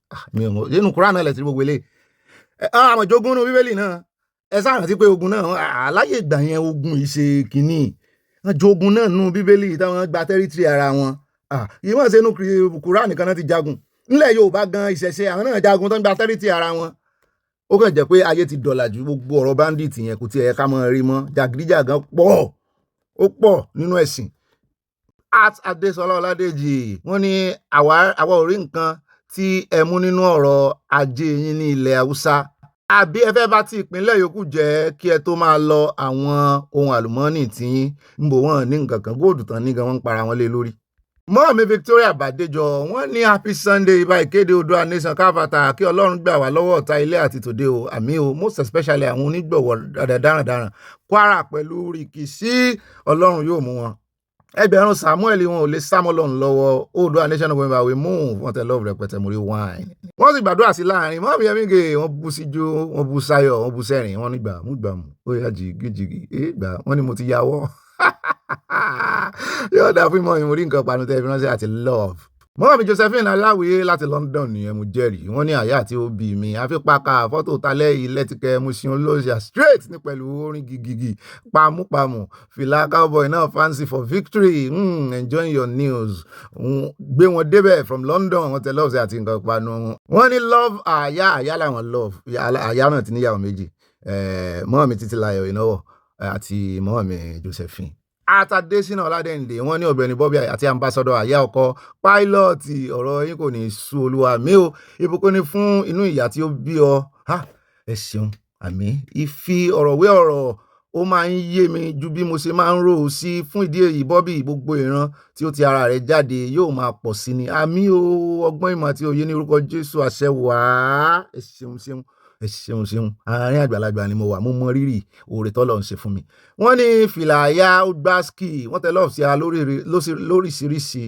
Àmọ̀ jogun ní Bíbélì náà ẹ sáà rántí pé ogun náà aláyè ìgbà yẹn ogun ìṣe kìíní wọ́n jogun náà nú Bíbélì táwọn gba tẹ́rítírì ara wọn ìwọ̀n ṣe nú Kùránì nìkan náà ti jagun nílẹ̀ Yorùbá gan ìṣẹ̀ṣe àwọn náà jagun tó ń gba tẹ́rítírì ara wọn. Ó kàn jẹ́ pé ayé ti dọ̀làjú gbogbo ọ̀rọ̀ bandit yẹn kò tiẹ̀ ká mọ́ rí mọ́ jàgídíjàgan pọ̀ ó pọ̀ nínú ẹ̀sìn. Adésọlá Ọládèjì wọ́n ní àwa ò rí nǹkan tí ẹ mú nínú ọ̀rọ̀ ajé yín ní ilẹ̀ Haúsá àbí ẹ fẹ́ bá ti ìpínlẹ̀ yòókù jẹ́ kí ẹ tó máa lọ àwọn ohun àlùmọ́ọ́nì tí ń bò wọ́n ní nǹkan kan góòdù tán ní gan wọ́n ń para wọn lé lórí. Mọ́ọ̀mí Victoria Badenoch wọ́n ní happy Sunday ibà ìkéde Oòduà nation káfàtà kí Ọlọ́run gbà wá lọ́wọ́ ọ̀tá ilé àti tòde o àmì o most especially àwọn onígbọ̀wọ́ darandaran Kwara pẹ̀lú rìkìsí Ọlọ́run yóò mú wọn. Ẹgbẹ̀rún Samuel wọn ò lè sámọ́ lọ́run lọ́wọ́ Oòduà nation going back we move wọ́n tẹ love rẹpẹtẹ mórí wine. Wọ́n sì gbàdúrà sí láàrin mọ́mí Yẹmígè wọ́n bú síjú wọ́n bú sáyọ̀ wọ́n bú sẹ́rìn wọ́n nígbà múgbàmù ó yá jìgìjìgì gbà wọ́n ní mo ti yàwọ́ yóò dá fún ìmọ̀ ìmúrí nǹkan panu tẹ́ fi ránṣẹ́ àti love. Mọ́mí Josephine Aláwìyé láti London nìyẹn mo jẹ́rìí wọ́n ní àyà àti òbí mi àfipáka fọ́tò talẹ́ yìí lẹ́tìkẹ́ mo ṣe olóṣà straight ní pẹ̀lú orin gigigi pamúpamù fìlà cowboy náà fancy for victory enjoying your news gbé wọn débẹ̀ from London wọ́n tẹ love àti nǹkan panu wọ́n ní love àyà làwọn love àyà náà ti níyàwó méjì mọ́mí Títílayọ̀ ìnáwó àti mọ́mí Josephine. Àtàdésínà Ọládẹ́ǹdè wọ́n ní Ọ̀gbẹ́ni Bobby àti ambassador àyà ọkọ pílọ́ọ̀tì ọ̀rọ̀ yín kò ní sú Olúwa mi ò ìbùkún ni fún inú ìyá tí ó bí ọ ẹ ṣeun àmì ìfi ọ̀rọ̀ wé ọ̀rọ̀ ó máa ń yé mi ju bí mo ṣe máa ń rò ó sí fún ìdí èyí Bobby gbogbo ìran tí ó ti ara rẹ̀ jáde yóò máa pọ̀ sí ni àmì o ọgbọ́n ìmọ̀ àti òye ní orúkọ Jésù àṣẹ wàá ẹ ṣeun ẹ ṣeun àárín àgbàlagbà ni mo wà mo mọ rírì oore tọ́lọ̀ ń ṣe fún mi. Wọ́n ní fìlà àyà Ogbaski wọ́n tẹ lọ́ọ̀fù sí a lóríṣiríṣi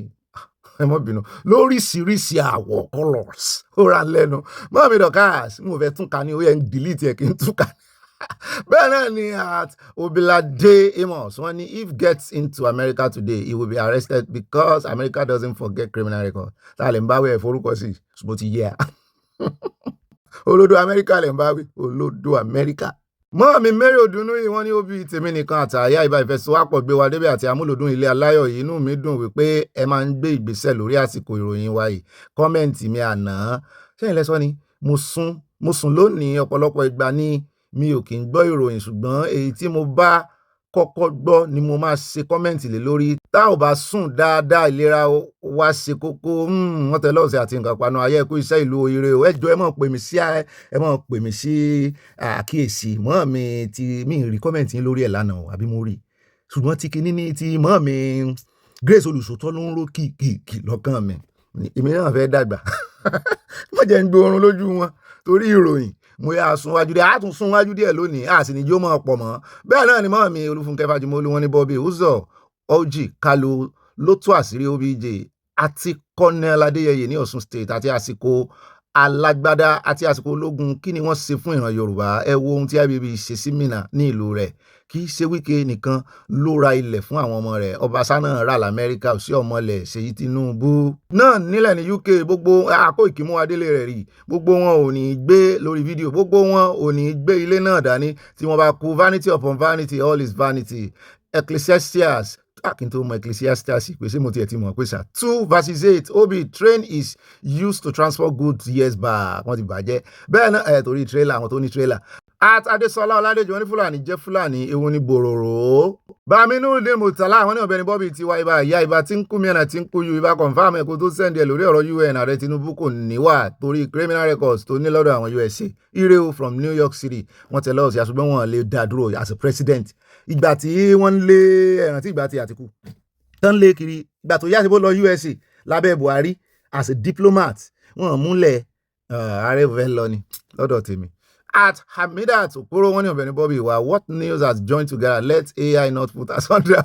ẹ mọ́ bínú lóríṣiríṣi àwọ̀ colors ó ra lẹ́nu mọ́mí Dorcas mo fẹ́ tún ka ní ó yẹ ń delete ẹ̀ kí n tún ka ní. Bẹ́ẹ̀ náà ni at Obilade Amos wọ́n ní if gets into America today he will be arrested because America doesn't forget criminal record tá a lè ń báwí ẹ̀ forúkọ sí ṣùgbọ́n ti yẹ olódò Amẹ́ríkà lè ń bá wí olódò Amẹ́ríkà. Mọ́ọ̀mí Mary Odunu yìí wọ́n ní ó bí tèmi nìkan àtàyà ìbá ìfẹsọ̀wápọ̀ gbé wa débẹ̀ àti amúlòdún ilé aláyọ̀ yìí inú mi dùn wípé ẹ máa ń gbé ìgbésẹ̀ lórí àsìkò ìròyìn wa yìí kọ́mẹ̀ntì mi àná ṣẹ́yìn lẹ́sọ́ ni mo sùn lónìí ọ̀pọ̀lọpọ̀ ìgbà ni mi ò kì í gbọ́ ìròyìn ṣùgbọ́n èyí tí mo bá kọ́kọ́ gbọ́ ni mo máa ṣe kọ́mẹ́ǹtì lé lórí. Tá ò bá sùn dáadáa ìlera wa ṣe kókó. Wọ́n tẹ lọ́ọ̀sẹ̀ àti nǹkan panu ayé kó iṣẹ́ ìlú ire o. Ẹ jọ̀ọ́ ẹ máa pè mí sí àkíyèsí. Mọ́ mi ti mi rí kọ́mẹ́ǹtì yín lórí ẹ̀ lánàá àbí mo rí. Ṣùgbọ́n ti kinní ní ti mọ́ mi Grace Olùṣòótọ́ ló ń ró kìkì lọ́kàn mi. Èmi náà fẹ́ dàgbà. Má jẹ́ ń gbé oorun lójú wọn torí ìròyìn. Mo yà sún wájú díẹ̀, a tún sún wájú díẹ̀ lónìí, a sì ní jó mọ́ pọ̀ mọ́. Bẹ́ẹ̀ náà ni mọ́ mi Olúfúnkẹ́ Fájùmọ́lú wọn ní Bobby Uzor, Orji Kalu ló tú àṣírí OBJ àti Colonel Adéyẹyè ní Ọ̀ṣun State àti àsìkò alágbádá àti àsìkò ológun. Kí ni wọ́n ṣe fún ìran Yorùbá? Ẹ wo ohun tí IBB ṣe sí Minna ní ìlú rẹ̀. Kì í ṣe Wike nìkan ló ra ilẹ̀ fún àwọn ọmọ rẹ̀. Ọbaṣá náà rà l'Amẹ́ríkà, sí ọmọlẹ̀ Ṣèyí Tinubu náà nílẹ̀ ní UK. Gbogbo àkó ìkímú adélé rẹ̀ rí. Gbogbo wọn ò ní gbé lórí fídíò. Gbogbo wọn ò ní gbé ilé náà dání tí wọ́n bá kú. Vanity upon vanity, all is vanity. Ecclesiastes kí n tó mọ Ecclesiastes pé ṣé mo tiẹ̀ ti mọ̀ pé ṣá 2:8 Obi train is used to transport goods years back. Wọ́n ti bàjẹ́ bẹ́ẹ̀ náà torí trailer àwọn tó ní trailer. At Adesola Ọládèjì wọn ní Fúlàní jẹ́ Fúlàní ewu ní bòròrò. Bàmínú dé Mùtálà àwọn ní Ọ̀gbẹ́ni Bobby ti wá ibà ìyá ibà tí ń kú mìíràn tí ń kú ju ibà confam ẹ̀kọ́ tó sẹ́ndì ẹ̀ lórí ọ̀rọ̀ UN. Ààrẹ Tinubu kò níwà torí criminal records tó ní lọ́dọ̀ àwọn USA. Ireo from New York City wọ́n tẹ̀lé ọ̀sẹ̀ àṣùgbọ́n wọn lè dá dúró as a president. Ìgbà tí wọ́n lé ẹ̀rántí ìgbà tí Àtìkù tán lé kiri ìgbà tó yá sí bó lọ USA lábẹ́ Buhari as a diplomat wọ́n múlẹ̀ ààrẹ fẹ́ lọ ni lọ́dọ̀ tèmi. At Hamidat Okoro wọn ní Ọ̀gbẹ́ni Bobby wa what news has joined together let AI not put us under.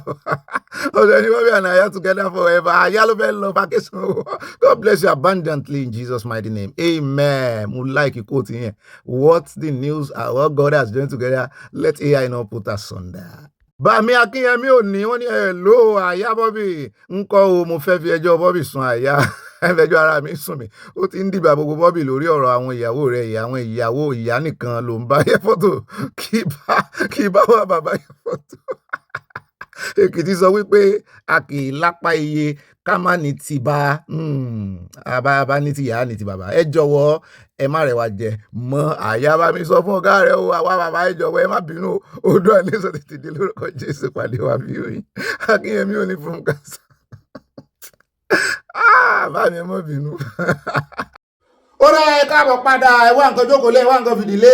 Ọ̀gbẹ́ni Bobby and Aya together forever. Aya ló fẹ́ lọ vacation. God bless you abundantly in Jesus mighty name. Amen. Mo like quote yẹn. What the news what God has joined together let AI not put us under. Bàmí Akínyẹmí ò ní wọ́n ní hello Aya Bobby ńkọ́ o mo fẹ́ fi ẹjọ́ Bobby sùn Aya ẹfẹjọ́ ara mi sùn mí ó ti ń dìbà gbogbo Bobby lórí ọ̀rọ̀ àwọn ìyàwó rẹ̀ àwọn ìyàwó ìyá nìkan ló ń bá yẹ fọ́tò kí bá wà bàbá yẹ fọ́tò. Èkìtì sọ wípé a kì í lápá iye ká má ní ti bá bá ní ti ìyá ní ti bàbá. Ẹ jọ̀wọ́ ẹ má rẹwà jẹ mọ́ Àyà bá mi sọ fún ọ̀gá rẹ̀ o àwa bàbá ẹ jọ̀wọ́ ẹ má bínú odò àlẹ́sọ̀ tètè dé lórúkọ Jésù pàdé wa bí oyin Akínyẹmí ò ní fún kásá. Bá mi mọ́ bínú. Ó rẹ̀ ẹ káàbọ̀ padà ẹ wá nǹkan jókòó lé ẹ wá nǹkan fìdílé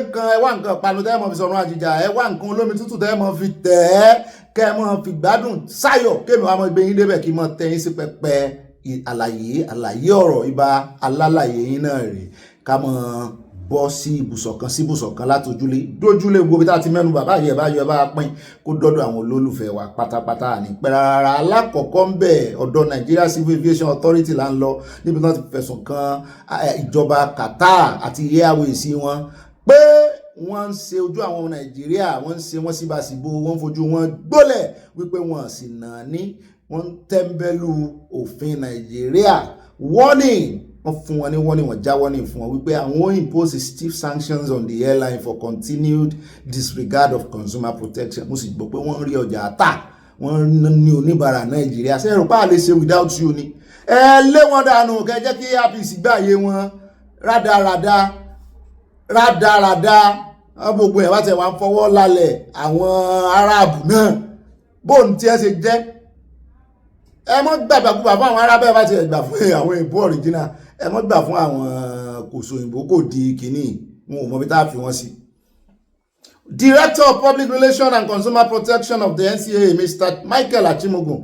nǹkan ẹ wá nǹkan panu tẹ́ ẹ mọ̀ fi sọ̀rọ̀ àjìjà ẹ wá nǹkan olómi tútù tẹ́ ẹ mọ̀ fi tẹ̀ ẹ́ kẹ́ ẹ mọ̀ fi gbádùn sáyọ̀ kémi wa mọ̀ gbé yín débẹ̀ kí mọ̀ tẹ́ yín sí pẹpẹ àlàyé ọ̀rọ̀ ibà alálàyé yín náà rè ká mọ̀ bọ́ sí ibùsọ̀ kan látòjúlé dójúlé gbogbo bí tá ti mẹ́nu bàbá yẹ bá yọ bá pín kó dọ́dọ̀ àwọn olólùfẹ́ wa pátápátá ní pẹ́rara alákọ̀ọ́kọ́ ń bẹ̀ ọ̀dọ̀ Nigeria Civil Aviation Authority là ń lọ níbi tí wọ́n ti fẹ̀sùn kan ìjọba Qatar àti airways wọn pé wọ́n ń ṣe ojú àwọn ọmọ Nàìjíríà wọ́n ń ṣe wọ́n síbàṣìbò wọ́n fojú wọn gbólẹ̀ wípé wọ́n sì nà ní wọ́n ń tẹ́ńbẹ́lú òfin Nàìjíríà warning wọ́n fún wọn ní warning wọ́n já warning fún wọn wípé àwọn impose stiff sanctions on the airline for continued disregard of consumer protection. Mo sì gbọ́ pé wọ́n rí ọjà àtà wọ́n ní oníbàárà Nàìjíríà ṣé ẹ̀rọ pa lè ṣe without you ni ẹ lé wọn dànù kẹ́ jẹ́ kí APC gbàyè wọn rádaràda gbogbo ẹ̀ wá tẹ̀ wá ń fọwọ́ lálẹ̀ àwọn aráàbù náà bóun tí ẹ ṣe jẹ́ ẹ mọ́ gbàgbàkúgbà fún àwọn arábẹ́ bá ti gbà fún àwọn ìbò original ẹ mọ́ gbà fún àwọn kòsò òyìnbó kò di kìíní wọn ò mọ̀ bí tá a fi wọ́n sí. Director of Public Relations and Consumer Protection of the NCAA Mr. Michael Achimogun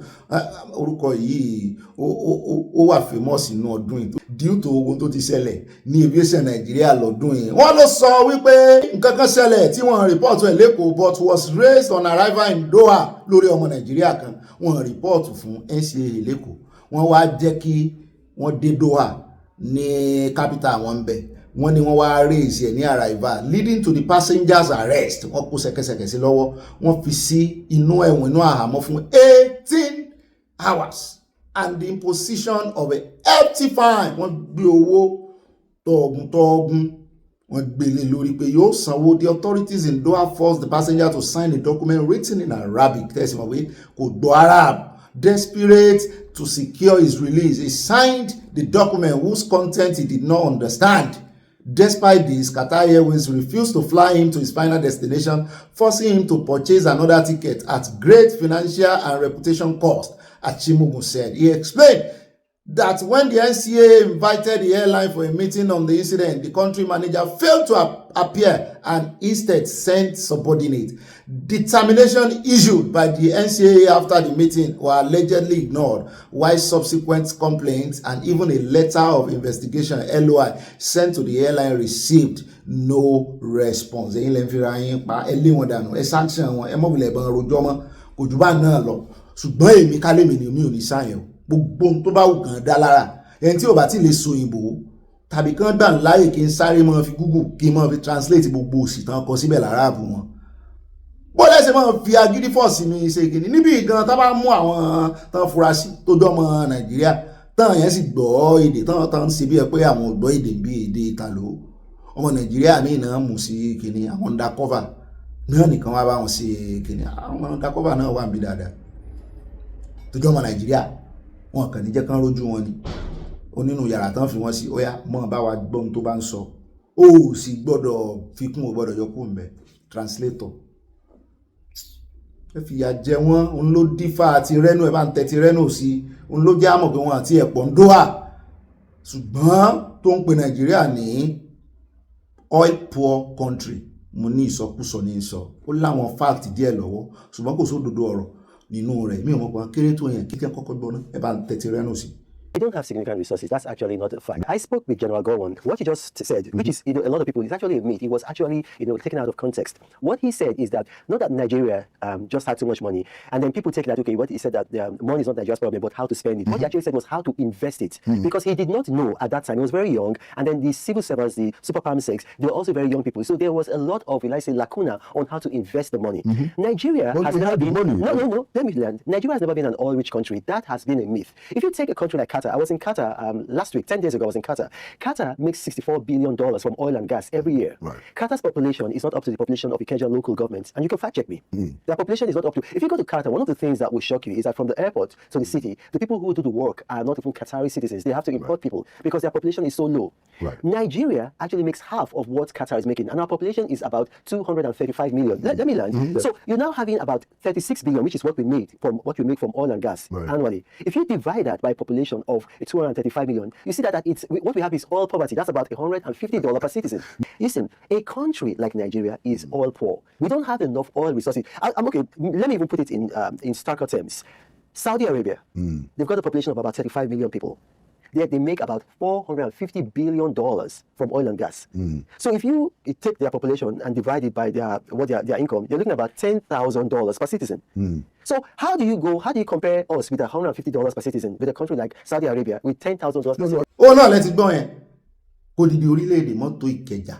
orúkọ yìí ó wà famous inú ọdún yìí due to ogun tó ti ṣẹlẹ̀ ní aviation Nigeria lọ́dún yìí wọ́n ló sọ wípé nǹkan kan ṣẹlẹ̀ tí wọ́n report ẹ̀ lẹ́kọ̀ọ́ but was raised on arrival in Doha lórí ọmọ Nàìjíríà kan wọ́n report fún NCAA lẹ́kọ̀ọ́ wọ́n wá jẹ́ kí wọ́n dé Doha ní capital wọn bẹ̀ wọ́n ní wọ́n wá raise ẹ̀ ní arrival leading to the passengers arrest wọ́n kó ṣẹ̀kẹ̀ṣẹ̀kẹ̀ sí lọ́wọ́ wọ́n fi sí inú ẹ̀wọ̀n inú àhámọ́ fún 18 hours and the imposition of a hefty fine wọ́n gbé owó tọ̀ọ̀gùn wọ́n gbélé lórí pé yóò sanwó. The authorities in Doha forced the passenger to sign a document written in Arabic tẹ̀sí mọ̀ pé kò gbọ́ Arab. Desperate to secure his release he signed the document whose content he did not understand. Despite this, Qatar Airways refused to fly him to his final destination, forcing him to purchase another ticket at great financial and reputation cost, Achimugu said. He explained that when the NCAA invited the airline for a meeting on the incident, the country manager failed to appear and instead sent subordinate. Determination issued by the NCAA after the meeting were allegedly ignored, while subsequent complaints and even a letter of investigation (LOI) sent to the airline received no response. Ẹ̀yin lẹ ń fira yín pa ẹ lé wọn dànù ẹ sanction wọn ẹ mọ̀ wulẹ̀ ìbọn rojọ́ mọ́ kò jù bá náà lọ ṣùgbọ́n èmi kálẹ̀mí ni mi ò ní sáyẹn o gbogbo ohun tó bá wù kàn dá lára ẹni tí ò bá ti lè so òyìnbó tàbí kán gbà láàyè kí n sáré mọ́ fi Google kí n mọ́ fi translate gbogbo òsì tán kọ síbẹ̀ lára àbù wọn bó lẹ́sẹ̀ máa fi agídí fọ́ọ̀sì mi ṣe kìíní níbi ìgan tá bá mú àwọn tán furasí tó dọ́mọ Nàìjíríà tán yẹn sì gbọ́ èdè tán ṣe bí ẹ pé àwọn ò gbọ́ èdè bí èdè ìtàló ọmọ Nàìjíríà míì náà mú sí kìíní àwọn undercover náà nìkan wá bá wọn ṣe kìíní àwọn undercover náà wà níbi dáadáa tó jọ́ ọmọ Nàìjíríà wọn kàn ní jẹ́ kán rójú wọn ni onínú yàrá tán fi wọ́n sí óyá mọ́ bá wa gbọ́n tó bá ń sọ ó sì gbọ́dọ̀ fikún ò gbọ́dọ̀ yọkú ń bẹ translator ẹ fìyà jẹ wọ́n òun ló dífà àti rẹ́nu ẹ̀ bá ń tẹ́tí rẹ́nu sí òun ló jẹ́ àmọ̀ pé wọ́n àti ẹ̀pọ̀ ń dóhà ṣùgbọ́n tó ń pe Nàìjíríà ní oil poor country mo ní ìsọkúsọ ní sọ ó láwọn fact díẹ̀ lọ́wọ́ ṣùgbọ́n kò sódodo ọ̀rọ̀ nínú rẹ̀ mi ò mọ̀ pé kéré tó yẹn kíkẹ́ kọ́kọ́ gbọ́ná ẹ bá ń tẹ́tí rẹ́nu sí. We don't have significant resources. That's actually not a fact. I spoke with General Gowon. What he just said, which is, a lot of people, it's actually a myth. It was actually, taken out of context. What he said is that not that Nigeria just had too much money, and then people take that, okay, what he said that money is not Nigeria's problem, but how to spend it. What he actually said was how to invest it. Because he did not know at that time, he was very young, and then the civil servants, the super palm sex, they were also very young people. So there was a lot of, lacuna on how to invest the money. Nigeria has never been, no, let me learn. Nigeria has never been an oil-rich country. That has been a myth. If you take a country like Qatar, I was in Qatar last week, 10 days ago I was in Qatar. Qatar makes $64 billion from oil and gas every year. Right. Qatar's population is not up to the population of Ikeja local government. And you can fact check me. Their population is not up to... If you go to Qatar, one of the things that will shock you is that from the airport to the city, the people who do the work are not even Qatari citizens. They have to import people because their population is so low. Right. Nigeria actually makes half of what Qatar is making. And our population is about 235 million. Let me learn. So you're now having about 36 billion, which is what we make from oil and gas annually. If you divide that by population of 235 million, you see that it's what we have is oil poverty. That's about $150 per citizen. Listen, a country like Nigeria is oil poor. We don't have enough oil resources. I'm okay. Let me even put it in starker terms. Saudi Arabia, they've got a population of about 35 million people. They make about $450 billion from oil and gas. So if you take their population and divide it by their income, you're looking at about $10,000 per citizen. So how do you compare us with $150 per citizen with a country like Saudi Arabia with $10,000 per citizen? Oh no, let's go in. Kò dìde orílẹ̀-èdè mọ́tò Ìkẹjà.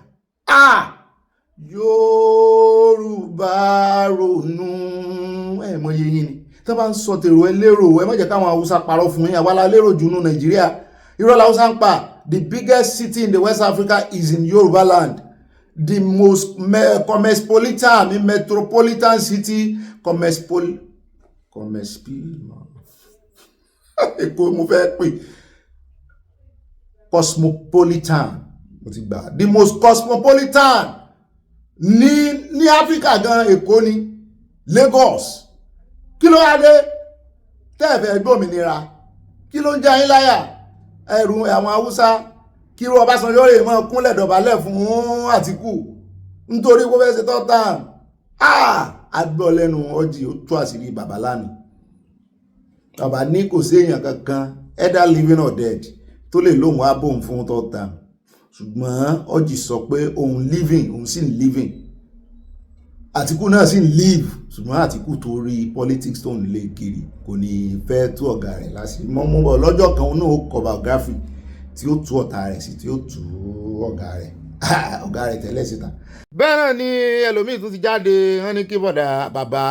Yorùbá ronú ẹ mọ yẹyin ni. Tó bá ń sọ tèrò ẹ lérò ẹ má jẹ́ káwọn Haúsá parọ́ fún yín àwa la lérò jù nú Nàìjíríà. Irọ́ la Hausa ń pa. The biggest city in the West Africa is in Yoruba land. The most metropolitan city, cosmopolitan. The most cosmopolitan ní Africa gan Èkó ni Lagos. Kí ló wá dé tẹ́ẹ̀fẹ̀ gbòmìnira? Kí ló ń jẹ yín láyà? Ẹ̀rù àwọn Haúsá kí irú Ọbásanjọ́ rè mọ́ kúnlẹ̀ dọ̀bálẹ̀ fún Àtíkù nítorí kó fẹ́ ṣe tọ́tàn. Àgbọ̀ lẹ́nu ọjì ó tú àṣírí bàbá lánìí. Bàbá ní kò sí èèyàn kankan either living or dead tó lè lóhun abóhun fún tọ́tàn. Ṣùgbọ́n ọjì sọ pé òun living, òun sì ń living. Àtíkù náà sì ń live, ṣùgbọ́n Àtíkù tó rí politics tó ń lé kiri kò ní fẹ́ tú ọ̀gá rẹ̀ láti mọ́ lọ́jọ́ kan náà ó kọ biography tí ó tú ọ̀tá rẹ̀ sí tí ó tú ọ̀gá rẹ̀ tẹ́lẹ̀ síta. Bẹ́ẹ̀ náà ni ẹlòmíì tún ti jáde wọ́n ní kí bàbá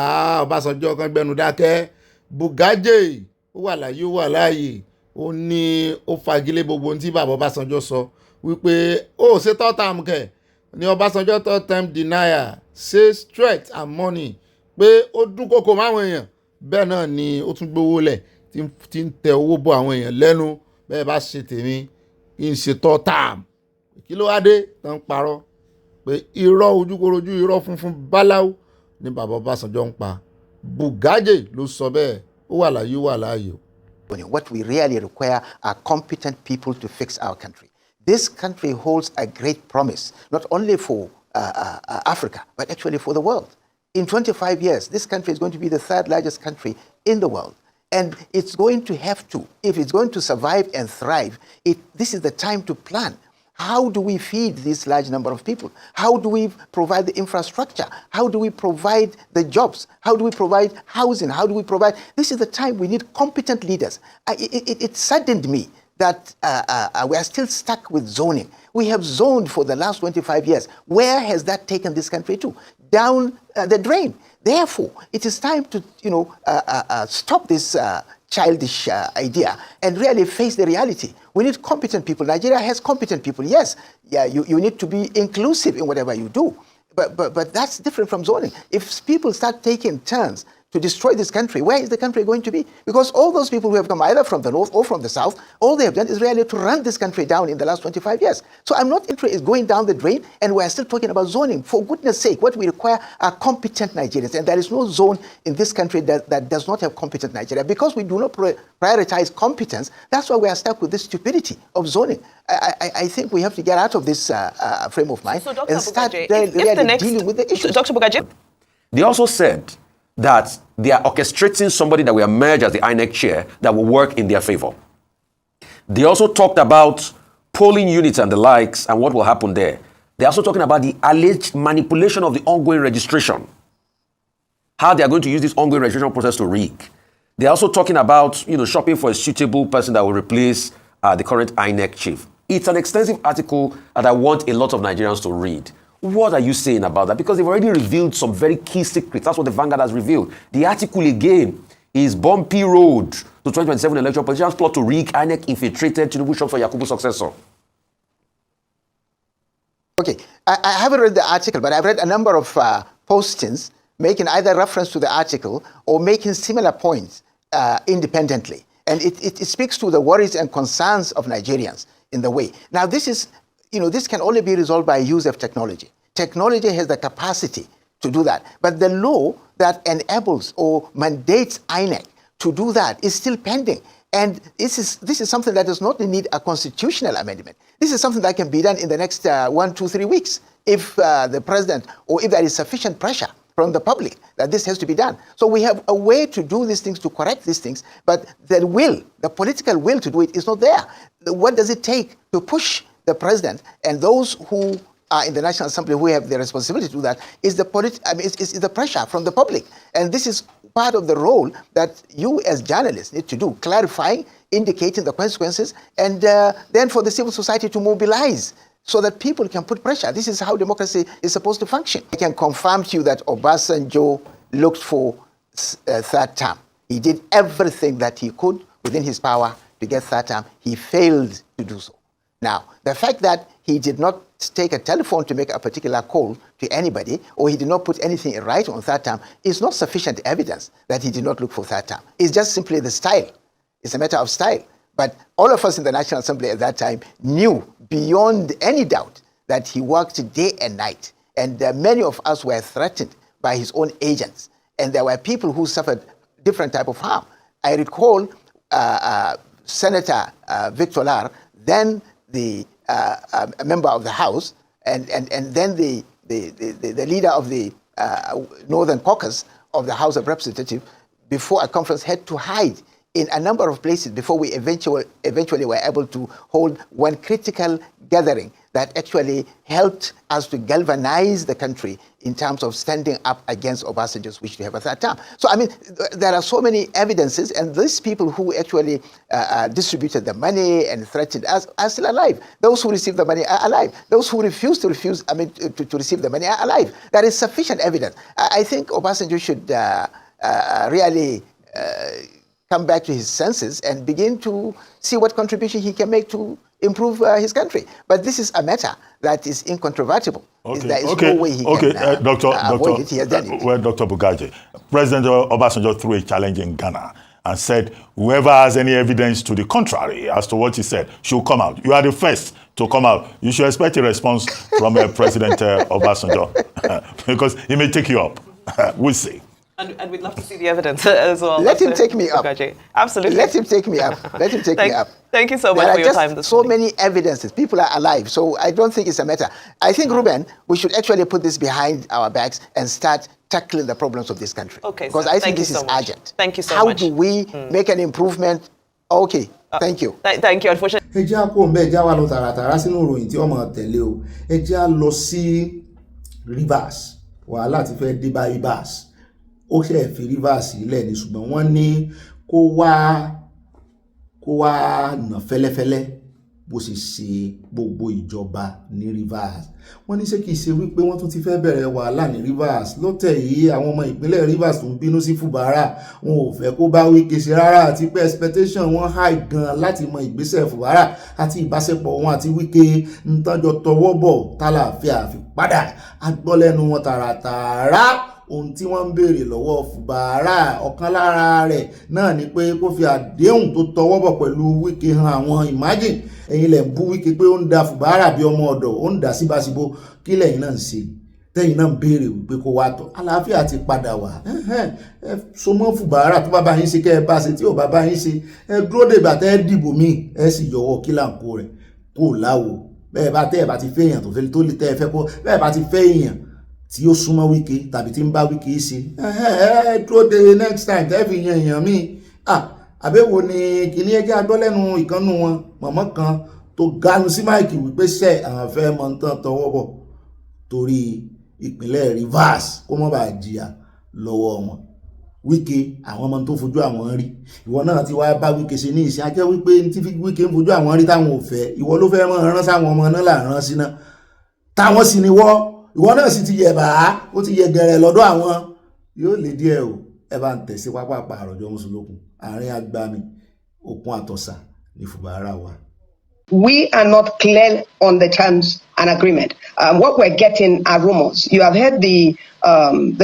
Ọbásanjọ́ kan gbẹnu dákẹ́. Bugaje ó wà láyé ó wà láàyè ó ní ó fagilé gbogbo ohun tí bàbá Ọbásanjọ́ sọ wípé ó ṣe third term kẹ̀ ní Ọbásanjọ́ third term denier say strength and money pé ó dúnkòkò máwọn èèyàn bẹ́ẹ̀ náà ni ó tún gbówó lẹ̀ tí ń tẹ owó bọ́ àwọn èèyàn lẹ́nu bẹ́ẹ̀ bá ṣe tèmi kí n ṣe third term kí ló wá dé tó ń parọ́ pé irọ́ ojúkorojú irọ́ funfun báláú ni bàbá Ọbásanjọ́ ń pa. Bugaje ló sọ bẹ́ẹ̀, ó wà láyé wà láàyè. What we really require are competent people to fix our country. This country holds a great promise, not only for Africa, but actually for the world. In 25 years, this country is going to be the third largest country in the world. And it's going to have to, if it's going to survive and thrive, this is the time to plan. How do we feed this large number of people? How do we provide the infrastructure? How do we provide the jobs? How do we provide housing? How do we provide? This is the time we need competent leaders. It saddened me that we are still stuck with zoning. We have zoned for the last 25 years. Where has that taken this country to? Down the drain. Therefore, it is time to, stop this childish idea and really face the reality. We need competent people. Nigeria has competent people. Yes, you need to be inclusive in whatever you do. But that's different from zoning. If people start taking turns to destroy this country, where is the country going to be? Because all those people who have come either from the north or from the south, all they have done is really to run this country down in the last 25 years. So I'm not interested in going down the drain, and we're still talking about zoning. For goodness sake, what we require are competent Nigerians, and there is no zone in this country that does not have competent Nigeria. Because we do not prioritize competence, that's why we are stuck with this stupidity of zoning. I think we have to get out of this frame of mind and start dealing with the issue. Dr. Bugaje, they also said that they are orchestrating somebody that will emerge as the INEC chair that will work in their favor. They also talked about polling units and the likes and what will happen there. They're also talking about the alleged manipulation of the ongoing registration, how they are going to use this ongoing registration process to rig. They're also talking about, shopping for a suitable person that will replace the current INEC chief. It's an extensive article that I want a lot of Nigerians to read. What are you saying about that? Because they've already revealed some very key secrets. That's what the Vanguard has revealed. The article again is bumpy road to 2027 election. Politicians plot to rig INEC infiltrated Tinubu shops for Yakubu's successor. Okay, I haven't read the article, but I've read a number of postings making either reference to the article or making similar points independently. And it speaks to the worries and concerns of Nigerians in the way. Now, this is, this can only be resolved by use of technology. Technology has the capacity to do that. But the law that enables or mandates INEC to do that is still pending. And this is something that does not need a constitutional amendment. This is something that can be done in the next 1, 2, 3 weeks if the president or if there is sufficient pressure from the public that this has to be done. So we have a way to do these things, to correct these things, but the political will to do it is not there. What does it take to push the president and those who are in the National Assembly who have the responsibility to do that is the pressure from the public. And this is part of the role that you as journalists need to do, clarifying, indicating the consequences, and then for the civil society to mobilize so that people can put pressure. This is how democracy is supposed to function. I can confirm to you that Obasanjo looked for a third term. He did everything that he could within his power to get third term. He failed to do so. Now, the fact that he did not take a telephone to make a particular call to anybody, or he did not put anything in writing on third term, is not sufficient evidence that he did not look for third term. It's just simply the style. It's a matter of style. But all of us in the National Assembly at that time knew beyond any doubt that he worked day and night. And many of us were threatened by his own agents. And there were people who suffered different type of harm. I recall Senator Victor Lar, then a member of the House, and then the leader of the Northern Caucus of the House of Representatives, before a conference, had to hide in a number of places before we eventually were able to hold one critical gathering that actually helped us to galvanize the country in terms of standing up against Obasanjo's wish to have a third term. So, I mean, there are so many evidences, and these people who actually distributed the money and threatened us are still alive. Those who received the money are alive. Those who refused to receive the money are alive. There is sufficient evidence. I think Obasanjo should really come back to his senses and begin to see what contribution he can make to improve his country. But this is a matter that is incontrovertible. There is no way he can avoid it. He has done it. Well, Dr. Bugaje, President Obasanjo threw a challenge in Ghana and said, whoever has any evidence to the contrary as to what he said should come out. You are the first to come out. You should expect a response from President Obasanjo because he may take you up. We'll see. And we'd love to see the evidence as well. Let him take me up. Absolutely. Let him take me up. Let him take me up. Thank you so much for your time this morning. So many evidences. People are alive. So I don't think it's a matter. I think, Ruben, we should actually put this behind our backs and start tackling the problems of this country. Okay, because I think this is urgent. Thank you so How much. do we make an improvement? Okay, thank you. Thank you. Unfortunately. ẹ jẹ́ àkó ń bẹ́ẹ̀ já wa lọ tààràtàrà sínú ìròyìn tí ọmọ tẹ̀lé o ẹ jẹ́ à lọ sí Rivers wàhálà ti fẹ́ dé bá Ibas ó ṣe fi Rivers ilẹ̀ ní ṣùgbọ́n wọ́n ní kó wá nà fẹ́lẹ́fẹ́lẹ́ bó ṣe ṣe gbogbo ìjọba ní Rivers wọ́n ní ṣé kìí ṣe wípé wọ́n tún ti fẹ́ bẹ̀rẹ̀ wàhálà ní Rivers lọ́tẹ̀ yìí àwọn ọmọ ìpínlẹ̀ Rivers tó ń bínú sí Fubara wọn ò fẹ́ kó bá Wike ṣe rárá àti pé expectation wọn high gan láti mọ ìgbésẹ̀ Fubara àti ìbáṣepọ̀ wọn àti Wike ń tọ́jọ́ tọwọ́ bọ̀ tálàáfíà fi padà agbọ́lẹ́nu wọn tààràtààrà ohun tí wọ́n ń béèrè lọ́wọ́ Fubara ọ̀kan lára rẹ̀ náà ni pé kó fi àdéhùn tó tọwọ́ bọ̀ pẹ̀lú Wike hàn àwọn imagine ẹ̀yin lẹ̀ ń bú Wike pé ó ń da Fubara bí ọmọ ọ̀dọ̀ ó ń dà síbáṣibó kí lẹ́yìn náà ń ṣe tẹ́yìn náà ń béèrè wípé kó wá tọ̀ àlàáfíà ti padà wá ẹ so mọ́ Fubara tó bá bá yín ṣe kẹ́ ẹ bá ṣe tí ò bá bá yín ṣe ẹ dúró dègbà tẹ́ ẹ dìbò míì ẹ sì yọwọ́ kílàǹkó rẹ̀ kó láwo bẹ́ẹ̀ bá tẹ́ ẹ bá ti fẹ́ èèyàn tó lè tẹ́ ẹ fẹ́ kó bẹ́ẹ̀ bá ti fẹ́ èèyàn tí ó súnmọ́ Wike tàbí tí ń bá Wike ṣe dúró de next time tẹ́ fi yan èèyàn míì àbẹ̀wò ni kìíní ẹjẹ́ agbọ́lẹ́nu ìkànnù wọn mọ̀mọ́ kan tó ganu sí máìkì wípé ṣe àwọn fẹ́ mọ tán tọwọ́ bọ̀ torí ìpínlẹ̀ Rivers kó mọ́ bá jìyà lọ́wọ́ wọn Wike àwọn ọmọ tó fojú àwọn rí ìwọ náà ti wá bá Wike ṣe ní ìṣe ajẹ́ wípé tí Wike ń fojú àwọn rí táwọn ò fẹ́ ìwọ ló fẹ́ mọ́ rán sáwọn ọmọ náà là rán sí náà táwọn sì ni ìwọ náà sì ti yẹ bá ó ti yẹ gẹ̀rẹ̀ lọ́dọ̀ àwọn yóò lè díẹ̀ o ẹ bá ń tẹ̀sí pápá àròjọ mùsùlùkùn àárín agbami òkun àtọ̀sà ní Fubara wa. We are not clear on the terms and agreement. What we're getting are rumors. You have heard the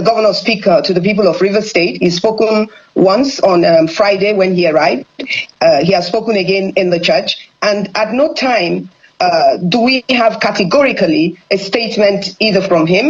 governor speak to the people of Rivers State. He's spoken once on Friday when he arrived. He has spoken again in the church. And at no time do we have categorically a statement either from him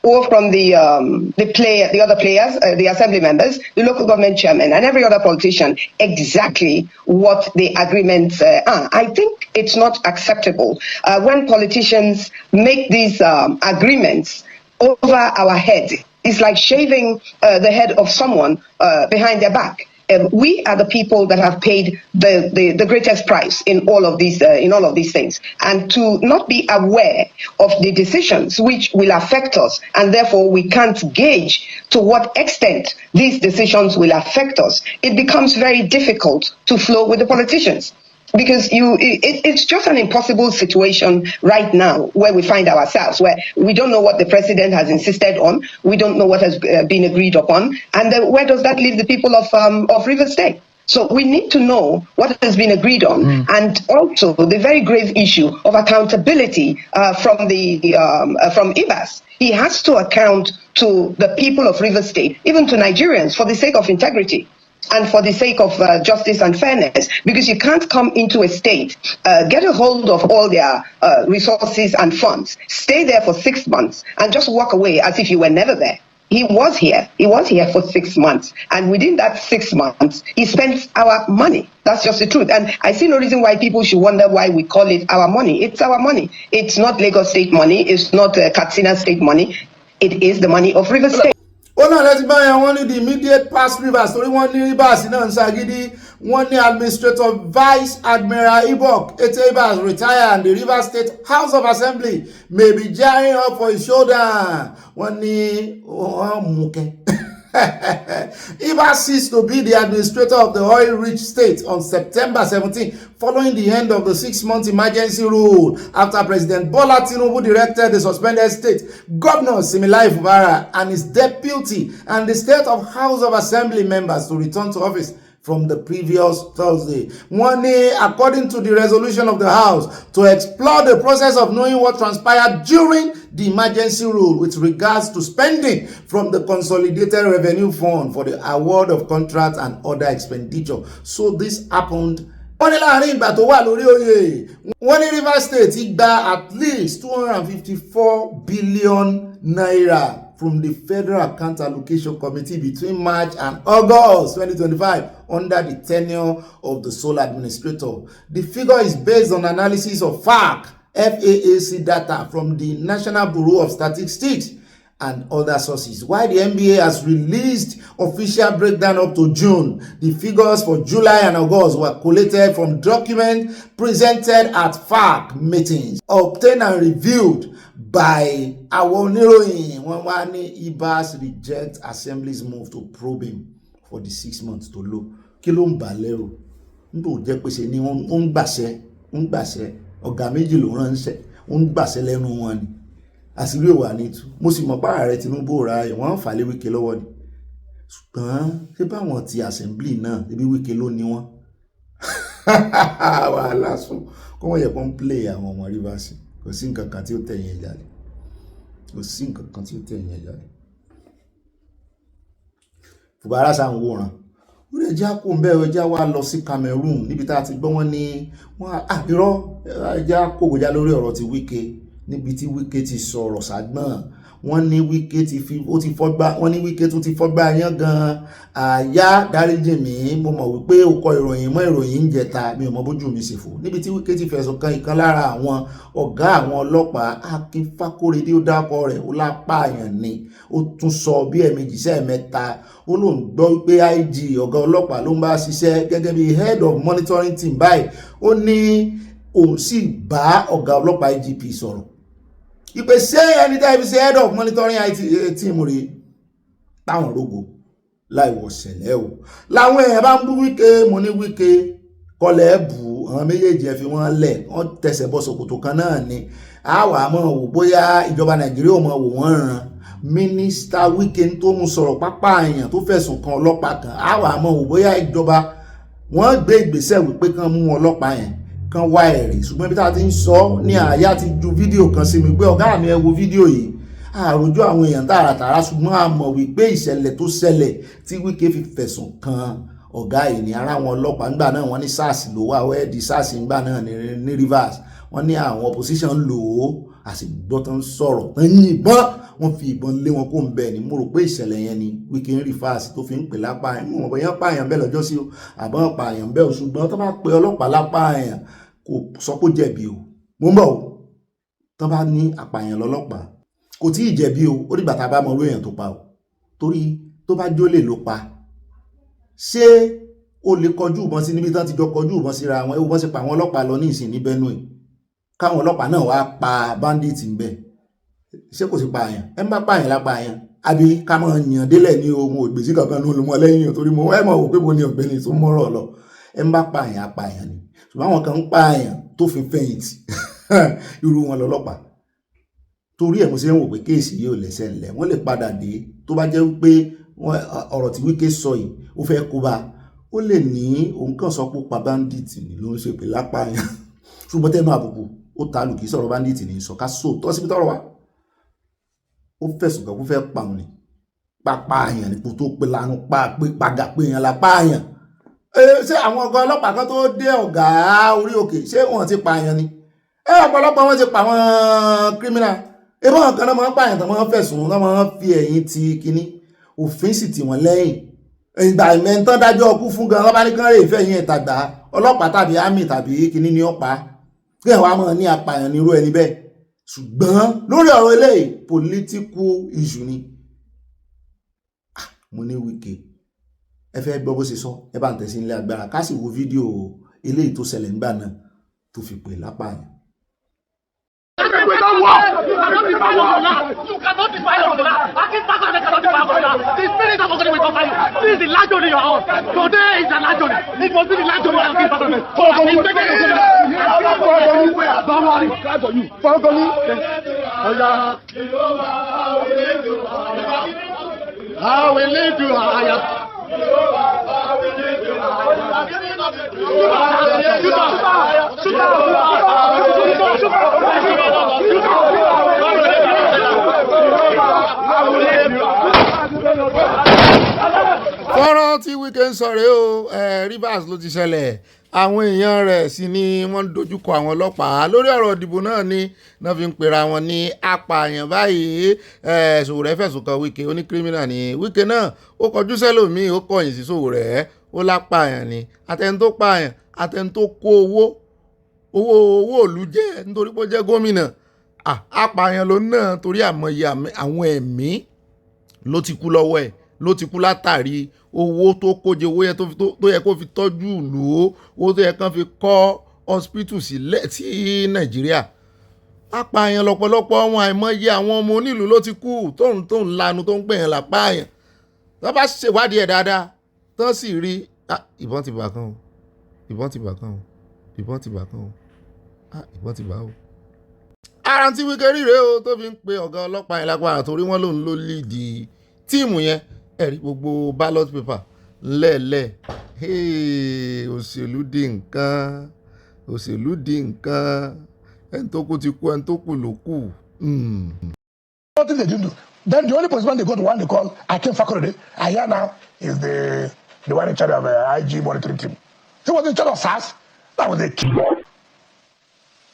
or from the other players, the assembly members, the local government chairman, and every other politician, exactly what the agreements are. I think it's not acceptable when politicians make these agreements over our head. It's like shaving the head of someone behind their back. We are the people that have paid the greatest price in all of these things, and to not be aware of the decisions which will affect us, and therefore we can't gauge to what extent these decisions will affect us, it becomes very difficult to flow with the politicians. Because it's just an impossible situation right now where we find ourselves, where we don't know what the president has insisted on, we don't know what has been agreed upon, and where does that leave the people of Rivers State? So we need to know what has been agreed on, and also the very grave issue of accountability from Ibas. He has to account to the people of Rivers State, even to Nigerians, for the sake of integrity and for the sake of justice and fairness, because you can't come into a state, get a hold of all their resources and funds, stay there for 6 months, and just walk away as if you were never there. He was here for 6 months, and within that 6 months, he spent our money. That's just the truth. And I see no reason why people should wonder why we call it our money. It's our money. It's not Lagos State money. It's not Katsina State money. It is the money of Rivers State. ó náà lẹ́tí báyẹn wọ́n ní the immediate past Rivers torí wọ́n ní Rivers náà ń ṣàgídí wọ́n ní administrator Vice Admiral Ibok Ibas retire and the Rivers State House of Assembly may be jarring up for his shoulder wọ́n ní wọ́n mú kẹ́. Ibas ceased to be the administrator of the oil-rich state on September 17, following the end of the 6-month emergency rule after President Bola Tinubu directed the suspended state governor Similai Fubara and his deputy and the state of House of Assembly members to return to office from the previous Thursday. One day, according to the resolution of the House, to explore the process of knowing what transpired during the emergency rule with regards to spending from the Consolidated Revenue Fund for the award of contracts and other expenditure. So this happened wọ́n ní láàrin ìgbà tó wà lórí oyè wọ́n ní Rivers State ti gba at least 254 billion naira from the Federal Account Allocation Committee between March and August 2025 under the tenure of the sole administrator. The figure is based on analysis of FAAC data from the National Bureau of Statistics and other sources. While the NBA has released official breakdown up to June, the figures for July and August were collated from documents presented at FAAC meetings, obtained and reviewed by àwọn oníròyìn. Wọ́n wá ní Ibas reject Assembly's move to probe him for the 6 months to low. Kí ló ń bà lérò? Nítorí jẹ́ pé ṣe ni wọ́n ń gbàṣẹ ọ̀gá méjì ló ránṣẹ́ ń gbàṣẹ lẹ́nu wọn ni. Asiri wà ní tú. Mo sì mọ̀ pé ààrẹ Tinubu ra ẹ̀ wọ́n fà lé Wike lọ́wọ́ ni. Ṣùgbọ́n ṣé báwọn ti Assembly náà ibi Wike ló ní wọ́n. Wàhálà sùn kó wọ́n yẹ kó ń play àwọn ọmọ Rivers. Kò sí nǹkan kan tí ó tẹ̀yìn ẹ̀já lẹ̀. Kò sí nǹkan kan tí ó tẹ̀yìn ẹ̀já lẹ̀. Fùbárà sá ń wòran. Ó lè já kó ń bẹ́ẹ̀ ẹja wá lọ sí Cameroon níbi tá a ti gbọ́ wọ́n ní wọ́n irọ́ ẹja kó gòjá lórí ọ̀rọ̀ ti Wike níbi tí Wike ti sọ̀rọ̀ ságbọ́n. Wọ́n ní Wike tún ti fọ́gbà yán gan àyà dáríjì mí. Mo mọ̀ wípé ó kọ ìròyìn mọ́ ìròyìn ń jẹta mi ò mọ bójú mi sì fò. Níbi tí Wike ti fẹ̀sùn kan ìkan lára àwọn ọ̀gá àwọn ọlọ́pàá Akin Fakorede ó dákọ rẹ̀ ó lápààyàn ni. Ó tún sọ bí ẹ̀ẹ̀mejì sẹ́ẹ̀mẹ́ta ó lóun gbọ́ wípé IG ọ̀gá ọlọ́pàá ló ń bá ṣiṣẹ́ gẹ́gẹ́ bí head of monitoring team báyìí. Ó ní òun sì bá ọ̀gá ọlọ́pàá IGP sọ̀rọ̀. Ìpè ṣé ẹni tẹ́ fi ṣe head of monitoring team rẹ̀ táwọn rogo láìwọ̀ ṣẹlẹ̀ o. Láwọn èèyàn bá ń bú Wike mo ní Wike kọlẹ̀ bù àwọn méjèèjì ẹ fi wọ́n lẹ̀ wọ́n tẹ̀sẹ̀ bọ́ ṣòkòtò kan náà ni. Àwa mọ̀ wò bóyá ìjọba Nàìjíríà ò mọ̀ wò wọ́n ràn. Mínísítà Wike tó mú sọ̀rọ̀ pápá èèyàn tó fẹ̀sùn kan ọlọ́pàá kan. Àwa mọ̀ wò bóyá ìjọba wọ́n gbé ìgbésẹ̀ wípé kán mú ọlọ́pàá yẹn kan wá ẹ̀rí. Ṣùgbọ́n bí tá ti ń sọ ní àyà ti ju fídíò kan sí mi pé ọ̀gá mi ẹ wo fídíò yìí. Àròjọ àwọn èèyàn tààràtàrà ṣùgbọ́n a mọ̀ wípé ìṣẹ̀lẹ̀ tó ṣẹlẹ̀ tí Wike fi fẹ̀sùn kan ọ̀gá yìí ní ara àwọn ọlọ́pàá ńgbà náà wọ́n ní SARS ló wà wẹ́ẹ̀dì SARS ńgbà náà ní Rivers. Wọ́n ní àwọn opposition lò ó àsìgbọ́ tó ń sọ̀rọ̀ tán yìnbọn wọ́n fi ìbọn lé wọn kó ń bẹ̀ ni. Mo rò pé ìṣẹ̀lẹ̀ yẹn ni Wike ń rí fáàsì tó fi ń pè lápá yẹn. Mo mọ̀ bóyá pààyàn bẹ́ẹ̀ lọ́jọ́ sí o àbọ̀n pààyàn bẹ́ẹ̀ o ṣùgbọ́n tó bá pe ọlọ́pàá lápá yẹn kò sọ pé jẹ̀bi o. Mo ń bọ̀ o tó bá ní àpààyàn lọ́lọ́pàá kò tí ì jẹ̀bi o. Ó dìgbà tá a bá mọ orí èèyàn tó pa o. Torí tó bá jólè ló pa ṣé o lè kọjú ìbọn sí níbi tán ti jọ kọjú ìbọn síra àwọn ewu bọ́n ṣe pa àwọn ọlọ́pàá lọ ní ìsìn ní Benue káwọn ọlọ́pàá náà wá pa bandit ń bẹ̀ ṣé kò sí pààyàn ẹ ń bá pààyàn lápààyàn àbí ká mọ̀ yàn délẹ̀ ní ohun ògbésí kankan ní olùmọ̀ lẹ́yìn torí mo ẹ mọ̀ wò pé mo ní Ọ̀gbẹ́ni tó mọ́rọ̀ lọ ẹ ń bá pààyàn apààyàn ni ṣùgbọ́n àwọn kan ń pààyàn tó fi fẹ̀yìntì irú wọn lọ́lọ́pàá torí ẹ̀ mo ṣe ń wò pé kéèsì yìí ò lẹ́sẹ̀ ńlẹ̀ wọ́n lè padà dé tó bá jẹ́ wípé ọ̀rọ̀ tí Wike sọ yìí ó fẹ́ kó bá ó lè ní òun kàn sọ pé pa bandit ni ló ń ṣe pé lápààyàn ṣùgbọ́n tẹnu àbùkù ó ta lù kì í sọ̀rọ̀ bandit ní sọ ká sọ tọ́ síbi tọ́rọ̀ wa ó fẹ̀sùn kan kó fẹ́ pa òun ni pàpààyàn nípò tó pe lanu pàgà pé èèyàn lápààyàn ṣé àwọn ọ̀gá ọlọ́pàá kan tó dé ọ̀gá orí òkè ṣé wọ́n ti pààyàn ni ọ̀pọ̀lọpọ̀ wọn ti pa àwọn criminal ebọn kan náà máa ń pààyàn tó máa ń fẹ̀sùn náà máa ń fi ẹ̀yìn ti kinní òfin sì tì wọ́n lẹ́yìn ìgbà ìmẹ̀ntán dájọ́ ọkú fún gan lọ́ba ní kán rè fẹ́ yín ìtagbà ọlọ́pàá tàbí àmì tàbí kinní ni ó pa kí ẹ̀ wá mọ̀ ní apààyàn nírú ẹni bẹ́ẹ̀ ṣùgbọ́n lórí ọ̀rọ̀ eléyìí political issue ni mo ní Wike ẹ fẹ́ gbọ́ bó ṣe sọ ẹ bá ń tẹ̀sí ilé agbára ká sì wo fídíò eléyìí tó ṣẹlẹ̀ nígbà náà tó fi pè lápààyàn. We don't walk. You cannot defy us. I can back and cannot defy us. The spirit of Ogbeni will cover you. This is the last journey in your house. Today is the last journey. It must be the last journey of the government. Don't worry. Follow me. How we live to higher. fọ́nrán tí Wike ń sọ rèé o Rivers ló ti ṣẹlẹ̀ àwọn èèyàn rẹ̀ sì ni wọ́n ń dojúkọ àwọn ọlọ́pàá lórí ọ̀rọ̀ ìdìbò náà ni wọ́n fi ń pera wọn ní apààyàn báyìí. Sowore fẹ̀sùn kan Wike ó ní kírímínà ní Wike náà ó kọjú sẹ́lòmíì ó kọ̀yìn sí Sowore ó lápààyàn ni àtẹni tó pààyàn àtẹni tó kó owó òlu jẹ nítorí pé ó jẹ́ gómìnà apààyàn ló náà torí àmọye àwọn ẹ̀mí ló ti kú lọ́wọ́ ẹ̀ ló ti kú látàrí owó tó kóje owó yẹn tó yẹ kó fi tọ́jú ìlú owó tó yẹ kán fi kọ́ hospital sílẹ̀ sí Nàìjíríà. Apààyàn lọ́pọ̀lọpọ̀ wọn àìmọye àwọn ọmọ onílùú ló ti kú tóun lanu tó ń pè yàn lápààyàn. Tó bá ṣèwádìí ẹ̀ dáadáa tán sì rí ìbọn ti bà kan o ìbọn ti bà kan o ìbọn ti bà kan o ìbọn ti bà o. Ara tí Wike rí rèé o tó fi ń pe ọ̀gá ọlọ́pàá yẹn lápá torí wọ́n lòun ló líìdì tíìmù yẹn ẹ̀rí gbogbo ballot paper ńlẹ̀ẹ́lẹ̀ òṣèlú di nǹkan òṣèlú di nǹkan ẹni tó kú ti kú ẹni tó kù ló kù. Nothing they didn't do. Then the only person they got the one they call Akin Fakorede. Aya now is the one in charge of IG monitoring team. He was in charge of SARS. That was a killer.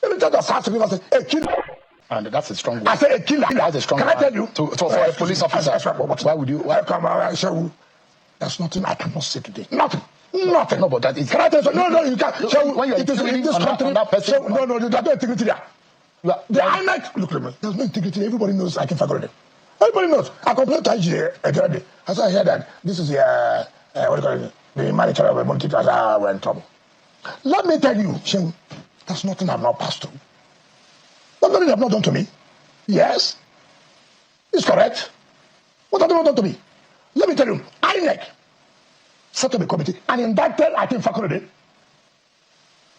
In charge of SARS, he was a killer. And that's a strong word. I say a killer. That's a strong word. Can I tell you? For a police officer. Why would you? Welcome, I show you. There's nothing I cannot say today. Nothing. Nothing. No, but that is. Can I tell you? No, you can't. So when you're in this country, that person. No, there's no integrity there. The INEC, look, there's no integrity. Everybody knows I can figure it. Everybody knows. I complained to IG the other day. I said I hear that this is what do you call it? The manager of a multi we're in trouble. Let me tell you, Shem, there's nothing I've not passed through. There's nothing they've not done to me. Yes, it's correct. What have they not done to me? Let me tell you, INEC set up a committee and indicted I think Fakorede.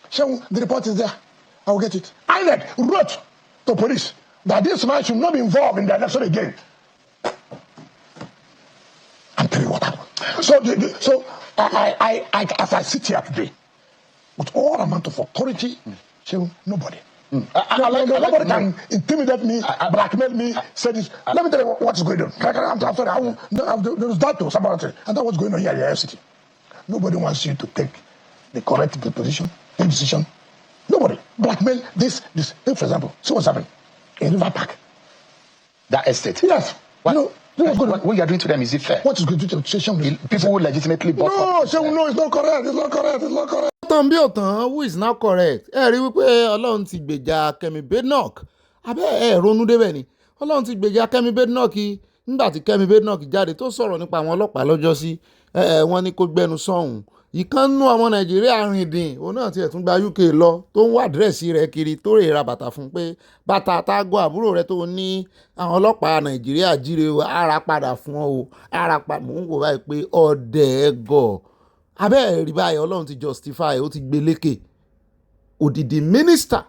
Shem, the report is there. I will get it. INEC wrote to police that this man should not be involved in the election again. I'm telling you what happened. So I as I sit here today, with all amount of authority, nobody. Nobody can intimidate me, blackmail me, say this. Let me tell you what is going on. I'm sorry, there was that to somebody, and that was going on here in the FCT. Nobody wants you to take the correct position, take decision. Nobody. Blackmail this. Take, for example, see what's happening in River Park. That estate? Yes. What you are doing to them, is it fair? What is going to do to the people who legitimately bought no, it's not correct. It's not correct. It's not correct. Tán bí òtán who is not correct. Ẹ rí wípé Ọlọ́run ti gbèjà Kemi Badenoch. Abẹ́ ronú débẹ̀ ni. Ọlọ́run ti gbèjà Kemi Badenoch nígbà tí Kemi Badenoch jáde tó sọ̀rọ̀ nípa àwọn ọlọ́pàá lọ́jọ́ sí. Wọ́n ní kó gbẹnu sọ́hùn. Ìkànnú ọmọ Nàìjíríà rìndìn òun náà tiẹ̀ tún gba UK lọ tó ń wá àdírẹ́sì rẹ̀ kiri tó rè ra bàtà fún pé bàtà tágọ́ àbúrò rẹ̀ tó ní àwọn ọlọ́pàá Nàìjíríà jíire ara padà fún ọ o ara padà mò ń wò báyìí pé ọ̀dẹ̀ ẹ̀gọ́ abẹ́ rí báyìí Ọlọ́run ti justify ó ti gbé lékè òdìdí mínísítà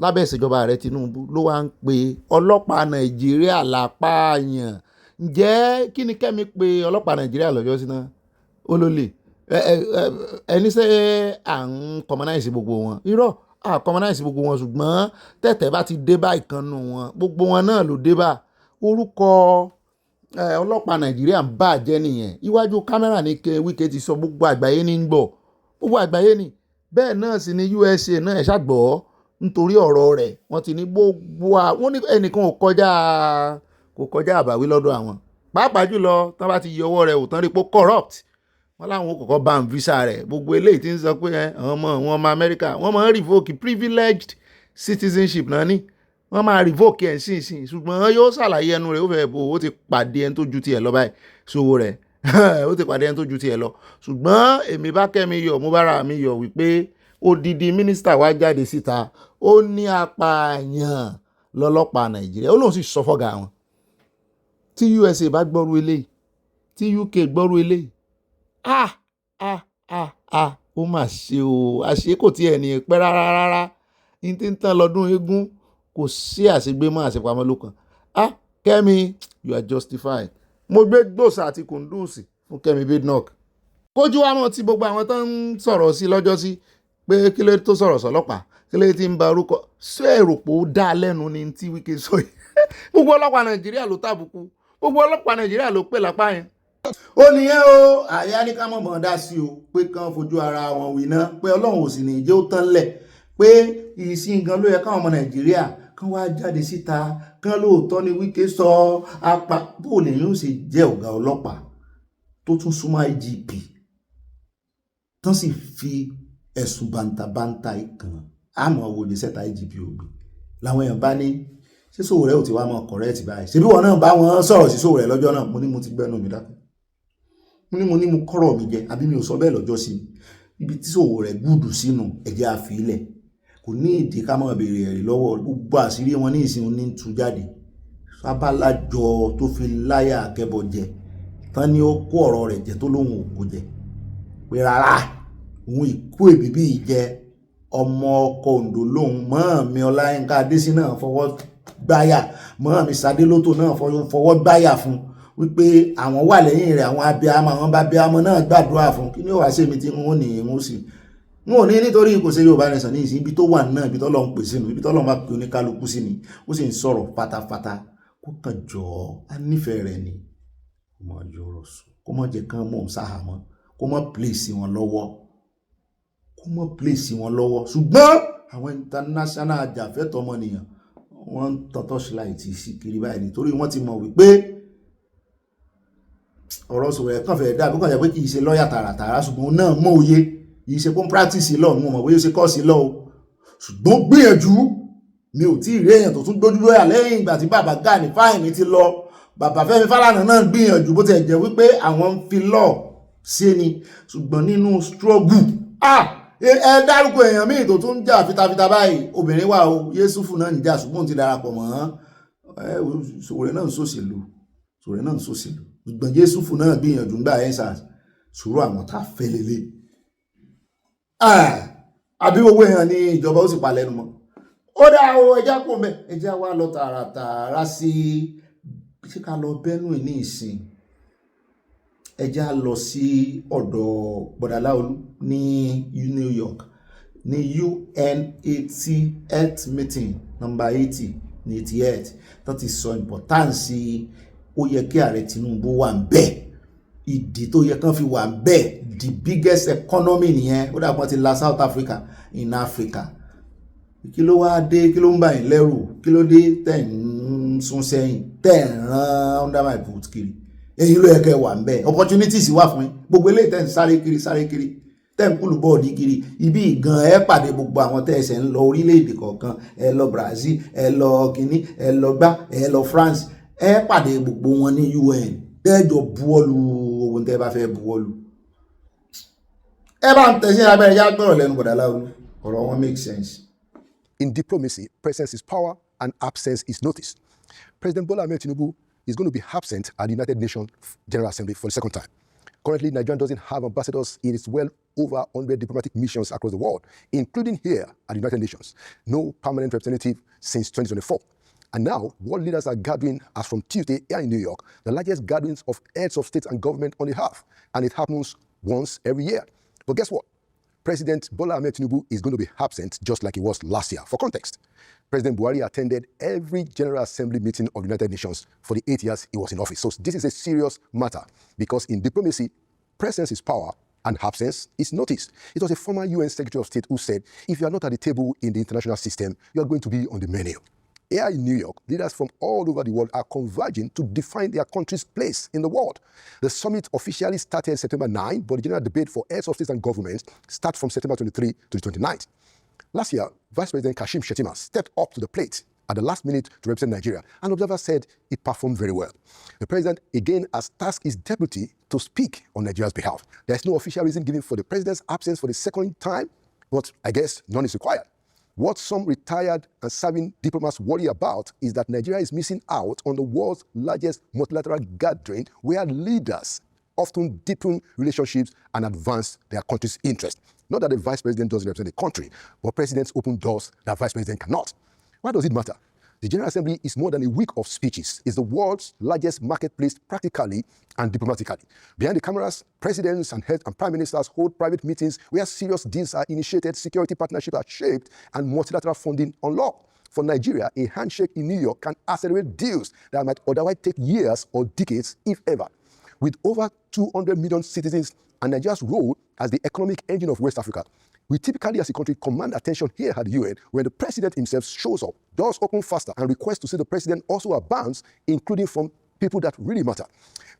lábẹ́ ìṣèjọba ààrẹ Tinubu ló wá ń pe ọlọ́pàá Nàìjíríà lápààyàn. Ǹjẹ́ kí ni Kẹ́mi pe ọlọ́pàá Nàìjíríà lọ́jọ́ sí náà olólè ẹni ṣe à ń commonize gbogbo wọn irọ́ à commonize gbogbo wọn ṣùgbọ́n tẹ̀tẹ̀ bá ti dé bá ìkànnù wọn gbogbo wọn náà ló dé bá orúkọ ọlọ́pàá Nàìjíríà ń bàjẹ́ nìyẹn iwájú kámẹ́rà ní Wike ti sọ gbogbo àgbáyé ní ń gbọ́ gbogbo àgbáyé ní bẹ́ẹ̀ náà sì ni USA náà ẹ̀ ṣàgbọ́ nítorí ọ̀rọ̀ rẹ̀ wọ́n ti ní gbogbo wọn ní ẹnìkan kò kọjá àbáwí lọ́dọ̀ àwọn pàápàá jùlọ tán bá ti yọ ọwọ́ rẹ̀ ò tán rí pé corrupt wọ́n láwọn kọ̀kọ́ ban visa rẹ̀ gbogbo eléyìí tí ń sọ pé àwọn ọmọ Amẹ́ríkà wọ́n máa ń revoke privileged citizenship náà ní wọ́n máa revoke ẹ̀ sínsìn ṣùgbọ́n yóò ṣàlàyé ẹnu rẹ̀ ó fẹ́ bò ó ti pàdé ẹni tó ju tiẹ̀ lọ báyìí Sowore ó ti pàdé ẹni tó ju tiẹ̀ lọ ṣùgbọ́n èmi bá Kẹ́mi yọ̀ mo bá ra mi yọ̀ wípé odidi mínísítà wá jáde síta ó ní apààyàn lọ́lọ́pàá Nàìjíríà ó lóun sì sọ fọ́gà wọn tí USA bá gbọ́rú eléyìí tí UK gbọ́rú eléyìí ó mà ṣe o àṣé kò tiẹ̀ ní pẹ́ rárá ní tí ń tán lọ́dún eégún kò sí àṣegbé mọ́ àṣepamọ́ ló kàn Kẹ́mi you are justified mo gbé gbòòsà àti kùndùsì fún Kemi Badenoch kójú wa mọ̀ tí gbogbo àwọn tó ń sọ̀rọ̀ sí lọ́jọ́ sí pé kí ló tó sọ̀rọ̀ sọ́lọ́pàá kí ló ti ń ba orúkọ ṣé èrò pò ó dá lẹ́nu ní tí Wike sọ yìí gbogbo ọlọ́pàá Nàìjíríà ló tàbùkù gbogbo ọlọ́pàá Nàìjíríà ló pè lápá yẹn ó nìyẹn o àyà ní ká mọ̀ mọ́ dá sí o pé kán fojú ara wọn wí ná pé ọlọ́run ò sì ní jẹ́ ó tán lẹ̀ pé ìsìn gan ló yẹ káwọn ọmọ nàìjíríà kán wá jáde síta kán lóòótọ́ ní Wike sọ apá bó lè yóò ṣe jẹ́ ọ̀gá ọlọ́pàá tó tún súnmọ́ IGP tán sì fi ẹ̀sùn bàǹtàbàǹtà ìkàn àmọ́ wo ní sẹ́ta IGP ògbé làwọn èèyàn bá ní ṣé Sowore ò ti wá mọ́ correct báyìí ṣebí wọn náà bá wọn sọ̀rọ̀ sí Sowore lọ́jọ́ náà mo ní mo ti gbẹ́nu mi dákẹ́ mo ní mo kọ́rọ̀ mi jẹ àbí mi ò sọ bẹ́ẹ̀ lọ́jọ́ sí ibi tí Sowore gúdù sínú ẹ̀jẹ̀ àfilẹ̀ kò ní ìdí ká máa béèrè ẹ̀rí lọ́wọ́ gbogbo àṣírí wọn ní ìsìn ní tú jáde sábàlájọ tó fi láyà akẹ́bọ jẹ tán ni ó kó ọ̀rọ̀ rẹ̀ jẹ tó lóhun òkú jẹ pé rárá òun ìkú èbíbí jẹ ọmọ ọkọ Oǹdó lòun Mọ́ọ̀mí Ọláyínká Adésínà fọwọ́ gbáyà Mọ́ọ̀mí Sadélótò náà fọwọ́ gbáyà fún wípé àwọn wà lẹ́yìn rẹ̀ àwọn abiyamọ àwọn babiyamọ náà gbàdúrà fún kí ni ó wá sí mi tí wọn ò ní ìmú sí wọn ò ní nítorí kò sí Yorùbá nìsan ní ìsìn ibi tó wà náà ibi tó lọ ń pè sínú ibi tó lọ ń bá pè oníkálukú sí ni ó sì ń sọ̀rọ̀ fatafata kó kàn jọ á nífẹ̀ẹ́ rẹ̀ ni kó mọ̀ yọrọ̀ sùn kó mọ̀ jẹ́ kán mọ̀ ń sáhàmọ́ kó mọ̀ pèsè wọn lọ́wọ́ ṣùgbọ́n àwọn international ajàfẹ́tọ̀ ọmọnìyàn wọ́n ń tọ́ torchlight sí kiri báyìí nítorí wọ́n ti mọ̀ wípé ọ̀rọ̀ Sowore kàn fẹ́ dá kókàn jẹ́ pé kì í ṣe lọ́ọ̀yà tààràtààrà ṣùgbọ́n náà mọ̀ òye kì í ṣe pé practice law mo mọ̀ bóyá ó ṣe kọ́ọ̀sì law ṣùgbọ́n gbìyànjú mi ò tí ì rí èèyàn tó tún gbójú lọ́yà lẹ́yìn ìgbà tí bàbá Gani Fáyìnì ti lọ bàbá Fẹ́mi Fálànà náà gbìyànjú bó ti ẹ̀ jẹ́ wípé àwọn ń fi law ṣe ni ṣùgbọ́n nínú struggle ẹ dárúkọ èèyàn míì tó tún jà fitafita báyìí obìnrin wà o Yéṣùfù náà níjà ṣùgbọ́n ti darapọ̀ mọ́ Sowore náà ń ṣòṣèlú ṣùgbọ́n Yéṣùfù náà gbìyànjú ń gbà ẹ́sà sùúrù àwọn tá a fẹ́ lélẹ̀ àbí gbogbo èèyàn ní ìjọba ó sì pa lẹ́nu mọ́ ó dá o ẹja kò mẹ́ ẹja wá lọ tààràtààrà sí ṣé ká lọ Benue ní ìsìn ẹja lọ sí ọ̀dọ̀ Gbọ̀dálàolú ní New York ní UN80th meeting number 80 ní 88 tó ti sọ importance ó yẹ kí ààrẹ Tinubu wà ń bẹ̀ ìdí tó yẹ kán fi wà ń bẹ̀ the biggest economy nìyẹn ó dàgbọ́n ti la South Africa in Africa kí ló wá dé kí ló ń bà yín lẹ́rù kí ló dé tẹ̀ ń sún sẹ́yìn tẹ̀ ń rán under my boot kiri èyí ló yẹ kẹ́ wà ń bẹ̀ opportunities wà fún yín gbogbo eléyìí tẹ̀ ń sáré kiri tẹ̀ ń kúlù bọ́ọ̀dì kiri ibi ìgan ẹ pàdé gbogbo àwọn tẹ̀ ẹsẹ̀ ń lọ orílẹ̀-èdè kọ̀ọ̀kan ẹ lọ Brazil ẹ lọ Guinea ẹ lọ gbá ẹ lọ France ẹ pàdé gbogbo wọn ní UN tẹ́jọ buwọ́lu ohun tẹ́ bá fẹ́ buwọ́lu ẹ bá ń tẹ̀sí abẹ́rẹ́ yá gbọ́rọ̀ lẹ́nu Gbọ̀dálàolú ọ̀rọ̀ wọn make sense. In diplomacy, presence is power and absence is notice. President Bola Ahmed Tinubu is going to be absent at the United Nations General Assembly for the second time. Currently, Nigeria doesn't have ambassadors in its well over 100 diplomatic missions across the world, including here at the United Nations. No permanent representative since 2024. And now, world leaders are gathering as from Tuesday here in New York, the largest gatherings of heads of state and government on the earth. And it happens once every year. But guess what? President Bola Ahmed Tinubu is going to be absent just like he was last year. For context, President Buhari attended every General Assembly meeting of the United Nations for the 8 years he was in office. So this is a serious matter because in diplomacy, presence is power and absence is notice. It was a former UN Secretary of State who said, if you are not at the table in the international system, you are going to be on the menu. Here in New York, leaders from all over the world are converging to define their country's place in the world. The summit officially started September 9, but the general debate for heads of states and governments starts from September 23 to the 29th. Last year, Vice President Kashim Shettima stepped up to the plate at the last minute to represent Nigeria, and observers said he performed very well. The president again has tasked his deputy to speak on Nigeria's behalf. There is no official reason given for the president's absence for the second time, but I guess none is required. What some retired and serving diplomats worry about is that Nigeria is missing out on the world's largest multilateral gathering where leaders often deepen relationships and advance their country's interests. Not that the vice president doesn't represent the country, but presidents open doors that vice president cannot. Why does it matter? The General Assembly is more than a week of speeches. It's the world's largest marketplace practically and diplomatically. Behind the cameras, presidents and heads and prime ministers hold private meetings where serious deals are initiated, security partnerships are shaped, and multilateral funding unlocked. For Nigeria, a handshake in New York can accelerate deals that might otherwise take years or decades, if ever. With over 200 million citizens and Nigeria's role as the economic engine of West Africa, we typically as a country command attention here at the UN when the president himself shows up, doors open faster, and requests to see the president also abounds, including from people that really matter.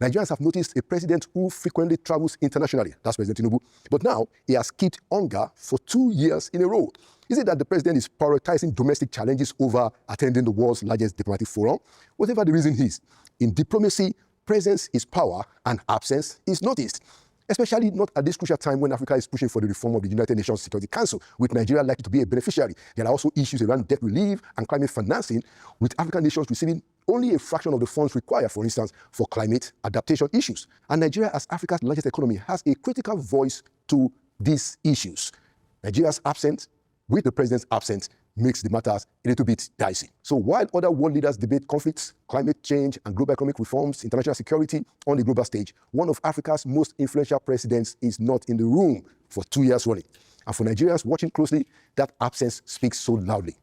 Nigerians have noticed a president who frequently travels internationally. That's President Tinubu. But now he has kept hunger for 2 years in a row. Is it that the president is prioritizing domestic challenges over attending the world's largest diplomatic forum? Whatever the reason is, in diplomacy, presence is power and absence is noticed. Especially not at this crucial time when Africa is pushing for the reform of the United Nations Security Council, with Nigeria likely to be a beneficiary. There are also issues around debt relief and climate financing, with African nations receiving only a fraction of the funds required, for instance, for climate adaptation issues. And Nigeria, as Africa's largest economy, has a critical voice to these issues. Nigeria's absence, with the president's absence, makes the matters a little bit dicey. So while other world leaders debate conflicts, climate change, and global economic reforms, international security on the global stage, one of Africa's most influential presidents is not in the room for 2 years running. And for Nigerians watching closely, that absence speaks so loudly.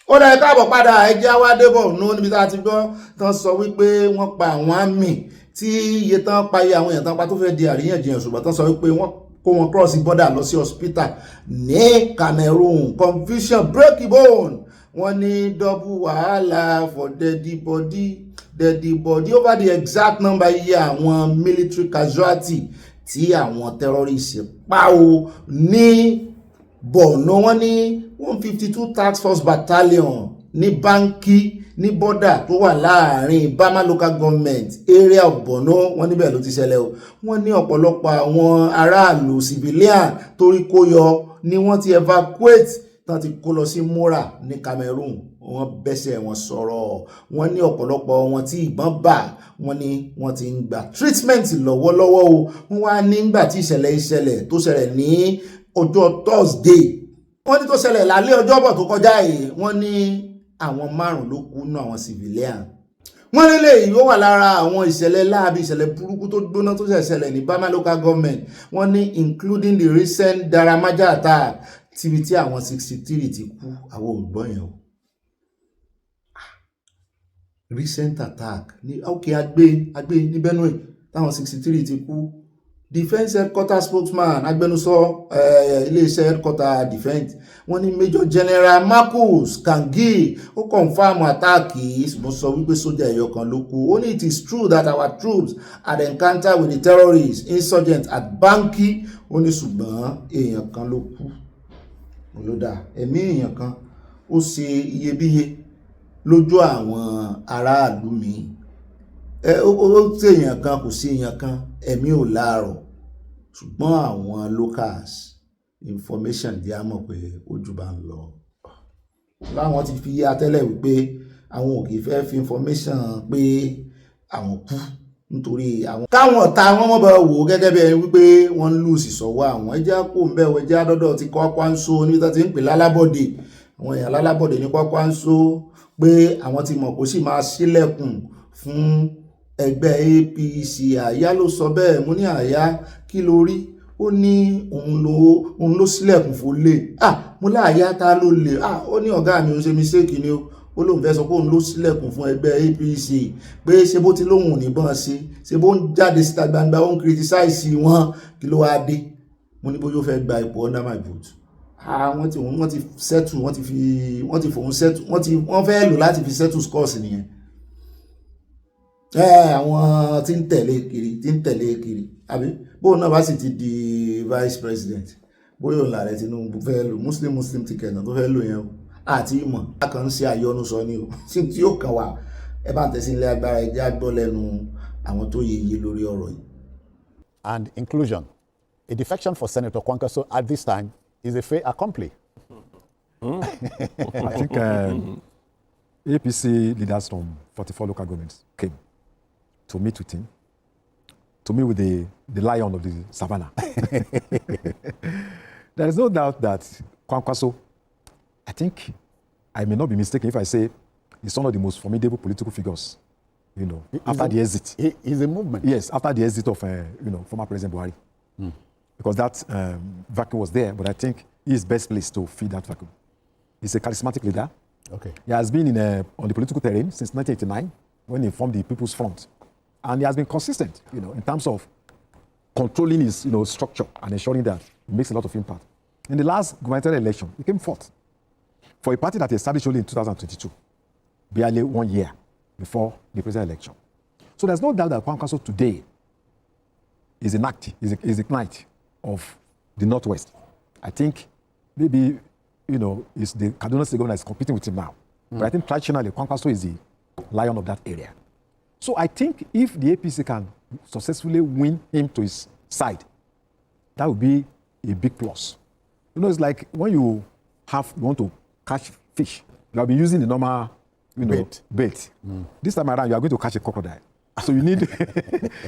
Ó dá káàbọ̀ padà ẹjẹ́ wá débọ̀ ní níbi tá a ti gbọ́ tán sọ wípé wọ́n pa àwọn àmì tí iye tán pa iye àwọn èèyàn tán pa tó fẹ́ di àríyànjiyàn ṣùgbọ́n tán sọ wípé wọ́n kó wọn cross border lọ sí hospital ní Cameroon. Confusion break the bone. Wọ́n ní double wàhálà for deady body over the exact number iye àwọn military casualty tí àwọn terrorists pa ó ní Borno. Wọ́n ní 152 task force battalion ní Banki ní border tó wà láàrin Bama local government area of Borno. Wọ́n níbẹ̀ ló ti ṣẹlẹ̀ o. Wọ́n ní ọ̀pọ̀lọpọ̀ àwọn aráàlú civilian torí kó yọ ni wọ́n ti evacuate tán ti kó lọ sí Mora ní Cameroon. Wọ́n bẹ́sẹ̀ wọn sọ̀rọ̀. Wọ́n ní ọ̀pọ̀lọpọ̀ wọn tí ìbọn bá wọ́n ní wọ́n ti ń gba treatment lọ́wọ́lọ́wọ́ o. Wọ́n wá nígbà tí ìṣẹ̀lẹ̀ tó ṣẹlẹ̀ ní ọjọ́ Thursday, wọ́n ní tó ṣẹlẹ̀ lálẹ́ ọjọ́bọ̀ tó kọjá yìí, wọ́n ní àwọn 5 ló kú nínú àwọn civilian. Wọ́n nílé yìí ó wà lára àwọn ìṣẹ̀lẹ̀ láabi ìṣẹ̀lẹ̀ burúkú tó gbóná tó ṣẹlẹ̀ ní Bama local government. Wọ́n ní including the recent Daramaja attack tíbi tí àwọn 63 ti kú. Àwọn ògbọ́n yẹn o. Recent attack ní okay agbe ní Benue táwọn 63 ti kú. Defense headquarter spokesman agbẹnusọ iléeṣẹ́ headquarter defense, wọ́n ní Major General Marcus Kangi ó confirm attack yìí ṣùgbọ́n sọ wípé sójà ẹ̀yọ kan ló kú. Ó ní it is true that our troops had encounter with the terrorists insurgents at Banki. Ó ní ṣùgbọ́n èèyàn kan ló kú. Olódà ẹ̀mí èèyàn kan ó ṣe iyebíye lójú àwọn aráàlú mi. Ó tí èèyàn kan kò sí èèyàn kan ẹ̀mí ò láàrọ̀ ṣùgbọ́n àwọn locals information di a mọ̀ pé ojú bá ń lọ. Láwọn ti fi atẹ́lẹ̀ wípé àwọn ò kì í fẹ́ fi information pé àwọn kú nítorí àwọn káwọn ọ̀tá wọn mọ̀ bá wò gẹ́gẹ́ bí ẹni wípé wọ́n ń lùsì sọ́wọ́ àwọn ẹjẹ́ kó ń bẹ̀wọ̀ ẹjẹ́ àdọ́dọ̀ ti Kwakwanso níbi tó ti ń pè lálábọ̀dé. Àwọn èèyàn lálábọ̀dé ní Kwakwanso pé àwọn ti mọ̀ kó sì máa ṣílẹ̀kùn fún ẹgbẹ́ APC. Àyá ló sọ bẹ́ẹ̀. Mo ní Àyá kí ló rí? Ó ní òun ló sílẹ̀kùn fún lè. Mo láàyá ta ló lè. Ó ní ọ̀gá mi ó ṣe mistake ni ó lóun fẹ́ sọ pé òun ló sílẹ̀kùn fún ẹgbẹ́ APC pé ṣe bó ti lóhùn ò ní bọ́n ṣe bó ń jáde síta gbangba ó ń criticize wọn kí ló wá dé. Mo ní bóyá ó fẹ́ gba ipò under my boot. Wọ́n ti settle wọ́n ti fòun settle wọ́n fẹ́ lò láti fi settle scores nìyẹn. Àwọn tí ń tẹ̀lé kiri àbí bóun náà bá sì ti di vice president bóyá òun làárẹ̀ Tinubu fẹ́ lò muslim ticket náà tó fẹ́ lò yẹn o àti ìmọ̀ a kàn ń ṣe àyọnu sọ ni o tí ó kàn wá ẹ bá ń tẹ̀sí ilé agbára ẹjẹ́ àgbọ́ lẹ́nu àwọn tó yeye lórí ọ̀rọ̀ yìí. And inclusion. A defection for Senator Kwankwaso at this time is a fait accompli. I think APC leaders from 44 local governments came to meet with him, to meet with the lion of the savannah. There is no doubt that Kwankwaso, I think I may not be mistaken if I say he's one of the most formidable political figures, after the exit. He's a movement. Yes, after the exit of, former President Buhari. Because that vacuum was there, but I think he is best placed to fill that vacuum. He's a charismatic leader. Okay. He has been on the political terrain since 1989 when he formed the People's Front And he has been consistent, in terms of controlling his, structure and ensuring that it makes a lot of impact. In the last gubernatorial election, he came fourth for a party that established only in 2022, barely 1 year before the presidential election. So there's no doubt that Kwan Council today is a knight of the Northwest. I think maybe, it's the Kaduna State governor is competing with him now. But I think traditionally, Kwan Council is the lion of that area. So I think if the APC can successfully win him to his side, that would be a big plus. It's like when you want to catch fish, you have been using the normal, bait. This time around, you are going to catch a crocodile. So you need,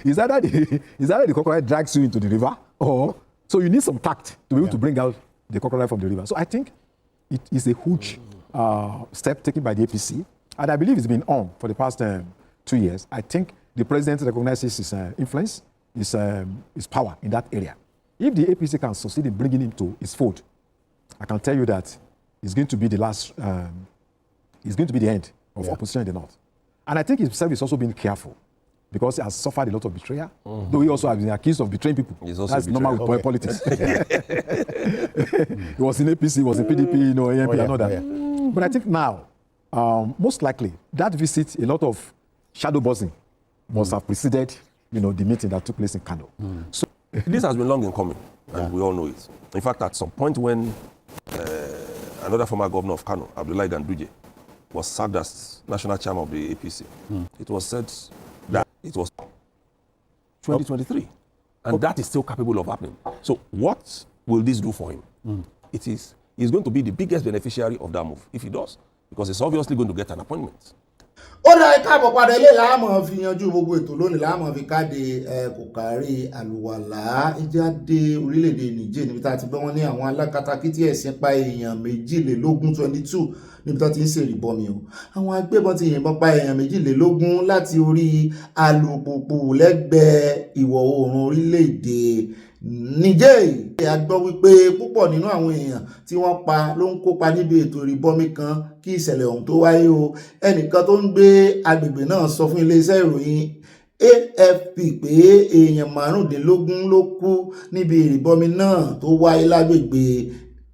is either the crocodile drags you into the river, or so you need some tact to be able to bring out the crocodile from the river. So I think it is a huge step taken by the APC, and I believe it's been on for the past 2 years. I think the president recognizes his influence, his power in that area. If the APC can succeed in bringing him to his fold, I can tell you that it's going to be the last, it's going to be the end of opposition in the North. And I think himself is also being careful, because he has suffered a lot of betrayal, though he also has been accused of betraying people. That's normal with politics. He was in APC, he was in PDP, AMP, and all that. But I think now, most likely, that visit, a lot of shadow bossing must have preceded, the meeting that took place in Kano. So this has been long in coming, and we all know it. In fact, at some point when another former governor of Kano, Abdullahi Ganduje, was sacked as national chairman of the APC, it was said that it was 2023, and that is still capable of happening. So what will this do for him? He's going to be the biggest beneficiary of that move, if he does, because he's obviously going to get an appointment. Ó dá káàbọ̀ padà ilé láàmọ̀ fi yanjú gbogbo ètò lónìí láàmọ̀ fi káde kò kárí àlùwàlá ìjáde orílẹ̀-èdè Niger níbi tá a ti gbọ́ wọn ní àwọn alákatakítí ẹ̀sìn pa èèyàn 22 níbi tó ti ń ṣèrìbọmi o. Àwọn agbébọn ti yìnbọn pa èèyàn 22 láti orí alùpùpù lẹ́gbẹ̀ẹ́ ìwọ̀ oòrùn orílẹ̀-èdè Niger. A gbọ́ wípé púpọ̀ nínú àwọn èèyàn tí wọ́n pa ló ń kópa níbi ètò ìrìbọmi kan kí ìṣẹ̀lẹ̀ ọ̀hún tó wáyé o. Ẹnìkan tó ń gbé agbègbè náà sọ fún iléeṣẹ́ ìròyìn AFP pé èèyàn 15 ló kú níbi ìrìbọmi náà tó wáyé lágbègbè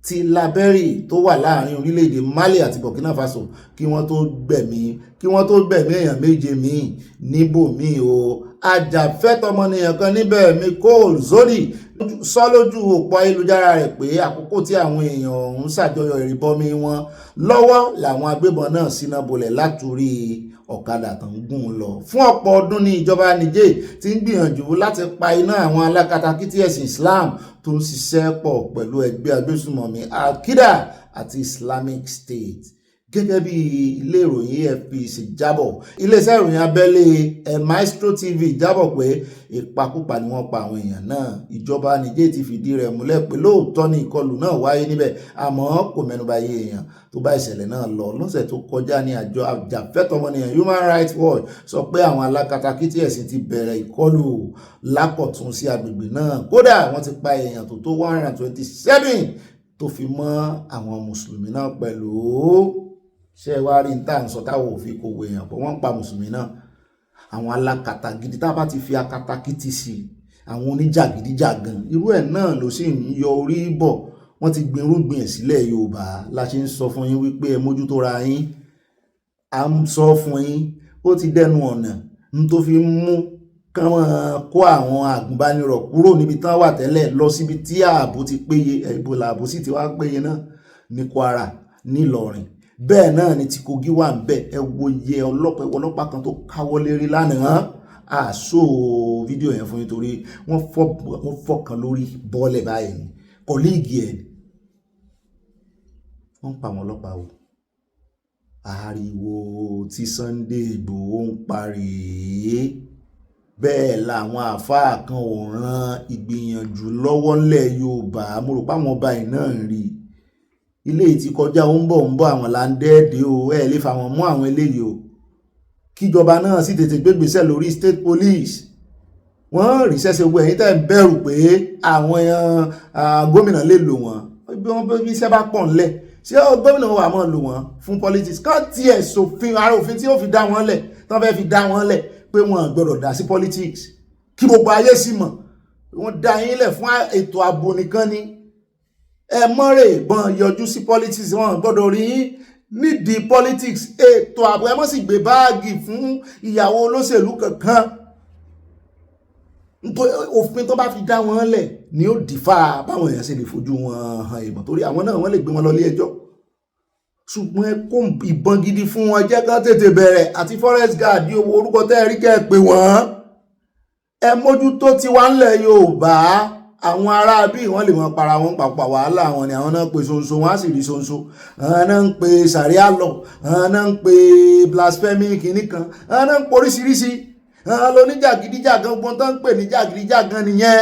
ti Labẹ́rì tó wà láàrin orílẹ̀-èdè Mali àti Burkina Faso kí wọ́n tó gbẹ̀mí èèyàn 7 míì níbòmíì o. Ajàfẹ́tọ̀ọmọnìyàn kan níbẹ̀ Mikol Zodi sọ lójú òpó ayélujára rẹ̀ pé àkókò tí àwọn èèyàn ọ̀hún ṣàjọyọ̀ ìrìbọmi wọn lọ́wọ́ làwọn agbébọn náà síná bolẹ̀ látòrí ọ̀kadà tó ń gùn lọ. Fún ọ̀pọ̀ ọdún ní ìjọba Niger ti ń gbìyànjú láti pa iná àwọn alákatakítí ẹ̀sìn Islam tó ń ṣiṣẹ́ pọ̀ pẹ̀lú ẹgbẹ́ agbésùmọ̀mí Al-Qaeda àti Islamic State. Gẹ́gẹ́ bí ilé ìròyìn AFP ṣe jábọ̀, iléeṣẹ́ ìròyìn abẹ́lé Maestro TV jábọ̀ pé ìpakúpa ni wọ́n pa àwọn èèyàn náà. Ìjọba Niger ti fìdí rẹ̀ múlẹ̀ pé lóòótọ́ ni ìkọlù náà wáyé níbẹ̀, àmọ́ kò mẹ́nubà iye èèyàn tó bá ìṣẹ̀lẹ̀ náà lọ. Lọ́sẹ̀ tó kọjá ní àjọ ajàfẹ́tọ̀ọmọnìyàn Human Rights Watch sọ pé àwọn alákatakítí ẹ̀sìn ti bẹ̀rẹ̀ ìkọlù lákọ̀tún sí agbègbè náà. Kódà wọ́n ti pa èèyàn tó 127 tó fi mọ́ àwọn mùsùlùmí náà pẹ̀lú. Ṣé wá rí ní tá à ń sọ táwọn òfin kò wé èèyàn pọ̀ wọ́n ń pa mùsùlùmí náà. Àwọn alákatakítí tá a bá ti fi akatakítí sí àwọn oníjàgídíjàgan irú ẹ̀ náà ló sì ń yọ orí bọ̀. Wọ́n ti gbin irúgbìn ẹ̀ sílẹ̀ Yorùbá la ṣe ń sọ fún yín wípé ẹ mójútó ra yín. À ń sọ fún yín ó ti dẹnu ọ̀nà ní tó fi mú kán kó àwọn àgùnbánirọ̀ kúrò níbi tán wà tẹ́lẹ̀ lọ síbi tí ààbò ti péye. Ibo lààbò sì ti wá péye náà ní Kwara ní Ìlọrin. Bẹ́ẹ̀ náà ni ti Kogi wà ń bẹ̀. Ẹ wo iye ọlọ́pàá kan tó káwọ́ lérí lánàá. Àṣọ fídíò yẹn fún yín torí wọ́n fọ́kàn lórí bọ́ọ̀lẹ̀ báyìí kọ́líìgì ẹ̀ wọ́n pa àwọn ọlọ́pàá o. Ariwo tí Sunday Igboho ń parí bẹ́ẹ̀ làwọn àfáà kan ò ran ìgbìyànjú lọ́wọ́ ńlẹ̀ Yorùbá. Mo rò pé àwọn ọba yìí náà ń rí ilé tí kọjá ó ń bọ̀ àwọn láńdẹ́ẹ̀dẹ́ o. Ẹ lè fà wọ́n mú àwọn eléyìí o. Kíjọba náà sì tètè gbégbèsè lórí state police. Wọ́n rí sẹ́sẹ̀ gbogbo ẹ̀yin tẹ́ ń bẹ̀rù pé àwọn gómìnà lè lò wọ́n bí iṣẹ́ bá pọ̀ ńlẹ̀. Ṣé gómìnà wà máa lò wọ́n fún politics? Kán tiẹ̀ sòfin ara òfin tí ó fi dá wọn lẹ̀ tán fẹ́ fi dá wọn lẹ̀ pé wọ́n gbọ́dọ̀ dá sí politics kí gbogbo ayé sì mọ̀ wọ́n dá yín lẹ̀ fún ètò ààbò nìkan ni ẹ mọ́rẹ̀ ìbọn yọjú sí politics wọ́n gbọ́dọ̀ rí yín nídìí politics ètò ààbò ẹ mọ́ sì gbé báàgì fún ìyàwó olóṣèlú kankan nítorí òfin tó bá fi dá wọn lẹ̀ ni ó dìfà báwọn èèyàn ṣe lè fojú wọn hàn ìmọ̀ torí àwọn náà wọ́n lè gbé wọn lọ ilé ẹjọ́ ṣùgbọ́n ẹ kó ìbọn gidi fún wọn jẹ́ kán tètè bẹ̀rẹ̀ àti forest guard owó orúkọ tẹ́ẹ̀rí kẹ́ ẹ pé wọ́n ẹ mójútó tí wá ńlẹ̀ Yorùbá àwọn ará bí wọ́n lè mọ para wọn pàpà wàhálà wọn ni àwọn náà ń pe sonso wọn á sì rí sonso àwọn náà ń pe sàríà lọ àwọn náà ń pe blasphemy kìíní kan àwọn náà ń pe oríṣiríṣi àwọn lóníjàgídíjàgan gbọ́n tó ń pè ní jàgídíjàgan nìyẹn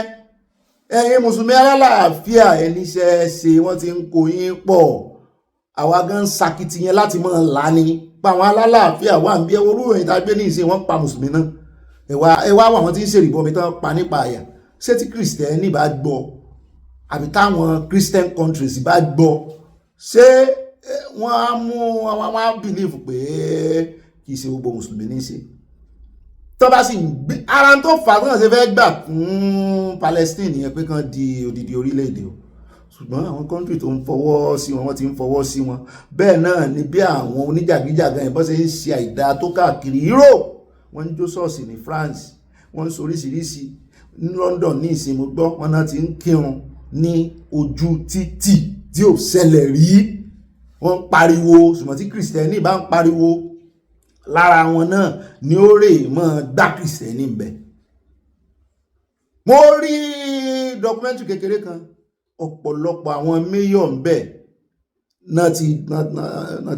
ẹ̀yin mùsùlùmí alálàáfíà ẹni ṣe wọ́n ti ń kó yín pọ̀ àwa gan sakitiyan láti mọ̀ ńlá ni pa àwọn alálàáfíà wà ń bí orú ìròyìn tá a gbé ní ìsìn wọ́n pa mùsùlùmí náà ẹwà àwọn tí ń ṣèrìbọn mi tán pa nípa àyà ṣé tí kìrìsìtẹ́nì bá gbọ́ àbí táwọn christian countries bá gbọ́ ṣé wọ́n á mú àwọn á bìlífù pé kì í ṣe gbogbo mùsùlùmí ní í ṣe tó bá sì gbé ara tó fà á ṣe fẹ́ gbà fún Palestine yẹn pé kán di odidi orílẹ̀-èdè o ṣùgbọ́n àwọn country tó ń fọwọ́ sí wọn wọ́n ti ń fọwọ́ sí wọn bẹ́ẹ̀ náà ni bí àwọn oníjàgíjàgan yẹn bọ́ ṣe ń ṣe àìdá tó káàkiri Europe wọ́n ń jó ṣọ́ọ̀ṣì ní France wọ́n ń sọ oríṣiríṣi ní London ní ìsinmi gbọ́ wọn náà ti ń kírun ní ojú títì tí ò ṣẹlẹ̀ rí wọ́n ń pariwo ṣùgbọ́n tí kìrìsìtẹ́nì bá ń pariwo lára wọn náà ni ó rè mọ́ gbá kìrìsìtẹ́nì ń bẹ. mo rí dọkumẹ́ntì kékeré kan ọ̀pọ̀lọpọ̀ àwọn mayor ń bẹ náà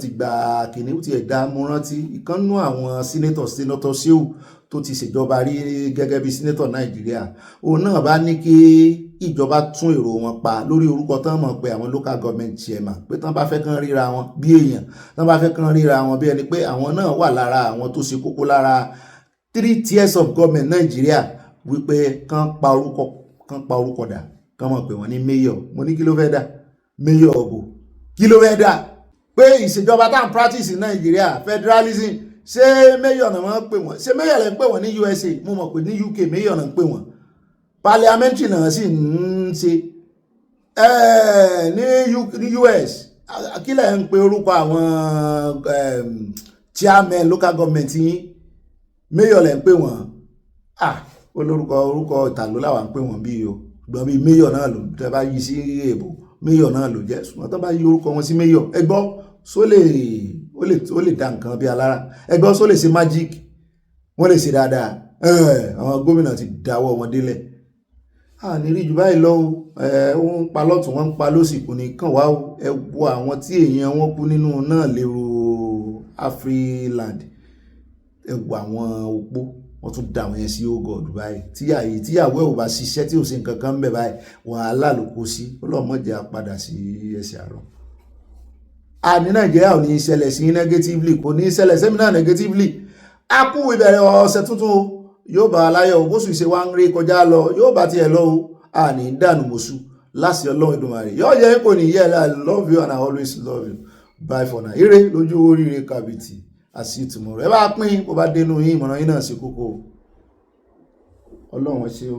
ti gba kìíní ó ti ẹ̀dá mo rántí ìkànnú àwọn senator Shehu tó ti ṣèjọba rí gẹ́gẹ́ bí senator Nàìjíríà òun náà bá ní kí ìjọba tún èrò wọn pa lórí orúkọ tán mọ̀ pé àwọn local government chairman pé tán bá fẹ́ kán ríra wọn bí èèyàn tán bá fẹ́ kán ríra wọn bí ẹni pé àwọn náà wà lára àwọn tó ṣe kókó lára 3 tiers of government Nàìjíríà wípé kán pa orúkọ dà kán mọ̀ pé wọ́n ní mayor mo ní kí ló fẹ́ dà mayor ọ̀bù kí ló fẹ́ dà pé ìṣèjọba tá à ń practice ní Nàìjíríà federalism ṣé mayor náà wọ́n pè wọ́n ṣé mayor lẹ́ ń pè wọ́n ní USA mo mọ̀ pé ní UK mayor náà ń pè wọ́n parliamentary náà sì ń ṣe ní US kí lẹ́ ń pe orúkọ àwọn chairman local government yín mayor lẹ́ ń pè wọ́n orúkọ ìtàló làwọn ń pè wọ́n bí o gbọ́n bí mayor náà ló tẹ́ bá yí sí èbò mayor náà ló jẹ́ ṣùgbọ́n tó bá yí orúkọ wọn sí mayor ẹgbọ́ ó lè dá nǹkan bí alára ẹgbọ́ só lè ṣe magic wọ́n lè ṣe dáadáa àwọn gómìnà ti dáwọ́ wọn délẹ̀ ní rí jù báyìí lọ ó ń pa lọ́tún wọ́n ń pa lósì kò ní kàn wá ẹ wo àwọn tí èèyàn wọn kú nínú náà lérò Afriland ẹ wo àwọn opó wọ́n tún dà wọ́n yẹn sí ogod báyìí tíyàwó ẹ̀ ò bá ṣiṣẹ́ tí ò sí nǹkan kan ń bẹ̀ báyìí wàhálà ló kó sí ọlọ́mọdé á padà sí ẹsẹ̀ àárọ̀. ní Nàìjíríà ò ní í ṣẹlẹ̀ sí negatively kò ní í ṣẹlẹ̀ sẹ́mínà negatively a kú ìbẹ̀rẹ̀ ọ̀sẹ̀ tuntun o yóò bá aláyọ̀ bóṣù ṣe wá ń rí kọjá lọ yóò bá tiẹ̀ lọ o ní dànù mọ́ṣú láti Ọlọ́run Èdùmàrè yóò jẹ́ kò ní yẹ́ I love you and I always love you bye for now ire lójú oríire kàbìtì I see you tomorrow ẹ bá pín bó bá dénú yín ìmọ̀ràn yín náà ṣe kókó Ọlọ́run ṣe o.